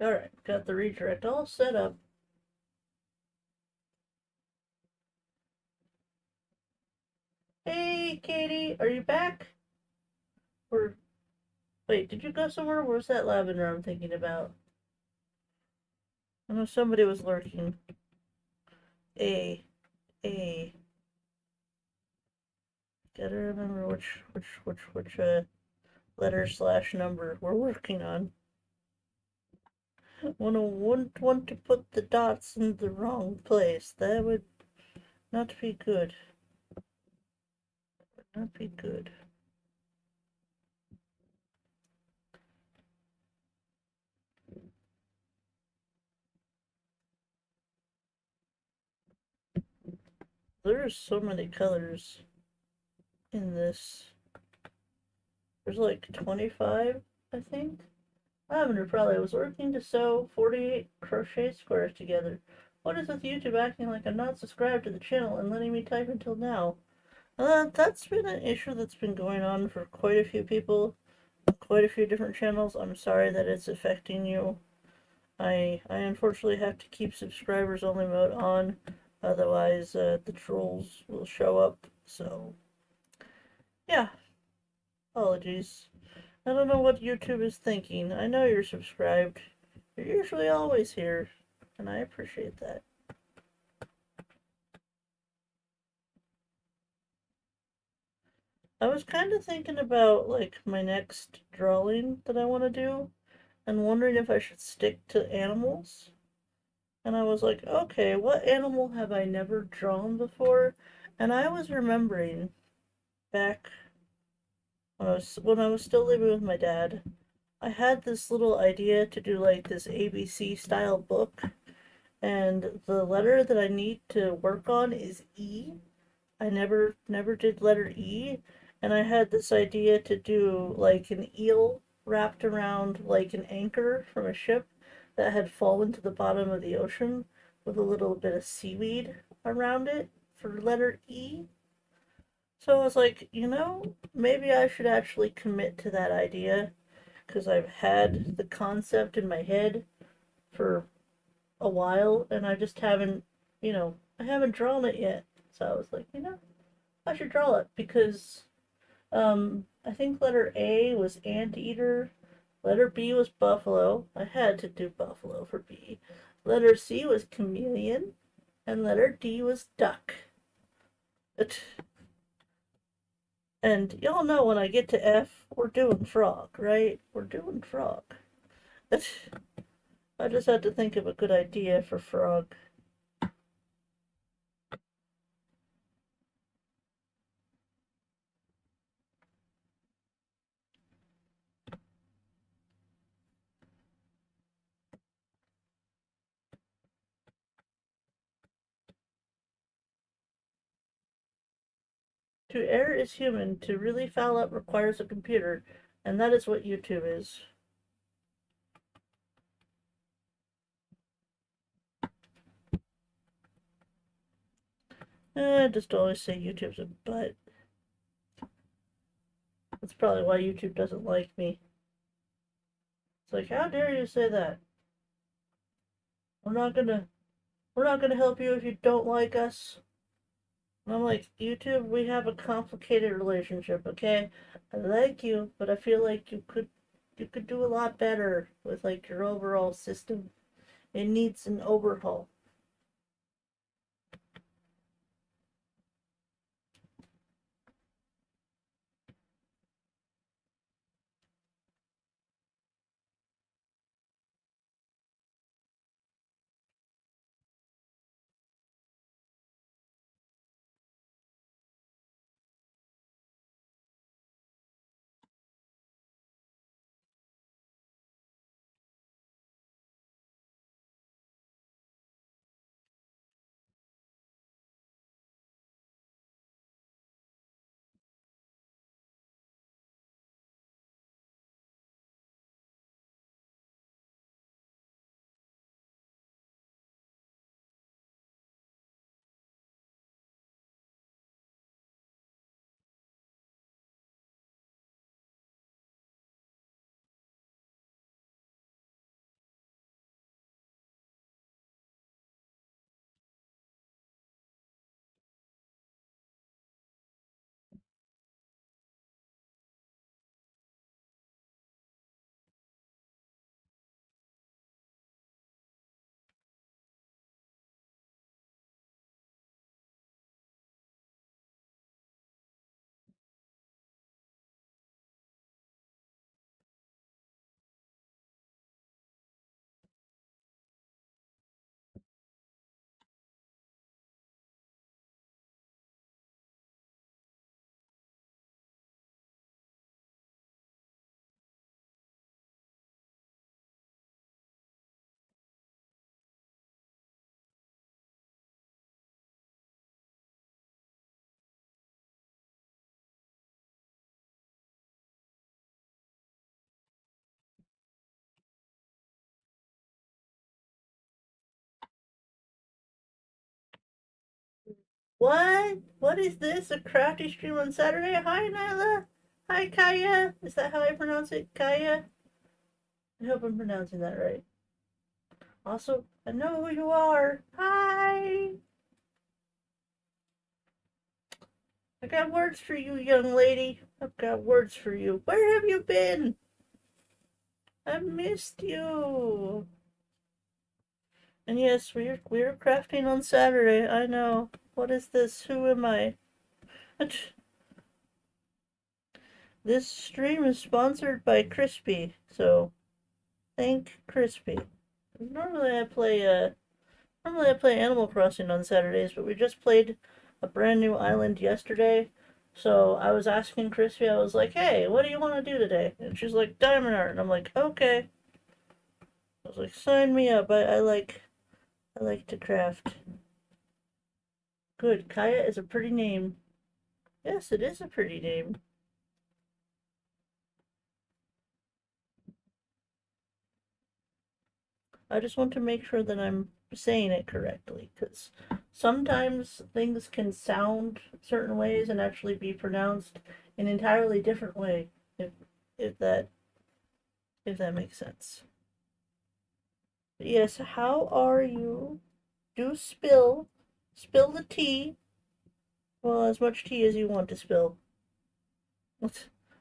Alright, got the redirect all set up. Hey, Katie, are you back? Or, wait, did you go somewhere? Where's that lavender I'm thinking about? I know somebody was lurking. A. Gotta remember which letter slash number we're working on. Wouldn't want to put the dots in the wrong place. That would not be good. Would not be good. There's so many colors. in this. There's like 25, I think. Lavender probably was working to sew 48 crochet squares together. What is with YouTube acting like I'm not subscribed to the channel and letting me type until now? That's been an issue that's been going on for quite a few people, quite a few different channels. I'm sorry that it's affecting you. I unfortunately have to keep subscribers only mode on, otherwise the trolls will show up. So yeah, apologies. I don't know what YouTube is thinking. I know you're subscribed. You're usually always here, and I appreciate that. I was kind of thinking about like my next drawing that I want to do and wondering if I should stick to animals. And I was like, okay, what animal have I never drawn before? And I was remembering back when I was still living with my dad, I had this little idea to do like this ABC style book, and the letter that I need to work on is E. I never did letter E, and I had this idea to do like an eel wrapped around like an anchor from a ship that had fallen to the bottom of the ocean with a little bit of seaweed around it for letter E. So I was like, maybe I should actually commit to that idea because I've had the concept in my head for a while and I just haven't, I haven't drawn it yet. So I was like, I should draw it because I think letter A was anteater, letter B was buffalo. I had to do buffalo for B. Letter C was chameleon, and letter D was duck. And y'all know when I get to F, we're doing frog, right? We're doing frog. I just had to think of a good idea for frog. To err is human, to really foul up requires a computer, and that is what YouTube is. I just always say YouTube's a butt. That's probably why YouTube doesn't like me. It's like, how dare you say that? We're not gonna we're not gonna help you if you don't like us. And I'm like, YouTube, we have a complicated relationship, okay? I like you, but I feel like you could do a lot better with like your overall system. It needs an overhaul. What? What is this? A crafty stream on Saturday? Hi, Nailah. Hi, Kaya. Is that how I pronounce it? Kaya? I hope I'm pronouncing that right. Also, I know who you are. Hi. I got words for you, young lady. I've got words for you. Where have you been? I've missed you. And yes, we're crafting on Saturday. I know. What is this? Who am I? This stream is sponsored by Crispy, so thank Crispy. Normally I play Animal Crossing on Saturdays, but we just played a brand new island yesterday. So I was asking Crispy, I was like, "Hey, what do you want to do today?" And she's like, "Diamond art." And I'm like, "Okay." I was like, "Sign me up. I like to craft." Good. Kaya is a pretty name. Yes, it is a pretty name. I just want to make sure that I'm saying it correctly, because sometimes things can sound certain ways and actually be pronounced an entirely different way, if if that if that makes sense. But yes, how are you? Do spill the tea. Well, as much tea as you want to spill.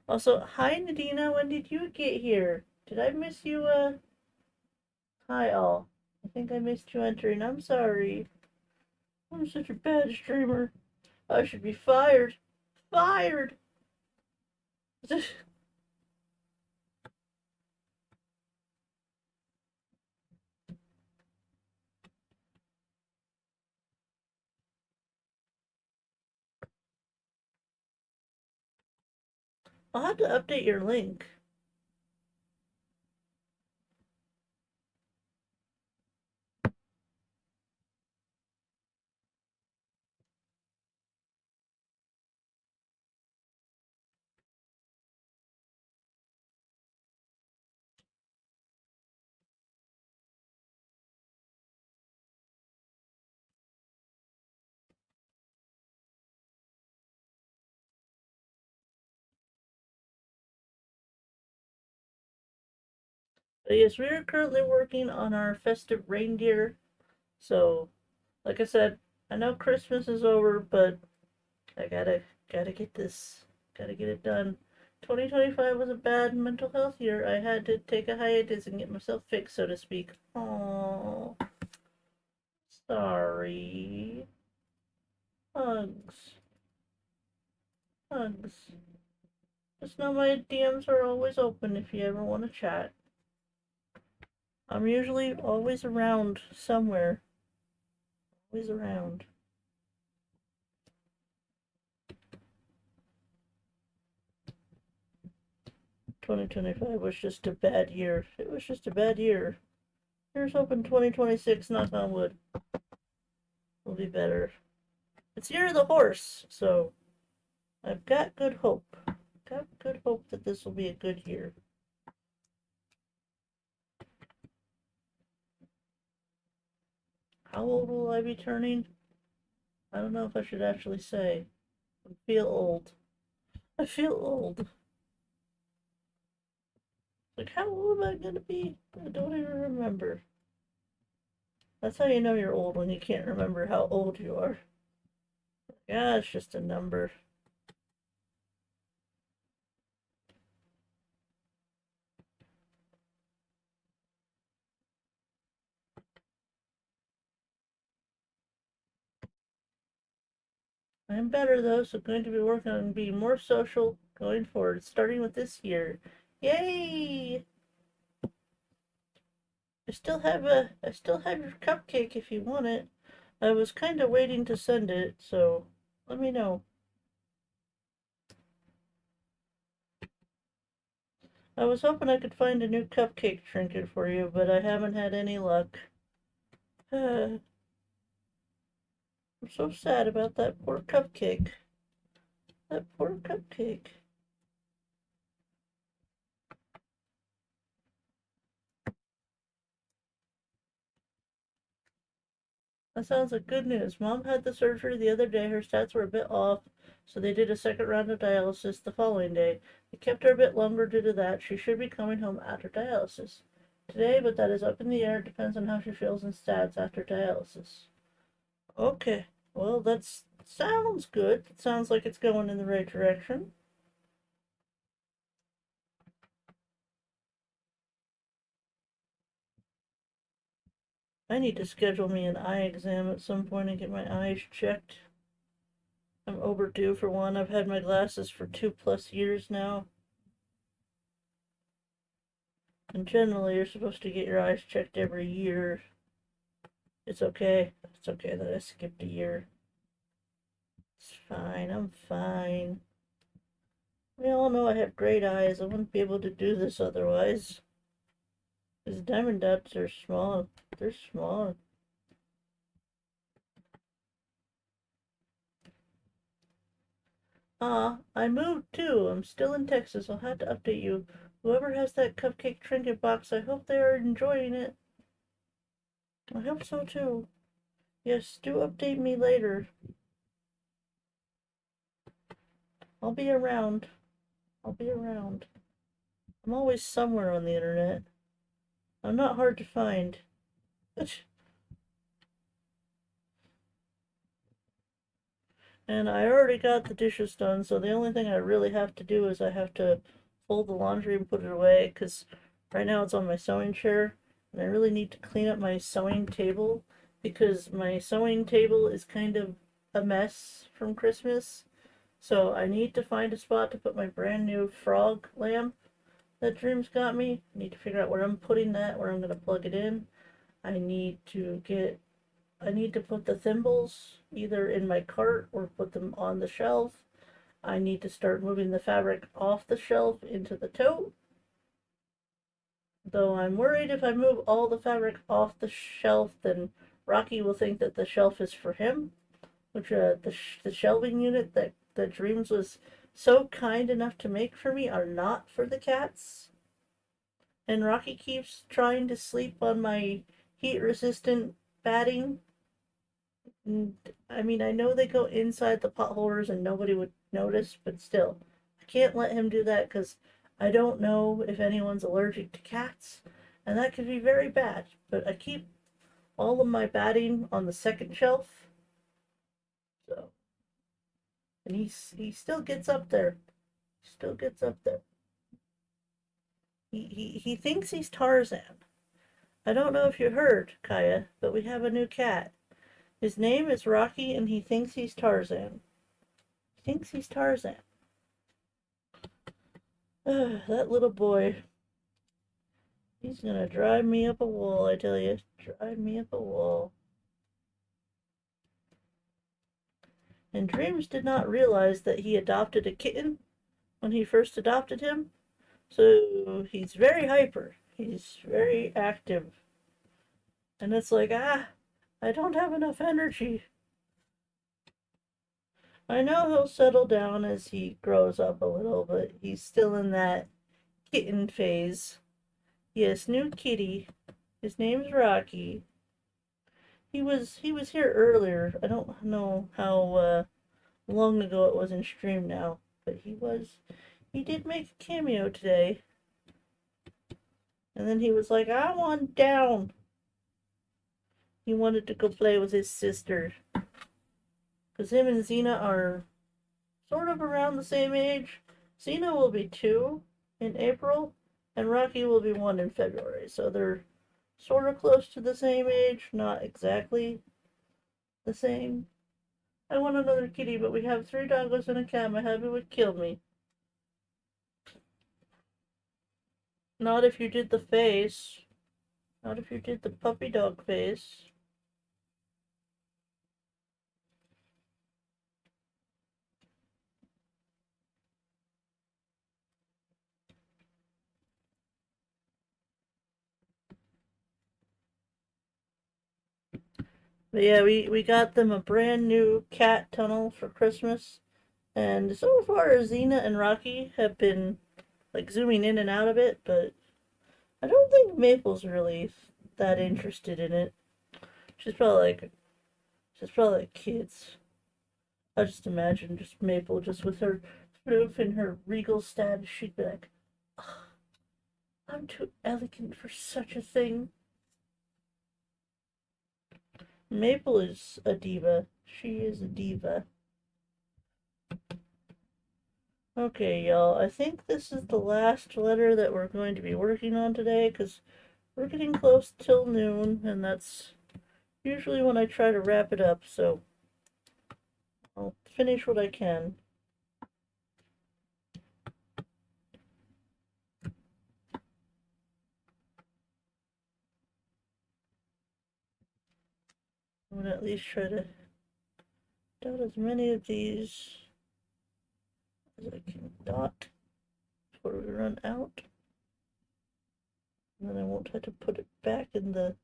Also, hi Nadina, when did you get here? Did I miss you? Hi all. I think I missed you entering. I'm sorry. I'm such a bad streamer. I should be fired. Fired! I'll have to update your link. But yes, we are currently working on our festive reindeer. So, like I said, I know Christmas is over, but I gotta get this, gotta get it done. 2025 was a bad mental health year. I had to take a hiatus and get myself fixed, so to speak. Oh, sorry. Hugs. Hugs. Just know my DMs are always open if you ever want to chat. I'm usually always around somewhere. Always around. 2025 was just a bad year. It was just a bad year. Here's hoping 2026, knock on wood, will be better. It's year of the horse, so I've got good hope. Got good hope that this will be a good year. How old will I be turning? I don't know if I should actually say. I feel old. I feel old. Like, how old am I gonna be? I don't even remember. That's how you know you're old, when you can't remember how old you are. Yeah, it's just a number. I'm better though, so I'm going to be working on being more social going forward, starting with this year. Yay! I still have your cupcake if you want it. I was kind of waiting to send it, so let me know. I was hoping I could find a new cupcake trinket for you, but I haven't had any luck. I'm so sad about that poor cupcake. That poor cupcake. That sounds like good news. Mom had the surgery the other day. Her stats were a bit off, so they did a second round of dialysis the following day. They kept her a bit longer due to that. She should be coming home after dialysis today, but that is up in the air. It depends on how she feels in stats after dialysis. Okay, well, that sounds good. It sounds like it's going in the right direction. I need to schedule me an eye exam at some point and get my eyes checked. I'm overdue for one. I've had my glasses for 2+ years now. And generally, you're supposed to get your eyes checked every year. It's okay. It's okay that I skipped a year. It's fine. I'm fine. We all know I have great eyes. I wouldn't be able to do this otherwise. These diamond dots are small. They're small. I moved too. I'm still in Texas. I'll have to update you. Whoever has that cupcake trinket box, I hope they are enjoying it. I hope so too. Yes, do update me later. I'll be around. I'll be around. I'm always somewhere on the internet. I'm not hard to find. And I already got the dishes done, so the only thing I really have to do is I have to fold the laundry and put it away, because right now it's on my sewing chair, and I really need to clean up my sewing table, because my sewing table is kind of a mess from Christmas. So I need to find a spot to put my brand new frog lamp that Dreams got me. I need to figure out where I'm putting that, where I'm going to plug it in. I need to put the thimbles either in my cart or put them on the shelf. I need to start moving the fabric off the shelf into the tote. Though I'm worried if I move all the fabric off the shelf, then Rocky will think that the shelf is for him. Which the shelving unit that Dreams was so kind enough to make for me are not for the cats. And Rocky keeps trying to sleep on my heat-resistant batting. And, I mean, I know they go inside the pot holders and nobody would notice, but still, I can't let him do that because I don't know if anyone's allergic to cats, and that could be very bad. But I keep all of my batting on the second shelf. So, and he still gets up there. Still gets up there. He thinks he's Tarzan. I don't know if you heard, Kaya, but we have a new cat. His name is Rocky, and he thinks he's Tarzan. He thinks he's Tarzan. That little boy. He's gonna drive me up a wall, I tell you. Drive me up a wall. And Dreams did not realize that he adopted a kitten when he first adopted him. So he's very hyper. He's very active. And it's like, I don't have enough energy. I know he'll settle down as he grows up a little, but he's still in that kitten phase. Yes, new kitty. His name's Rocky. He was here earlier. I don't know how long ago it was in stream now, but he did make a cameo today. And then he was like, I want down. He wanted to go play with his sister. Because him and Xena are sort of around the same age. Xena will be 2 in April, and Rocky will be 1 in February. So they're sort of close to the same age, not exactly the same. I want another kitty, but we have 3 doggos and a cat. My hubby would kill me. Not if you did the face. Not if you did the puppy dog face. But yeah, we got them a brand new cat tunnel for Christmas. And so far, Xena and Rocky have been like zooming in and out of it, but I don't think Maple's really that interested in it. She's probably like, She's probably like kids. I just imagine just Maple just with her proof and her regal status. She'd be like, oh, I'm too elegant for such a thing. Maple is a diva. She is a diva. Okay, y'all. I think this is the last letter that we're going to be working on today because we're getting close till noon, and that's usually when I try to wrap it up, so I'll finish what I can. I'm gonna at least try to dot as many of these as I can dot before we run out. And then I won't have to put it back in the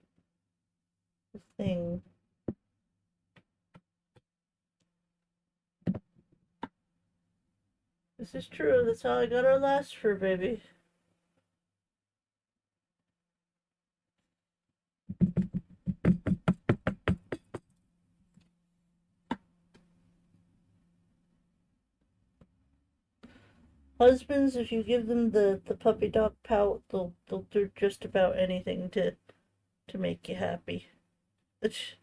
thing. This is true, that's how I got our last fur baby. Husbands, if you give them the puppy dog pout, they'll do just about anything to make you happy. It's,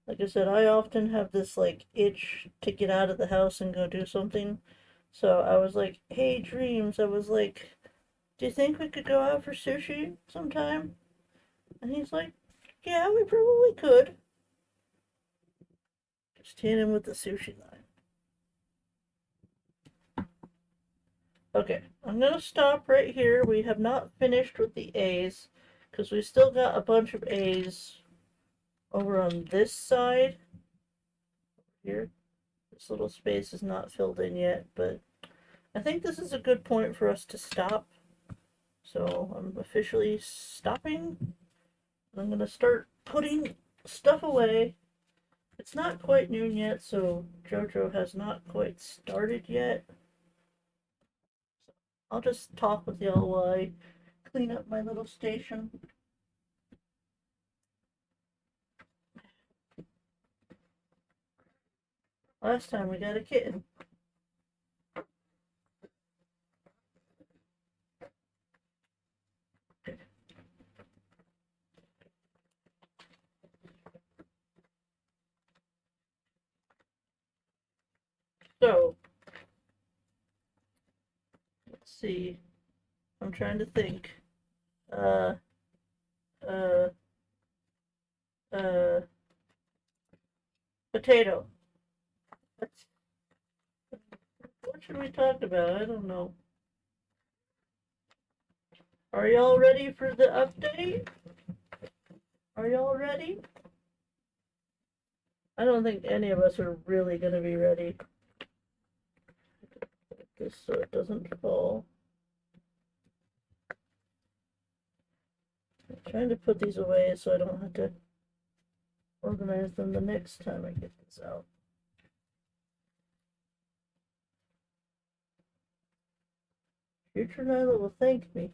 like I said, I often have this like itch to get out of the house and go do something. So I was like, hey Dreams, I was like, do you think we could go out for sushi sometime? And he's like, yeah, we probably could. Just hit him with the sushi line. Okay, I'm gonna stop right here. We have not finished with the A's because we still got a bunch of A's over on this side. Here, this little space is not filled in yet, but I think this is a good point for us to stop. So I'm officially stopping. I'm gonna start putting stuff away. It's not quite noon yet, so JoJo has not quite started yet. I'll just talk with y'all while I clean up my little station. Last time we got a kitten. So, let's see. I'm trying to think. Uh, uh, uh, potato. What should we talk about? I don't know. Are y'all ready for the update? Are y'all ready? I don't think any of us are really going to be ready. This so it doesn't fall. I'm trying to put these away so I don't have to organize them the next time I get this out. Future Nailah will thank me.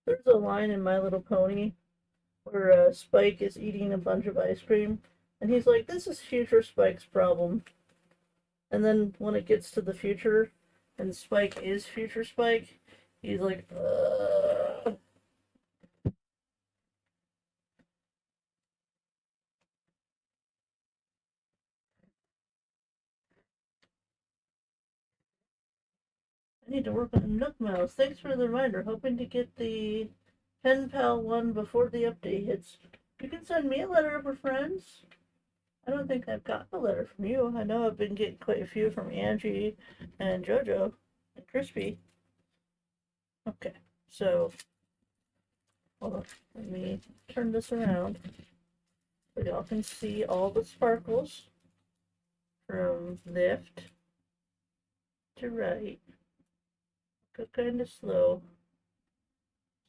There's a line in My Little Pony where Spike is eating a bunch of ice cream, and he's like, this is future Spike's problem. And then when it gets to the future, and Spike is future Spike, he's like, ugh. I need to work on Nook Mouse. Thanks for the reminder. Hoping to get the Pen Pal one before the update hits. You can send me a letter for friends. I don't think I've gotten a letter from you. I know I've been getting quite a few from Angie and JoJo and Crispy. Okay, so hold on. Let me turn this around so y'all can see all the sparkles from left to right. Go kind of slow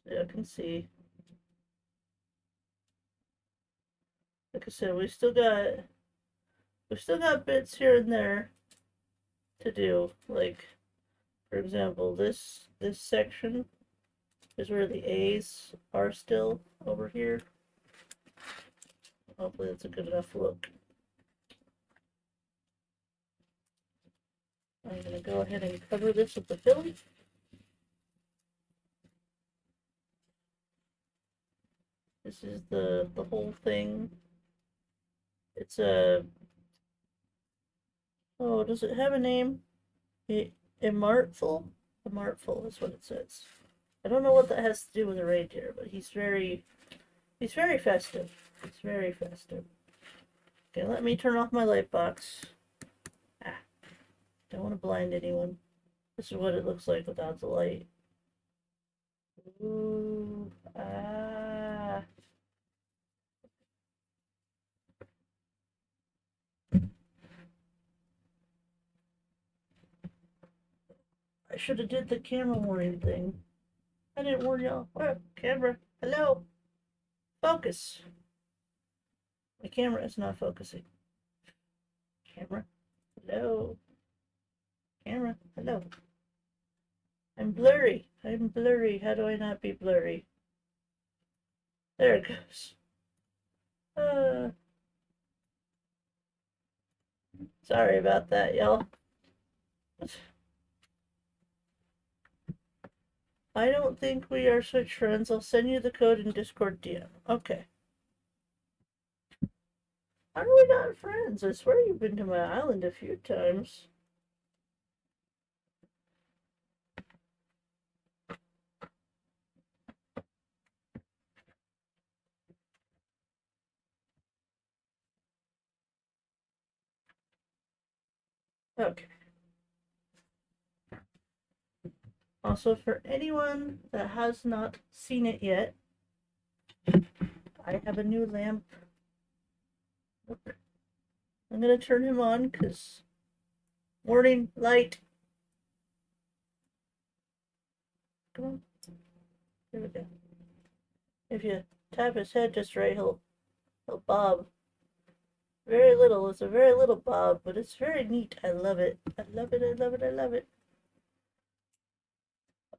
so y'all can see. Like I said, we've still got bits here and there to do. Like For example, this section is where the A's are still over here. Hopefully that's a good enough look. I'm going to go ahead and cover this with the film. This is the whole thing. It's a... Oh, does it have a name? Imartful? Imartful is what it says. I don't know what that has to do with a reindeer, but he's very festive. He's very festive. Okay, let me turn off my light box. Ah, don't want to blind anyone. This is what it looks like without the light. Ooh, ah. I should have did the camera warning thing. I didn't warn y'all. Oh, camera, hello. Focus. My camera is not focusing. Camera, hello. Camera, hello. I'm blurry. I'm blurry. How do I not be blurry? There it goes. Sorry about that, y'all. I don't think we are Switch friends. I'll send you the code in Discord DM. Okay. How are we not friends? I swear you've been to my island a few times. Okay. Also, for anyone that has not seen it yet, I have a new lamp. Look. I'm gonna turn him on because morning light. Come on. Here we go. If you tap his head just right, he'll bob. Very little. It's a very little bob, but it's very neat. I love it. I love it. I love it. I love it.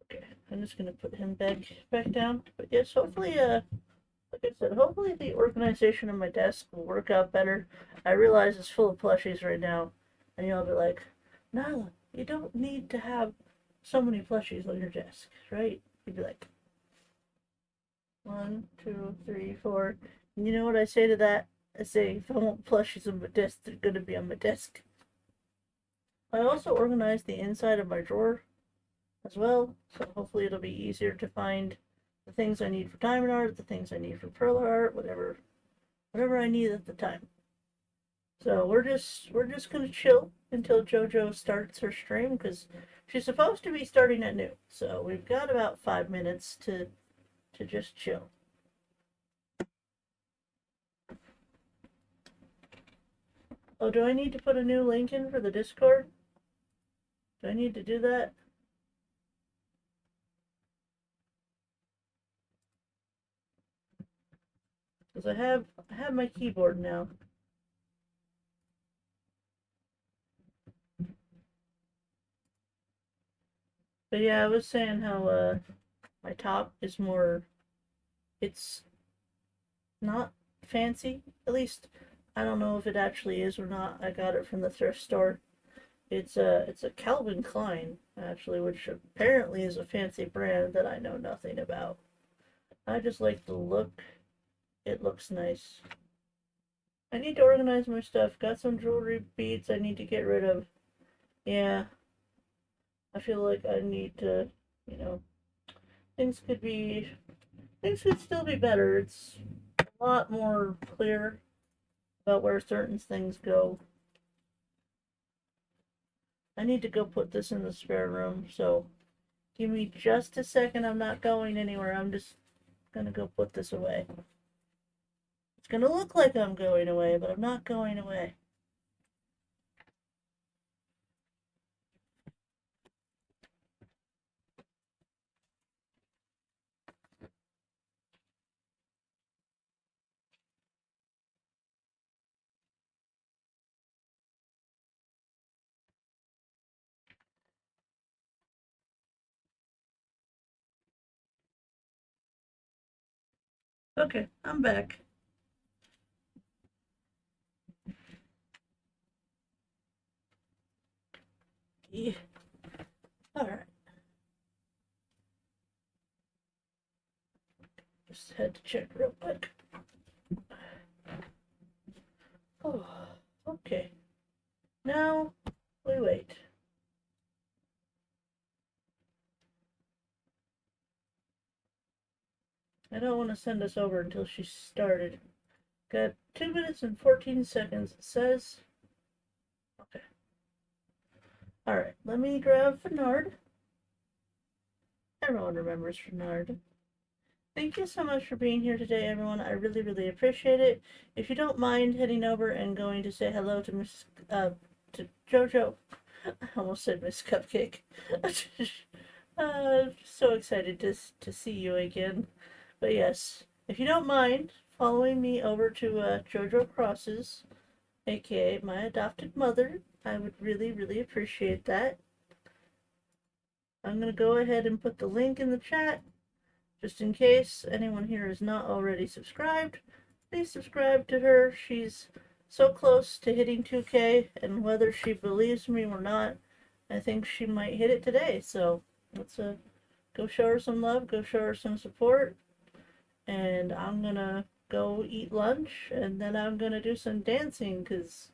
Okay, I'm just gonna put him back down. But yes, hopefully, like I said, hopefully the organization of my desk will work out better. I realize it's full of plushies right now, and you'll be like, Nailah, you don't need to have so many plushies on your desk, right? You'd be like, 1, 2, 3, 4. And you know what I say to that? I say, if I want plushies on my desk, they're gonna be on my desk. I also organized the inside of my drawer as well, so hopefully it'll be easier to find the things I need for diamond art, the things I need for pearl art, whatever I need at the time. So we're just gonna chill until JoJo starts her stream because she's supposed to be starting at noon. So we've got about 5 minutes to just chill. Oh, do I need to put a new link in for the Discord? Do I need to do that? Because I have my keyboard now. But yeah, I was saying how my top is more, it's not fancy. At least I don't know if it actually is or not. I got it from the thrift store. It's a Calvin Klein actually, which apparently is a fancy brand that I know nothing about. I just like the look. It looks nice. I need to organize my stuff. Got some jewelry beads I need to get rid of. Yeah. I feel like I need to, you know, things could still be better. It's a lot more clear about where certain things go. I need to go put this in the spare room, so give me just a second. I'm not going anywhere. I'm just gonna go put this away. It's gonna look like I'm going away, but I'm not going away. Okay, I'm back. Yeah. All right. Just had to check real quick. Oh, okay. Now we wait. I don't want to send us over until she started. Got 2 minutes and 14 seconds, it says. Okay. Alright, let me grab Fernard. Everyone remembers Fernard. Thank you so much for being here today, everyone. I really, really appreciate it. If you don't mind heading over and going to say hello to to JoJo. I almost said Miss Cupcake. So excited to see you again. But yes, if you don't mind following me over to JoJo Crosses, aka my adopted mother, I would really, really appreciate that. I'm going to go ahead and put the link in the chat, just in case anyone here is not already subscribed. Please subscribe to her. She's so close to hitting 2K, and whether she believes me or not, I think she might hit it today. So let's go show her some love, go show her some support, and I'm gonna go eat lunch, and then I'm gonna do some dancing, because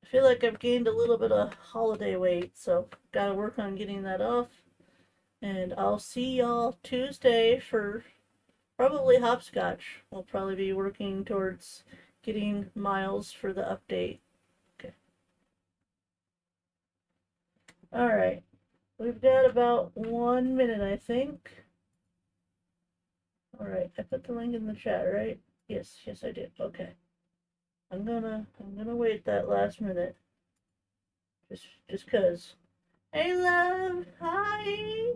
I feel like I've gained a little bit of holiday weight, so gotta work on getting that off. And I'll see y'all Tuesday for probably hopscotch. We'll probably be working towards getting Miles for the update. Okay. Alright. We've got about 1 minute, I think. Alright, I put the link in the chat, right? Yes, I did. Okay. I'm gonna wait that last minute. Just cause. Hey love, hi.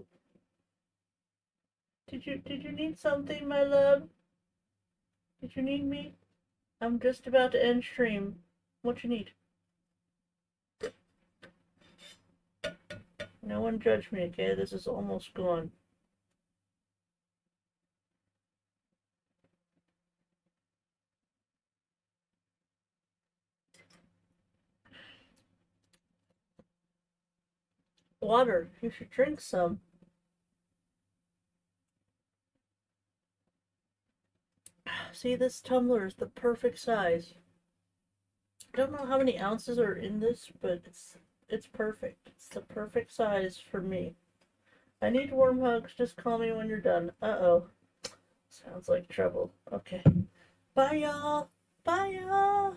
Did you need something, my love? Did you need me? I'm just about to end stream. What you need? No one judge me, okay? This is almost gone. Water. You should drink some. See, this tumbler is the perfect size. I don't know how many ounces are in this, but it's perfect. It's the perfect size for me. I need warm hugs. Just call me when you're done. Uh-oh. Sounds like trouble. Okay. Bye, y'all. Bye, y'all.